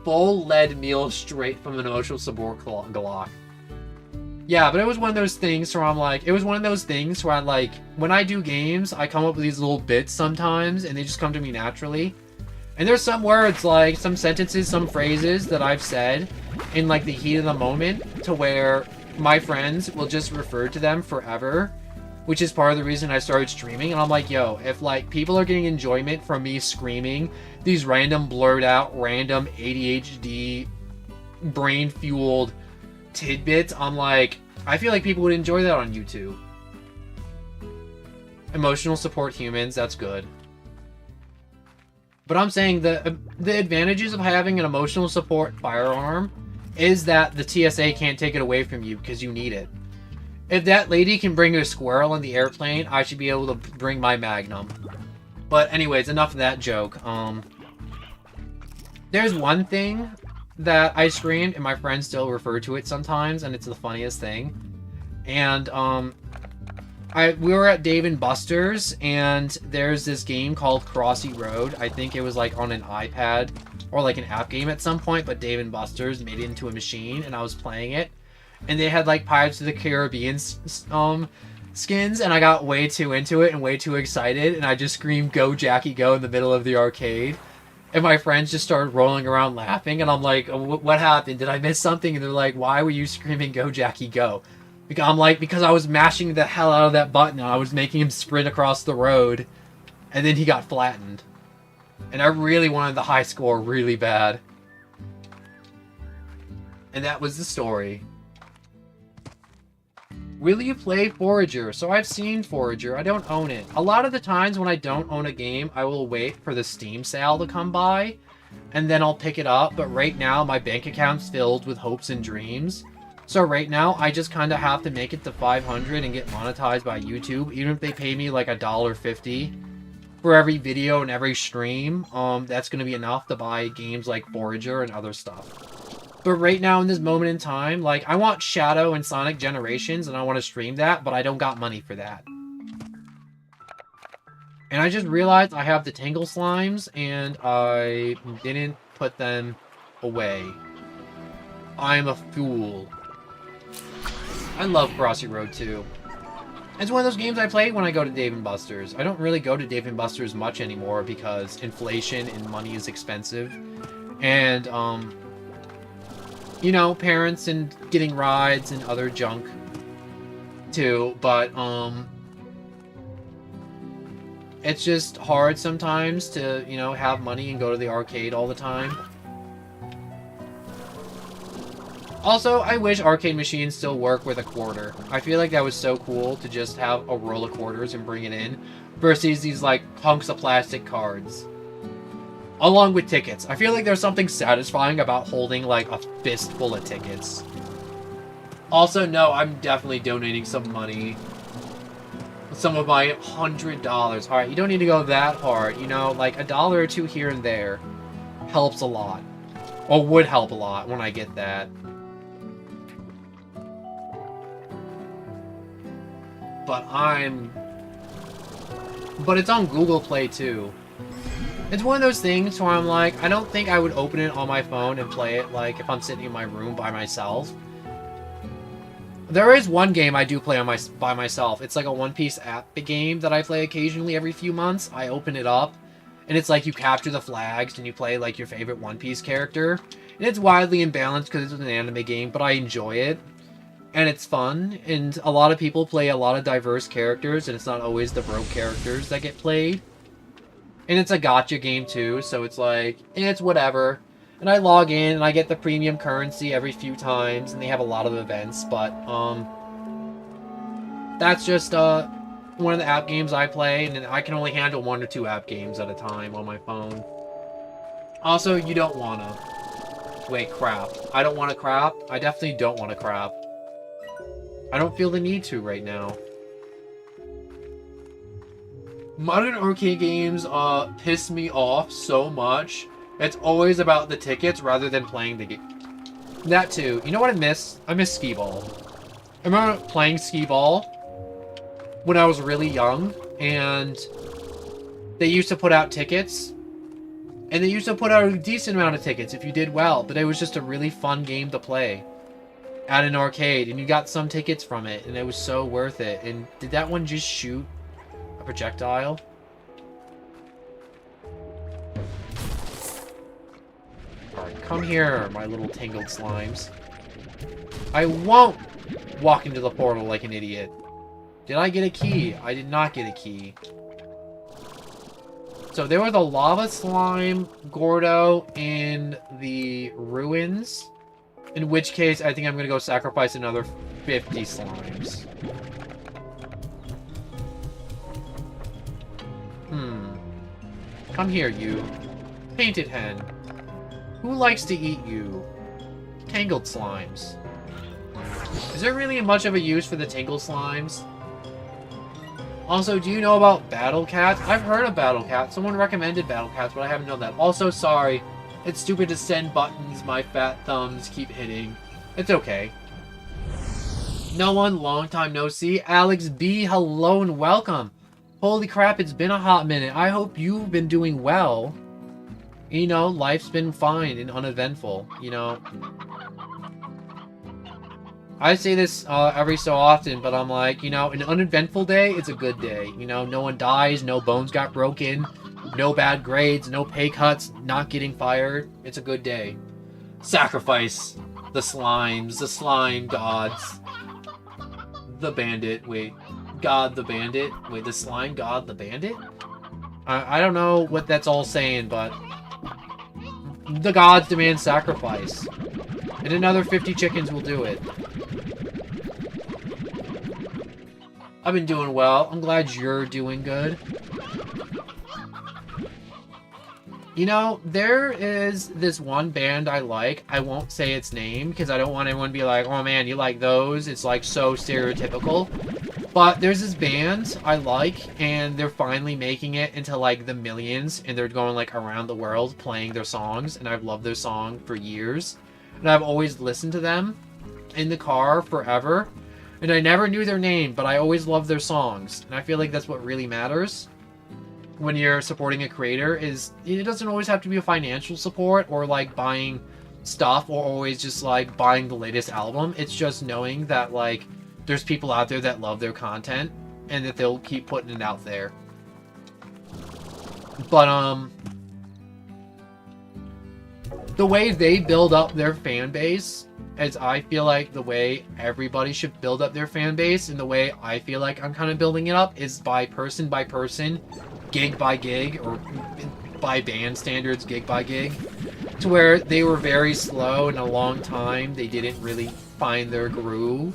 full lead meal straight from an emotional support Glock. Yeah, but it was one of those things where I'm like, I like, when I do games, I come up with these little bits sometimes, and they just come to me naturally. And there's some words, like, some sentences, some phrases that I've said in, like, the heat of the moment to where my friends will just refer to them forever, which is part of the reason I started streaming. And I'm like, yo, if, like, people are getting enjoyment from me screaming these random blurred out, random ADHD, brain-fueled tidbits, I'm like, I feel like people would enjoy that on YouTube. Emotional support humans, that's good. But I'm saying the advantages of having an emotional support firearm is that the TSA can't take it away from you because you need it. If that lady can bring a squirrel in the airplane, I should be able to bring my Magnum. But anyways, enough of that joke. There's one thing that I screamed, and my friends still refer to it sometimes, and it's the funniest thing. And, we were at Dave & Buster's, and there's this game called Crossy Road. I think it was, like, on an iPad, or, like, an app game at some point, but Dave & Buster's made it into a machine, and I was playing it. And they had, like, Pirates of the Caribbean, skins, and I got way too into it and way too excited, and I just screamed, "Go, Jackie, go," in the middle of the arcade. And my friends just started rolling around laughing, and I'm like, what happened? Did I miss something? And they're like, why were you screaming, "Go, Jackie, go"? I'm like, because I was mashing the hell out of that button, and I was making him sprint across the road, and then he got flattened. And I really wanted the high score really bad. And that was the story. Will you play Forager? So I've seen Forager. I don't own it. A lot of the times when I don't own a game, I will wait for the Steam sale to come by, and then I'll pick it up. But right now, my bank account's filled with hopes and dreams. So right now, I just kind of have to make it to 500 and get monetized by YouTube. Even if they pay me like $1.50 for every video and every stream, that's going to be enough to buy games like Forager and other stuff. But right now, in this moment in time, like, I want Shadow and Sonic Generations, and I want to stream that, but I don't got money for that. And I just realized I have the Tingle Slimes, and I didn't put them away. I'm a fool. I love Crossy Road 2. It's one of those games I play when I go to Dave & Buster's. I don't really go to Dave & Buster's much anymore because inflation and money is expensive. And, you know, parents and getting rides and other junk too. But, it's just hard sometimes to, you know, have money and go to the arcade all the time. Also, I wish arcade machines still work with a quarter. I feel like that was so cool to just have a roll of quarters and bring it in, versus these, like, hunks of plastic cards. Along with tickets. I feel like there's something satisfying about holding, like, a fistful of tickets. Also, no, I'm definitely donating some money. Some of my $100. Alright, you don't need to go that hard. You know, like, $1 or $2 here and there helps a lot. Or would help a lot when I get that. But it's on Google Play, too. It's one of those things where I'm like, I don't think I would open it on my phone and play it, like, if I'm sitting in my room by myself. There is one game I do play on by myself. It's like a One Piece app game that I play occasionally every few months. I open it up, and it's like you capture the flags, and you play, like, your favorite One Piece character. And it's wildly imbalanced because it's an anime game, but I enjoy it. And it's fun, and a lot of people play a lot of diverse characters, and it's not always the broke characters that get played. And it's a gacha game too, so it's like, it's whatever. And I log in, and I get the premium currency every few times, and they have a lot of events, but, that's just, one of the app games I play, and I can only handle 1 or 2 app games at a time on my phone. Also, you don't wanna. Wait, crap. I don't wanna crap? I definitely don't wanna crap. I don't feel the need to right now. Modern arcade games piss me off so much. It's always about the tickets rather than playing the game. That too. You know what I miss? I miss skee-ball. I remember playing skee-ball when I was really young, and they used to put out tickets. And they used to put out a decent amount of tickets if you did well, but it was just a really fun game to play at an arcade, and you got some tickets from it, and it was so worth it. And did that one just shoot a projectile? Alright, come here, my little tangled slimes. I won't walk into the portal like an idiot. Did I get a key? I did not get a key. So there was a lava slime Gordo in the ruins. In which case, I think I'm going to go sacrifice another 50 slimes. Come here, you. Painted hen. Who likes to eat you? Tangled slimes. Is there really much of a use for the tangled slimes? Also, do you know about Battle Cats? I've heard of Battle Cats. Someone recommended Battle Cats, but I haven't known that. Also, sorry. It's stupid to send buttons my fat thumbs keep hitting. It's okay. No one, long time no see. Alex B, hello and welcome. Holy crap, it's been a hot minute. I hope you've been doing well. You know, life's been fine and uneventful, you know. I say this every so often, but I'm like, you know, an uneventful day is a good day. You know, no one dies, no bones got broken. No bad grades, no pay cuts, not getting fired. It's a good day. Sacrifice the slimes, the slime gods. The bandit, wait. God the bandit? Wait, the slime god the bandit? I don't know what that's all saying, but the gods demand sacrifice. And another 50 chickens will do it. I've been doing well. I'm glad you're doing good. You know, there is this one band I like. I won't say its name because I don't want anyone to be like, oh man, you like those? It's like so stereotypical. But there's this band I like, and they're finally making it into like the millions, and they're going like around the world playing their songs, and I've loved their song for years. And I've always listened to them in the car forever. And I never knew their name, but I always loved their songs. And I feel like that's what really matters when you're supporting a creator, is it doesn't always have to be a financial support or like buying stuff or always just like buying the latest album. It's just knowing that like there's people out there that love their content and that they'll keep putting it out there. But the way they build up their fan base, as I feel like the way everybody should build up their fan base, and the way I feel like I'm kind of building it up, is by person, gig by gig, or by band standards, gig by gig. to where they were very slow and a long time they didn't really find their groove.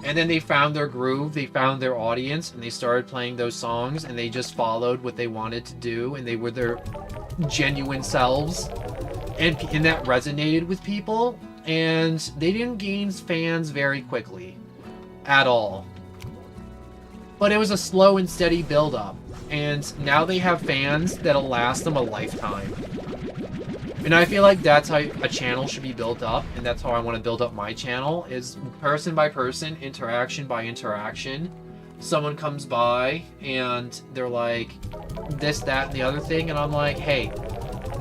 And then they found their groove, they found their audience, and they started playing those songs, and they just followed what they wanted to do, and they were their genuine selves. And that resonated with people, and they didn't gain fans very quickly. At all. But it was a slow and steady build-up, and now they have fans that'll last them a lifetime. And I feel like that's how a channel should be built up, and that's how I want to build up my channel, is person by person, interaction by interaction. Someone comes by, and they're like, this, that, and the other thing, and I'm like, hey,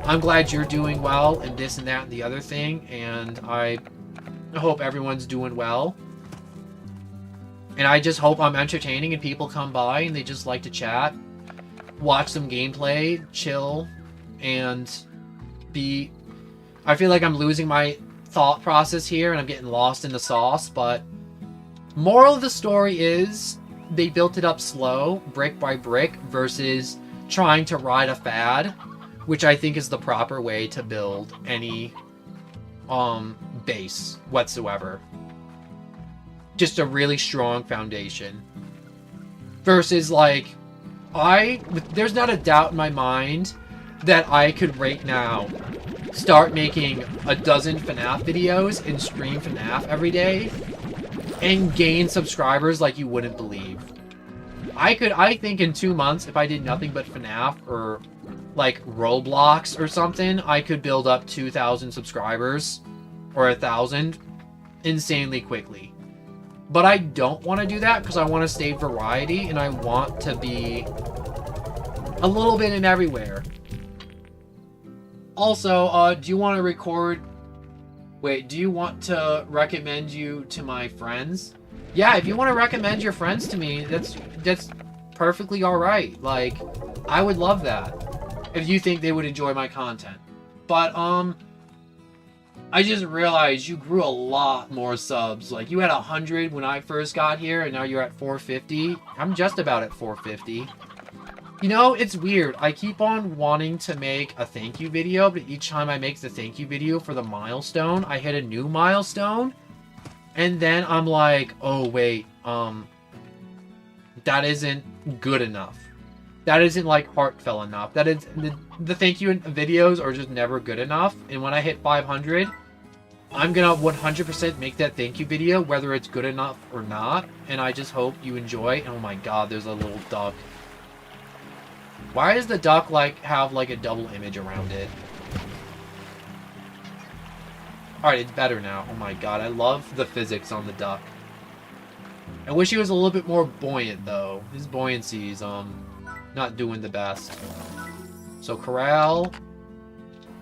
I'm glad you're doing well, and this and that and the other thing, and I hope everyone's doing well. And I just hope I'm entertaining and people come by and they just like to chat, watch some gameplay, chill, and be... I feel like I'm losing my thought process here and I'm getting lost in the sauce, but moral of the story is they built it up slow, brick by brick, versus trying to ride a fad, which I think is the proper way to build any base whatsoever. Just a really strong foundation. Versus, like, there's not a doubt in my mind that I could right now start making a dozen FNAF videos and stream FNAF every day and gain subscribers like you wouldn't believe. I think in 2 months, if I did nothing but FNAF or, like, Roblox or something, I could build up 2,000 subscribers or 1,000 insanely quickly. But I don't want to do that because I want to stay variety and I want to be a little bit in everywhere. Also, do you want to record... Wait, do you want to recommend you to my friends? Yeah, if you want to recommend your friends to me, that's perfectly alright. Like, I would love that if you think they would enjoy my content. But, I just realized you grew a lot more subs. Like, you had 100 when I first got here, and now you're at 450. I'm just about at 450. You know, it's weird. I keep on wanting to make a thank you video, but each time I make the thank you video for the milestone, I hit a new milestone. And then I'm like, oh, wait, that isn't good enough. That isn't, like, heartfelt enough. That is, the thank you videos are just never good enough. And when I hit 500, I'm gonna 100% make that thank you video, whether it's good enough or not. And I just hope you enjoy. Oh my god, there's a little duck. Why does the duck, like, have, like, a double image around it? Alright, it's better now. Oh my god, I love the physics on the duck. I wish he was a little bit more buoyant, though. His buoyancy's, not doing the best. So, corral.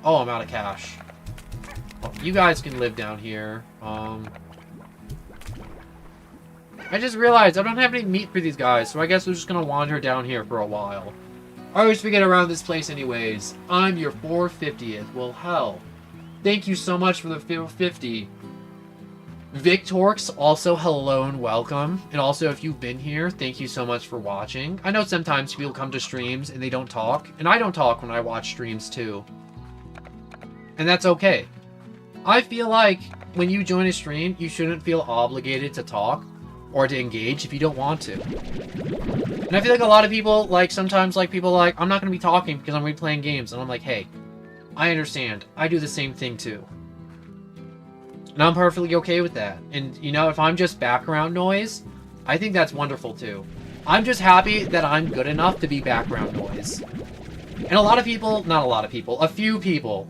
Oh, I'm out of cash. Well, you guys can live down here. I just realized I don't have any meat for these guys, so I guess we're just gonna wander down here for a while. I always forget around this place anyways. I'm your 450th. Well, hell. Thank you so much for the 450. Victorx, also hello and welcome. And also, if you've been here, thank you so much for watching. I know sometimes people come to streams and they don't talk. And I don't talk when I watch streams too. And that's okay. I feel like when you join a stream, you shouldn't feel obligated to talk or to engage if you don't want to. And I feel like a lot of people, like, sometimes, like, people are like, I'm not going to be talking because I'm replaying games. And I'm like, hey, I understand. I do the same thing too. And I'm perfectly okay with that. And, you know, if I'm just background noise, I think that's wonderful too. I'm just happy that I'm good enough to be background noise. And a lot of people, not a lot of people, a few people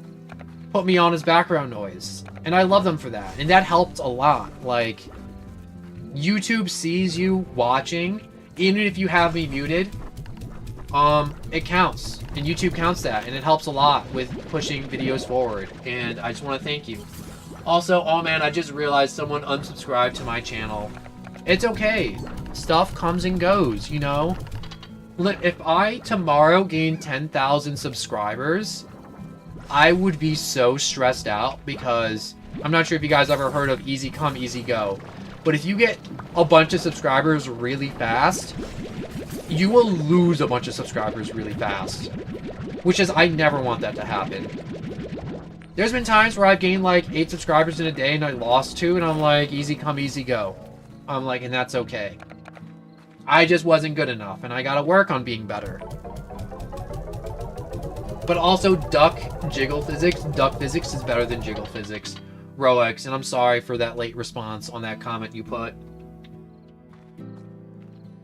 put me on as background noise. And I love them for that. And that helped a lot. Like, YouTube sees you watching, even if you have me muted, it counts. And YouTube counts that. And it helps a lot with pushing videos forward. And I just want to thank you. Also, oh man, I just realized someone unsubscribed to my channel. It's okay. Stuff comes and goes, you know? If I tomorrow gain 10,000 subscribers, I would be so stressed out because I'm not sure if you guys ever heard of easy come, easy go. But if you get a bunch of subscribers really fast, you will lose a bunch of subscribers really fast. Which is, I never want that to happen. There's been times where I've gained like 8 subscribers in a day and I lost 2, and I'm like, easy come, easy go. I'm like, and that's okay. I just wasn't good enough, and I gotta work on being better. But also, duck jiggle physics. Duck physics is better than jiggle physics. Roex, and I'm sorry for that late response on that comment you put.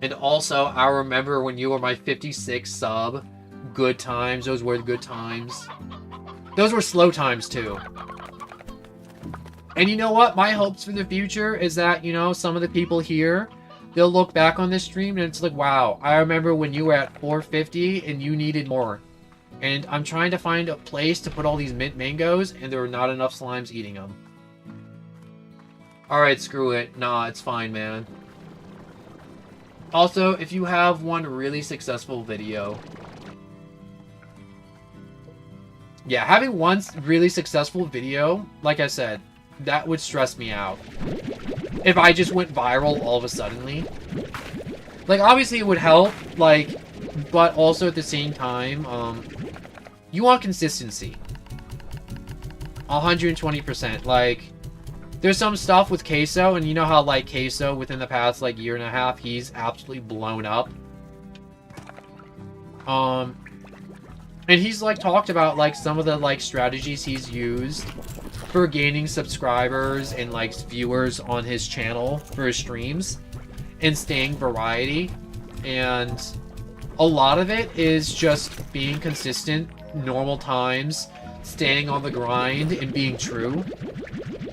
And also, I remember when you were my 56 sub. Good times. Those were good times. Those were slow times, too. And you know what? My hopes for the future is that, you know, some of the people here, they'll look back on this stream and it's like, wow, I remember when you were at 450 and you needed more. And I'm trying to find a place to put all these mint mangoes, and there are not enough slimes eating them. Alright, screw it. Nah, it's fine, man. Also, if you have one really successful video... Yeah, having one really successful video, like I said, that would stress me out. If I just went viral all of a suddenly. Like, obviously it would help, like, but also at the same time, you want consistency. 120%. Like, there's some stuff with Queso, and you know how, like, Queso, within the past, like, year and a half, he's absolutely blown up. And he's, like, talked about, like, some of the, like, strategies he's used for gaining subscribers and, like, viewers on his channel for his streams and staying variety. And a lot of it is just being consistent, normal times, staying on the grind, and being true.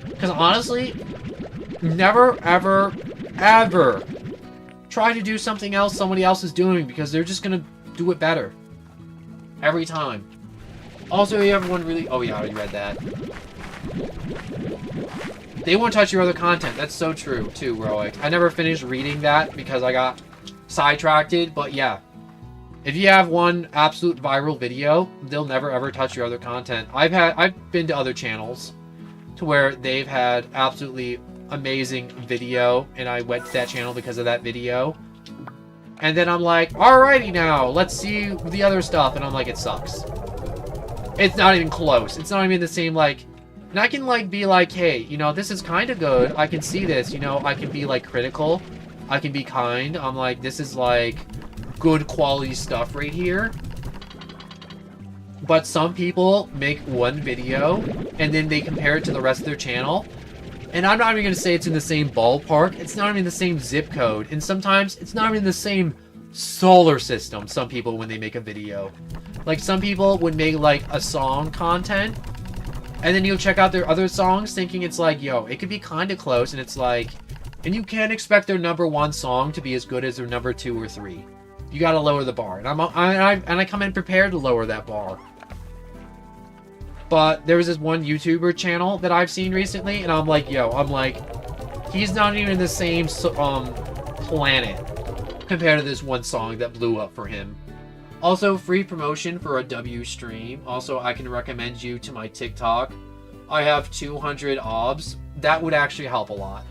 Because honestly, never, ever, ever try to do something else somebody else is doing, because they're just going to do it better. Every time. Also, you have one really... Oh, yeah, I already read that. They won't touch your other content. That's so true, too, Roic. I never finished reading that because I got sidetracked, but yeah. If you have one absolute viral video, they'll never ever touch your other content. I've been to other channels to where they've had absolutely amazing video, and I went to that channel because of that video. And then I'm like, alrighty now, let's see the other stuff. And I'm like, it sucks. It's not even close. It's not even the same, like... And I can, like, be like, hey, you know, this is kind of good. I can see this, you know, I can be, like, critical. I can be kind. I'm like, this is, like, good quality stuff right here. But some people make one video, and then they compare it to the rest of their channel. And I'm not even going to say it's in the same ballpark. It's not even the same zip code. And sometimes it's not even the same solar system, some people, when they make a video. Like, some people would make, like, a song content, and then you'll check out their other songs thinking it's like, yo, it could be kind of close, and it's like... And you can't expect their #1 song to be as good as their #2 or 3. You gotta lower the bar. And I come in prepared to lower that bar. But there was this one YouTuber channel that I've seen recently, and I'm like, yo, he's not even in the same planet compared to this one song that blew up for him. Also, free promotion for a W stream. Also, I can recommend you to my TikTok. I have 200 obs. That would actually help a lot.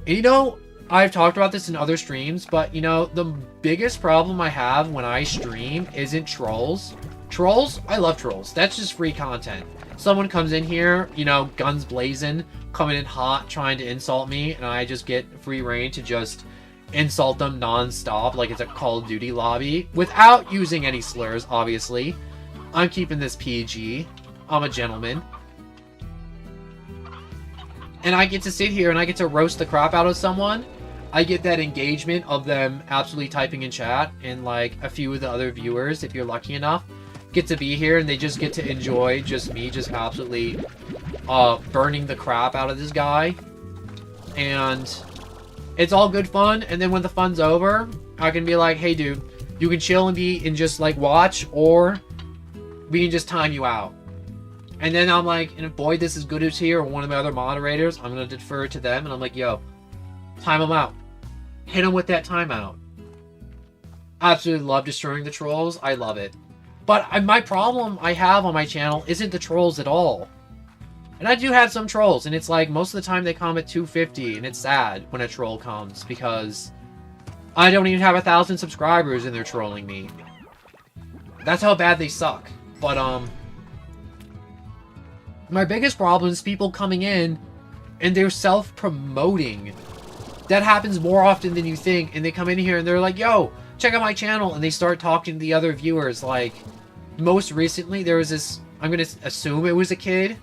And you know, I've talked about this in other streams, but you know, the biggest problem I have when I stream isn't trolls. Trolls? I love trolls. That's just free content. Someone comes in here, you know, guns blazing, coming in hot, trying to insult me, and I just get free reign to just insult them non-stop like it's a Call of Duty lobby, without using any slurs, obviously. I'm keeping this PG. I'm a gentleman. And I get to sit here and I get to roast the crap out of someone. I get that engagement of them absolutely typing in chat, and like a few of the other viewers, if you're lucky enough, get to be here and they just get to enjoy just me just absolutely burning the crap out of this guy. And it's all good fun, and then when the fun's over, I can be like, hey dude, you can chill and just like watch, or we can just time you out. And then I'm like, and if Boyd this is good as here, or one of my other moderators, I'm gonna defer to them, and I'm like, yo, time them out. Hit them with that timeout. I absolutely love destroying the trolls. I love it. But my problem I have on my channel isn't the trolls at all. And I do have some trolls, and it's like, most of the time they come at 250, and it's sad when a troll comes, because I don't even have 1,000 subscribers and they're trolling me. That's how bad they suck. But, My biggest problem is people coming in and they're self-promoting. That happens more often than you think, and they come in here and they're like, yo, check out my channel, and they start talking to the other viewers. Like, most recently, there was this, I'm gonna assume it was a kid,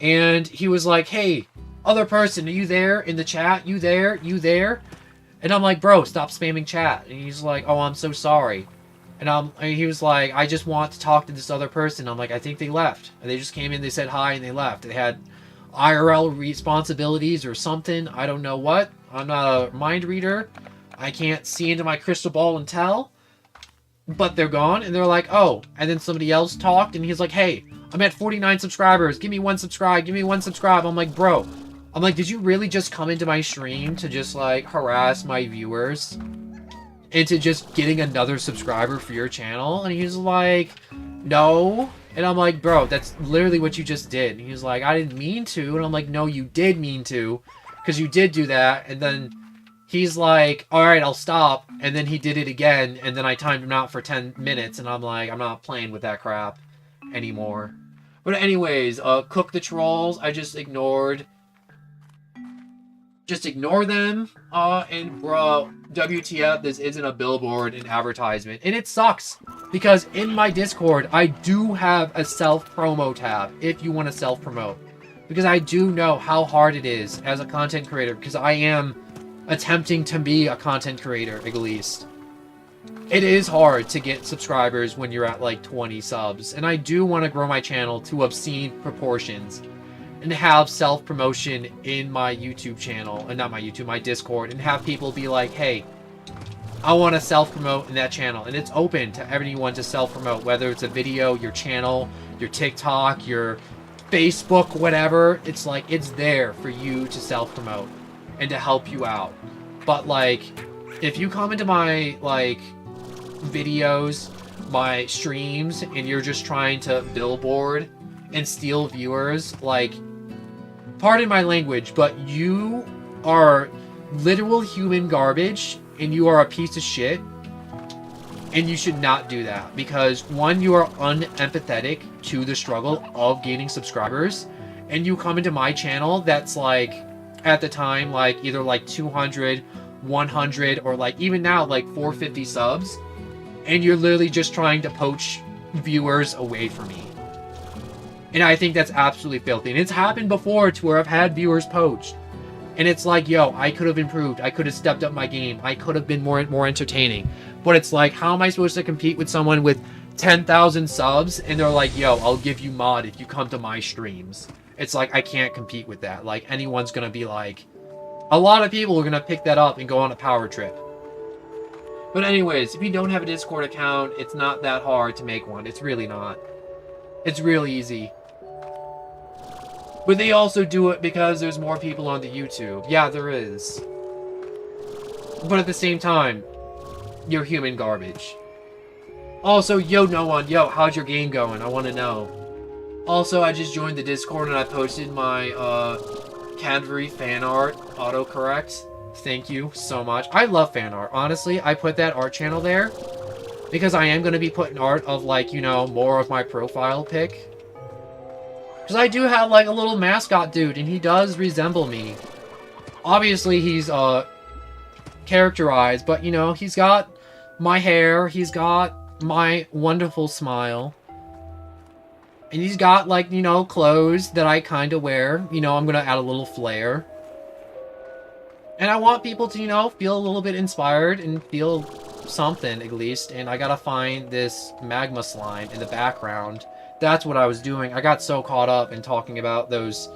and he was like, hey, other person, are you there in the chat? You there? You there? And I'm like, bro, stop spamming chat. And he's like, oh, I'm so sorry. And he was like, I just want to talk to this other person. I'm like, I think they left. And they just came in, they said hi, and they left. They had IRL responsibilities or something. I don't know what. I'm not a mind reader. I can't see into my crystal ball and tell. But they're gone, and they're like, oh. And then somebody else talked, and he's like, hey, I'm at 49 subscribers. Give me 1 subscribe. Give me 1 subscribe. I'm like, bro. I'm like, did you really just come into my stream to just, like, harass my viewers? Into just getting another subscriber for your channel? And he's like, no. And I'm like, bro, that's literally what you just did. And he's like, I didn't mean to. And I'm like, no, you did mean to. Because you did do that. And then he's like, alright, I'll stop. And then he did it again. And then I timed him out for 10 minutes. And I'm like, I'm not playing with that crap anymore. But anyways, cook the trolls. I just ignored. Just ignore them. And bro, WTF, this isn't a billboard, an advertisement. And it sucks. Because in my Discord, I do have a self-promo tab if you want to self-promote. Because I do know how hard it is as a content creator. Because I am attempting to be a content creator, at least. It is hard to get subscribers when you're at like 20 subs. And I do want to grow my channel to obscene proportions. And have self-promotion in my YouTube channel. And not my YouTube, my Discord. And have people be like, hey, I want to self-promote in that channel. And it's open to everyone to self-promote. Whether it's a video, your channel, your TikTok, your Facebook, whatever. It's like, it's there for you to self-promote. And to help you out. But like, if you come into my like videos, my streams, and you're just trying to billboard and steal viewers, like, pardon my language, but you are literal human garbage, and you are a piece of shit, and you should not do that. Because one, you are unempathetic to the struggle of gaining subscribers, and you come into my channel that's like, at the time, like, either like 200, 100, or like, even now, like 450 subs, and you're literally just trying to poach viewers away from me. And I think that's absolutely filthy. And it's happened before to where I've had viewers poached. And it's like, yo, I could have improved. I could have stepped up my game. I could have been more entertaining. But it's like, how am I supposed to compete with someone with 10,000 subs? And they're like, yo, I'll give you mod if you come to my streams. It's like, I can't compete with that. Like, anyone's gonna be like... A lot of people are gonna pick that up and go on a power trip. But anyways, if you don't have a Discord account, it's not that hard to make one. It's really not. It's really easy. But they also do it because there's more people on the YouTube. Yeah, there is. But at the same time, you're human garbage. Also, yo, no one. Yo, how's your game going? I want to know. Also, I just joined the Discord and I posted my Cadbury fan art autocorrect. Thank you so much. I love fan art. Honestly, I put that art channel there because I am going to be putting art of, like, you know, more of my profile pic. Because I do have, like, a little mascot dude, and he does resemble me. Obviously, he's, characterized, but, you know, he's got my hair, he's got my wonderful smile. And he's got, like, you know, clothes that I kind of wear. You know, I'm going to add a little flair. And I want people to, you know, feel a little bit inspired and feel something, at least. And I gotta find this magma slime in the background. That's what I was doing. I got so caught up in talking about those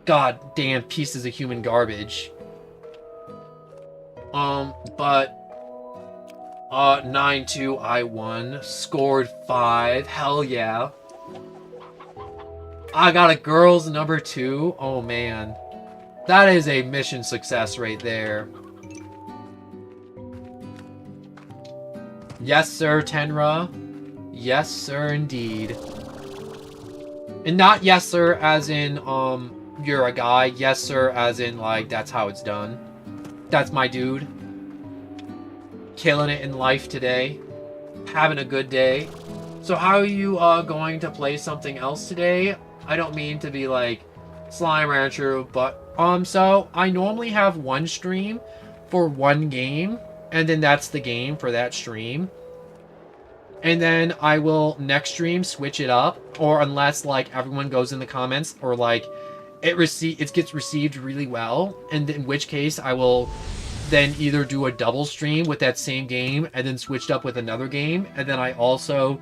goddamn pieces of human garbage. But 9-2, I won. Scored 5. Hell yeah. I got a girls number 2. Oh, man. That is a mission success right there. Yes, sir, Tenra. Yes, sir, indeed. And not yes, sir, as in, you're a guy. Yes, sir, as in, like, that's how it's done. That's my dude. Killing it in life today. Having a good day. So how are you, going to play something else today? I don't mean to be like Slime Rancher, but so I normally have one stream for one game, and then that's the game for that stream. And then I will next stream switch it up, or unless like everyone goes in the comments, or like it gets received really well, and in which case I will then either do a double stream with that same game and then switched up with another game, and then I also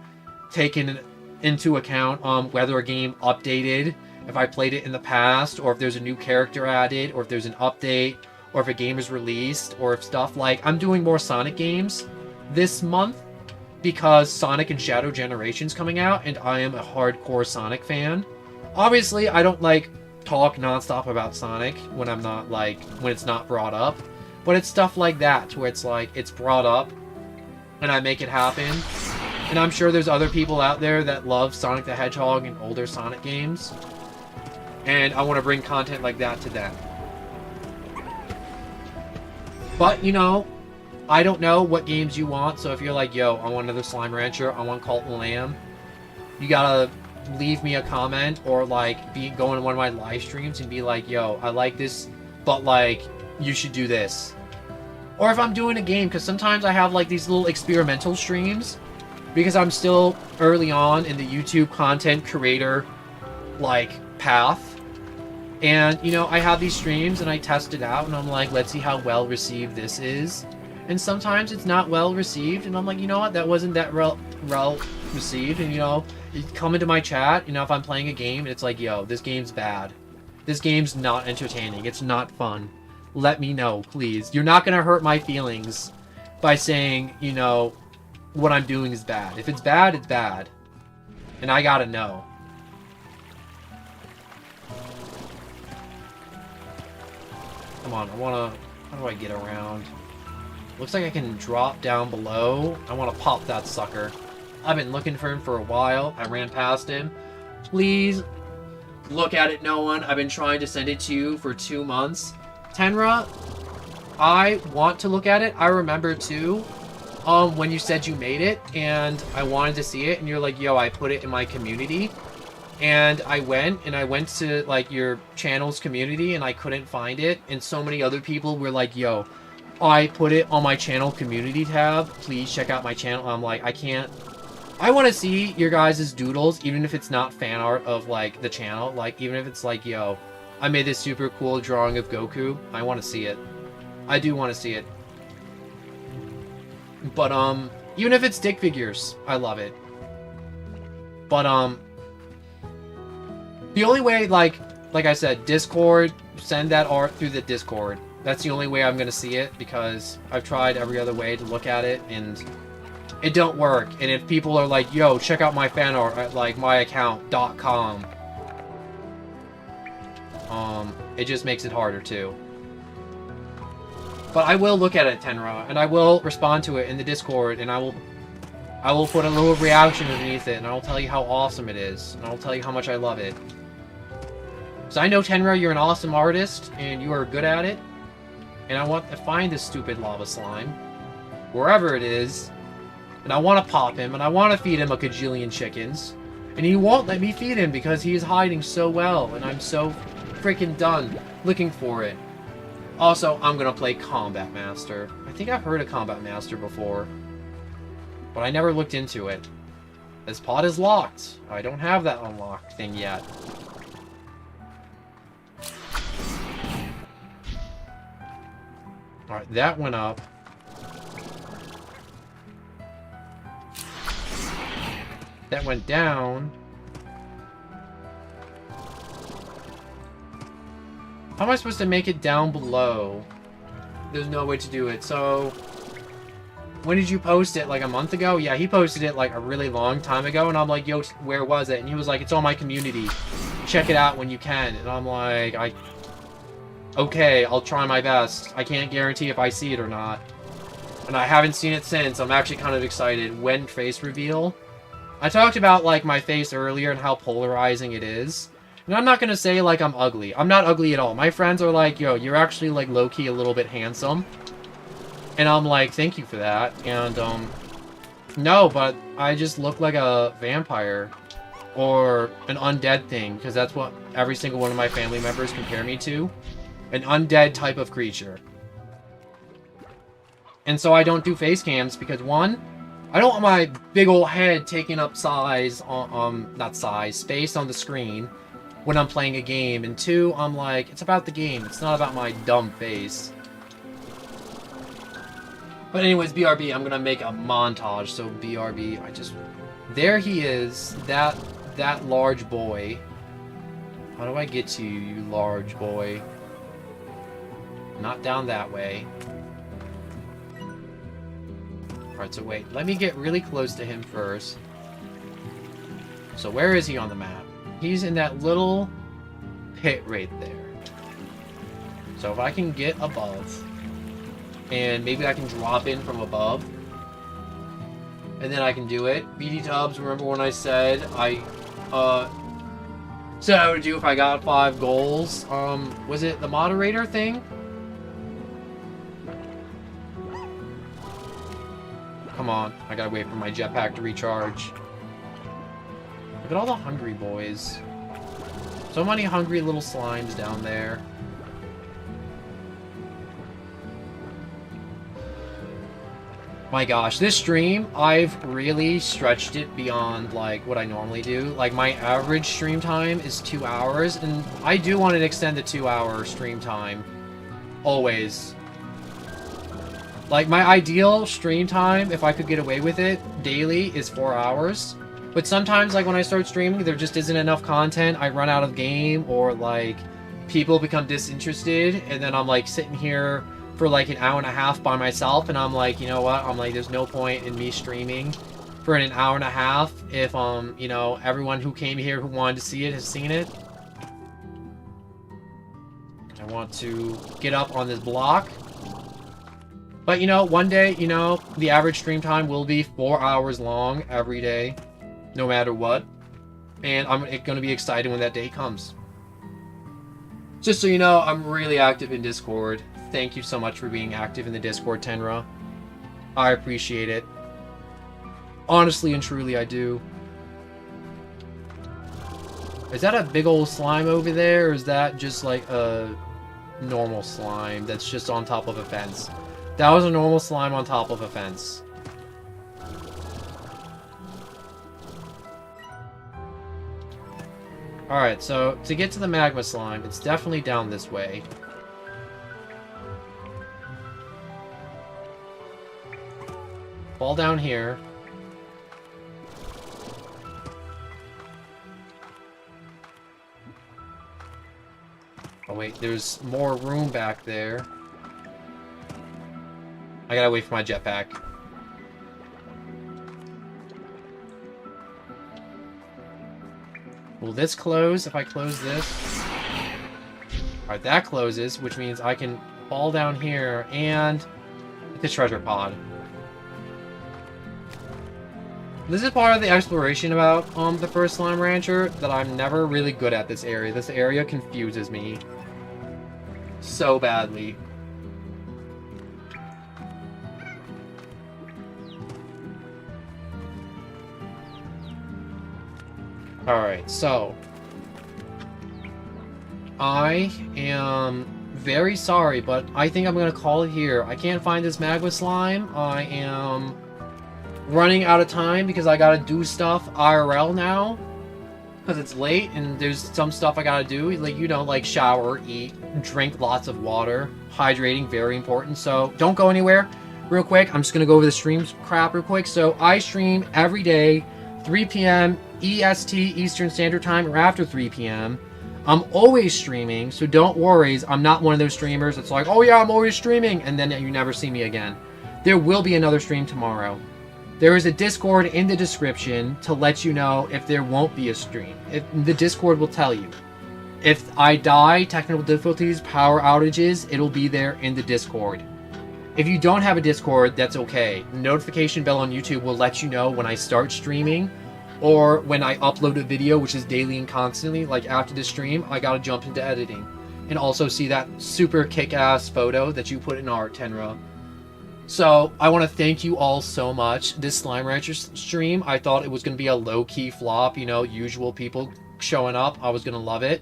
take into account whether a game updated, if I played it in the past, or if there's a new character added, or if there's an update, or if a game is released, or if stuff like I'm doing more Sonic games this month because Sonic and Shadow Generation's coming out, and I am a hardcore Sonic fan. Obviously, I don't like talk nonstop about Sonic when I'm not like when it's not brought up, but it's stuff like that where it's like it's brought up and I make it happen. And I'm sure there's other people out there that love Sonic the Hedgehog and older Sonic games, and I want to bring content like that to them. But you know, I don't know what games you want, so if you're like, yo, I want another Slime Rancher, I want Cult and Lamb, you gotta leave me a comment, or like go in one of my live streams and be like, yo, I like this, but like, you should do this. Or if I'm doing a game, because sometimes I have like these little experimental streams, because I'm still early on in the YouTube content creator like path. And you know, I have these streams and I test it out and I'm like, let's see how well received this is. And sometimes it's not well received, and I'm like, you know what, that wasn't that well received, and you know, you come into my chat, you know, if I'm playing a game, and it's like, yo, this game's bad. This game's not entertaining. It's not fun. Let me know, please. You're not gonna hurt my feelings by saying, you know, what I'm doing is bad. If it's bad, it's bad. And I gotta know. Come on, how do I get around? Looks like I can drop down below. I want to pop that sucker. I've been looking for him for a while. I ran past him. Please look at it, no one. I've been trying to send it to you for 2 months. Tenra, I want to look at it. I remember too, when you said you made it, and I wanted to see it, and you're like, yo, I put it in my community. And I went to like your channel's community, and I couldn't find it. And so many other people were like, yo, I put it on my channel community tab. Please check out my channel. I'm like, I can't. I want to see your guys' doodles, even if it's not fan art of like the channel. Like, even if it's like, yo, I made this super cool drawing of Goku. I want to see it. I do want to see it. But even if it's stick figures, I love it. But the only way, like I said, Discord, send that art through the Discord. That's the only way I'm gonna see it, because I've tried every other way to look at it, and it don't work. And if people are like, yo, check out my fan art at, like, myaccount.com, it just makes it harder, too. But I will look at it, Tenra, and I will respond to it in the Discord, and I will put a little reaction underneath it, and I will tell you how awesome it is, and I will tell you how much I love it. So I know, Tenra, you're an awesome artist, and you are good at it. And I want to find this stupid lava slime, wherever it is, and I want to pop him, and I want to feed him a gajillion chickens, and he won't let me feed him because he is hiding so well, and I'm so freaking done looking for it. Also, I'm gonna play Combat Master. I think I've heard of Combat Master before, but I never looked into it. This pod is locked. I don't have that unlocked thing yet. Alright, that went up. That went down. How am I supposed to make it down below? There's no way to do it. So, when did you post it? Like a month ago? Yeah, he posted it like a really long time ago, and I'm like, yo, where was it? And he was like, it's on my community. Check it out when you can. And I'm like, okay, I'll try my best. I can't guarantee if I see it or not. And I haven't seen it since. I'm actually kind of excited. When face reveal? I talked about, like, my face earlier and how polarizing it is. And I'm not gonna say, like, I'm ugly. I'm not ugly at all. My friends are like, yo, you're actually, like, low-key a little bit handsome. And I'm like, thank you for that. And, no, but I just look like a vampire. or an undead thing, because that's what every single one of my family members compare me to. An undead type of creature. And so I don't do face cams because, one, I don't want my big old head taking up space on the screen when I'm playing a game. And two, I'm like, it's about the game. It's not about my dumb face. But anyways, BRB, I'm gonna make a montage. So BRB, there he is, that large boy. How do I get to you, you large boy? Not down that way. Alright, so wait, let me get really close to him first. So where is he on the map? He's in that little pit right there. So if I can get above, and maybe I can drop in from above, and then I can do it. BD Tubbs, remember when I said I would do if I got 5 goals? Was it the moderator thing? Come on, I gotta wait for my jetpack to recharge. Look at all the hungry boys. So many hungry little slimes down there. My gosh, this stream, I've really stretched it beyond, like, what I normally do. Like, my average stream time is 2 hours, and I do want to extend the 2-hour stream time. Always. Like, my ideal stream time, if I could get away with it, daily, is 4 hours. But sometimes, like, when I start streaming, there just isn't enough content, I run out of game, or, like, people become disinterested, and then I'm, like, sitting here for like an hour and a half by myself, and I'm like, you know what, I'm like, there's no point in me streaming for an hour and a half if you know, everyone who came here who wanted to see it has seen it. I want to get up on this block, but you know, one day, you know, the average stream time will be 4 hours long every day, no matter what, and I'm gonna be excited when that day comes. Just so you know, I'm really active in Discord. Thank you so much for being active in the Discord, Tenra. I appreciate it. Honestly and truly, I do. Is that a big old slime over there, or is that just like a normal slime that's just on top of a fence? That was a normal slime on top of a fence. Alright, so to get to the magma slime, it's definitely down this way. Fall down here. Oh wait, there's more room back there. I gotta wait for my jetpack. Will this close if I close this? Alright, that closes, which means I can fall down here and the treasure pod. This is part of the exploration about the first Slime Rancher, that I'm never really good at this area. This area confuses me so badly. Alright, so I am very sorry, but I think I'm gonna call it here. I can't find this magma slime. I am running out of time because I gotta do stuff IRL now, because it's late and there's some stuff I gotta do, like, you know, like shower, eat, drink lots of water. Hydrating, very important. So don't go anywhere. Real quick, I'm just gonna go over the stream crap real quick. So I stream every day, 3 p.m. EST, Eastern Standard Time, or after 3 p.m. I'm always streaming, so don't worry. I'm not one of those streamers that's like, oh yeah, I'm always streaming, and then you never see me again. There will be another stream tomorrow. There is a Discord in the description to let you know if there won't be a stream. The Discord will tell you. If I die, technical difficulties, power outages, it'll be there in the Discord. If you don't have a Discord, that's okay. The notification bell on YouTube will let you know when I start streaming, or when I upload a video, which is daily and constantly. Like after the stream, I gotta jump into editing. And also see that super kick-ass photo that you put in our Tenra. So, I want to thank you all so much. This Slime Rancher stream, I thought it was going to be a low-key flop, you know, usual people showing up. I was going to love it.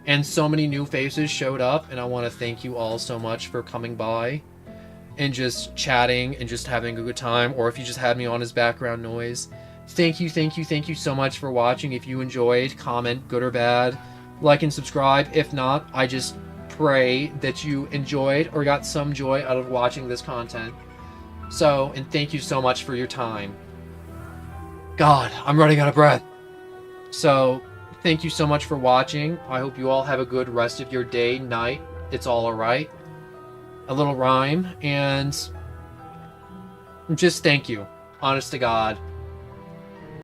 And so many new faces showed up, and I want to thank you all so much for coming by and just chatting and just having a good time, or if you just had me on as background noise. Thank you, thank you, thank you so much for watching. If you enjoyed, comment, good or bad, like and subscribe. If not, I just pray that you enjoyed or got some joy out of watching this content. So, and thank you so much for your time. God, I'm running out of breath. So, thank you so much for watching. I hope you all have a good rest of your day, night. It's all alright. A little rhyme, and just thank you. Honest to God.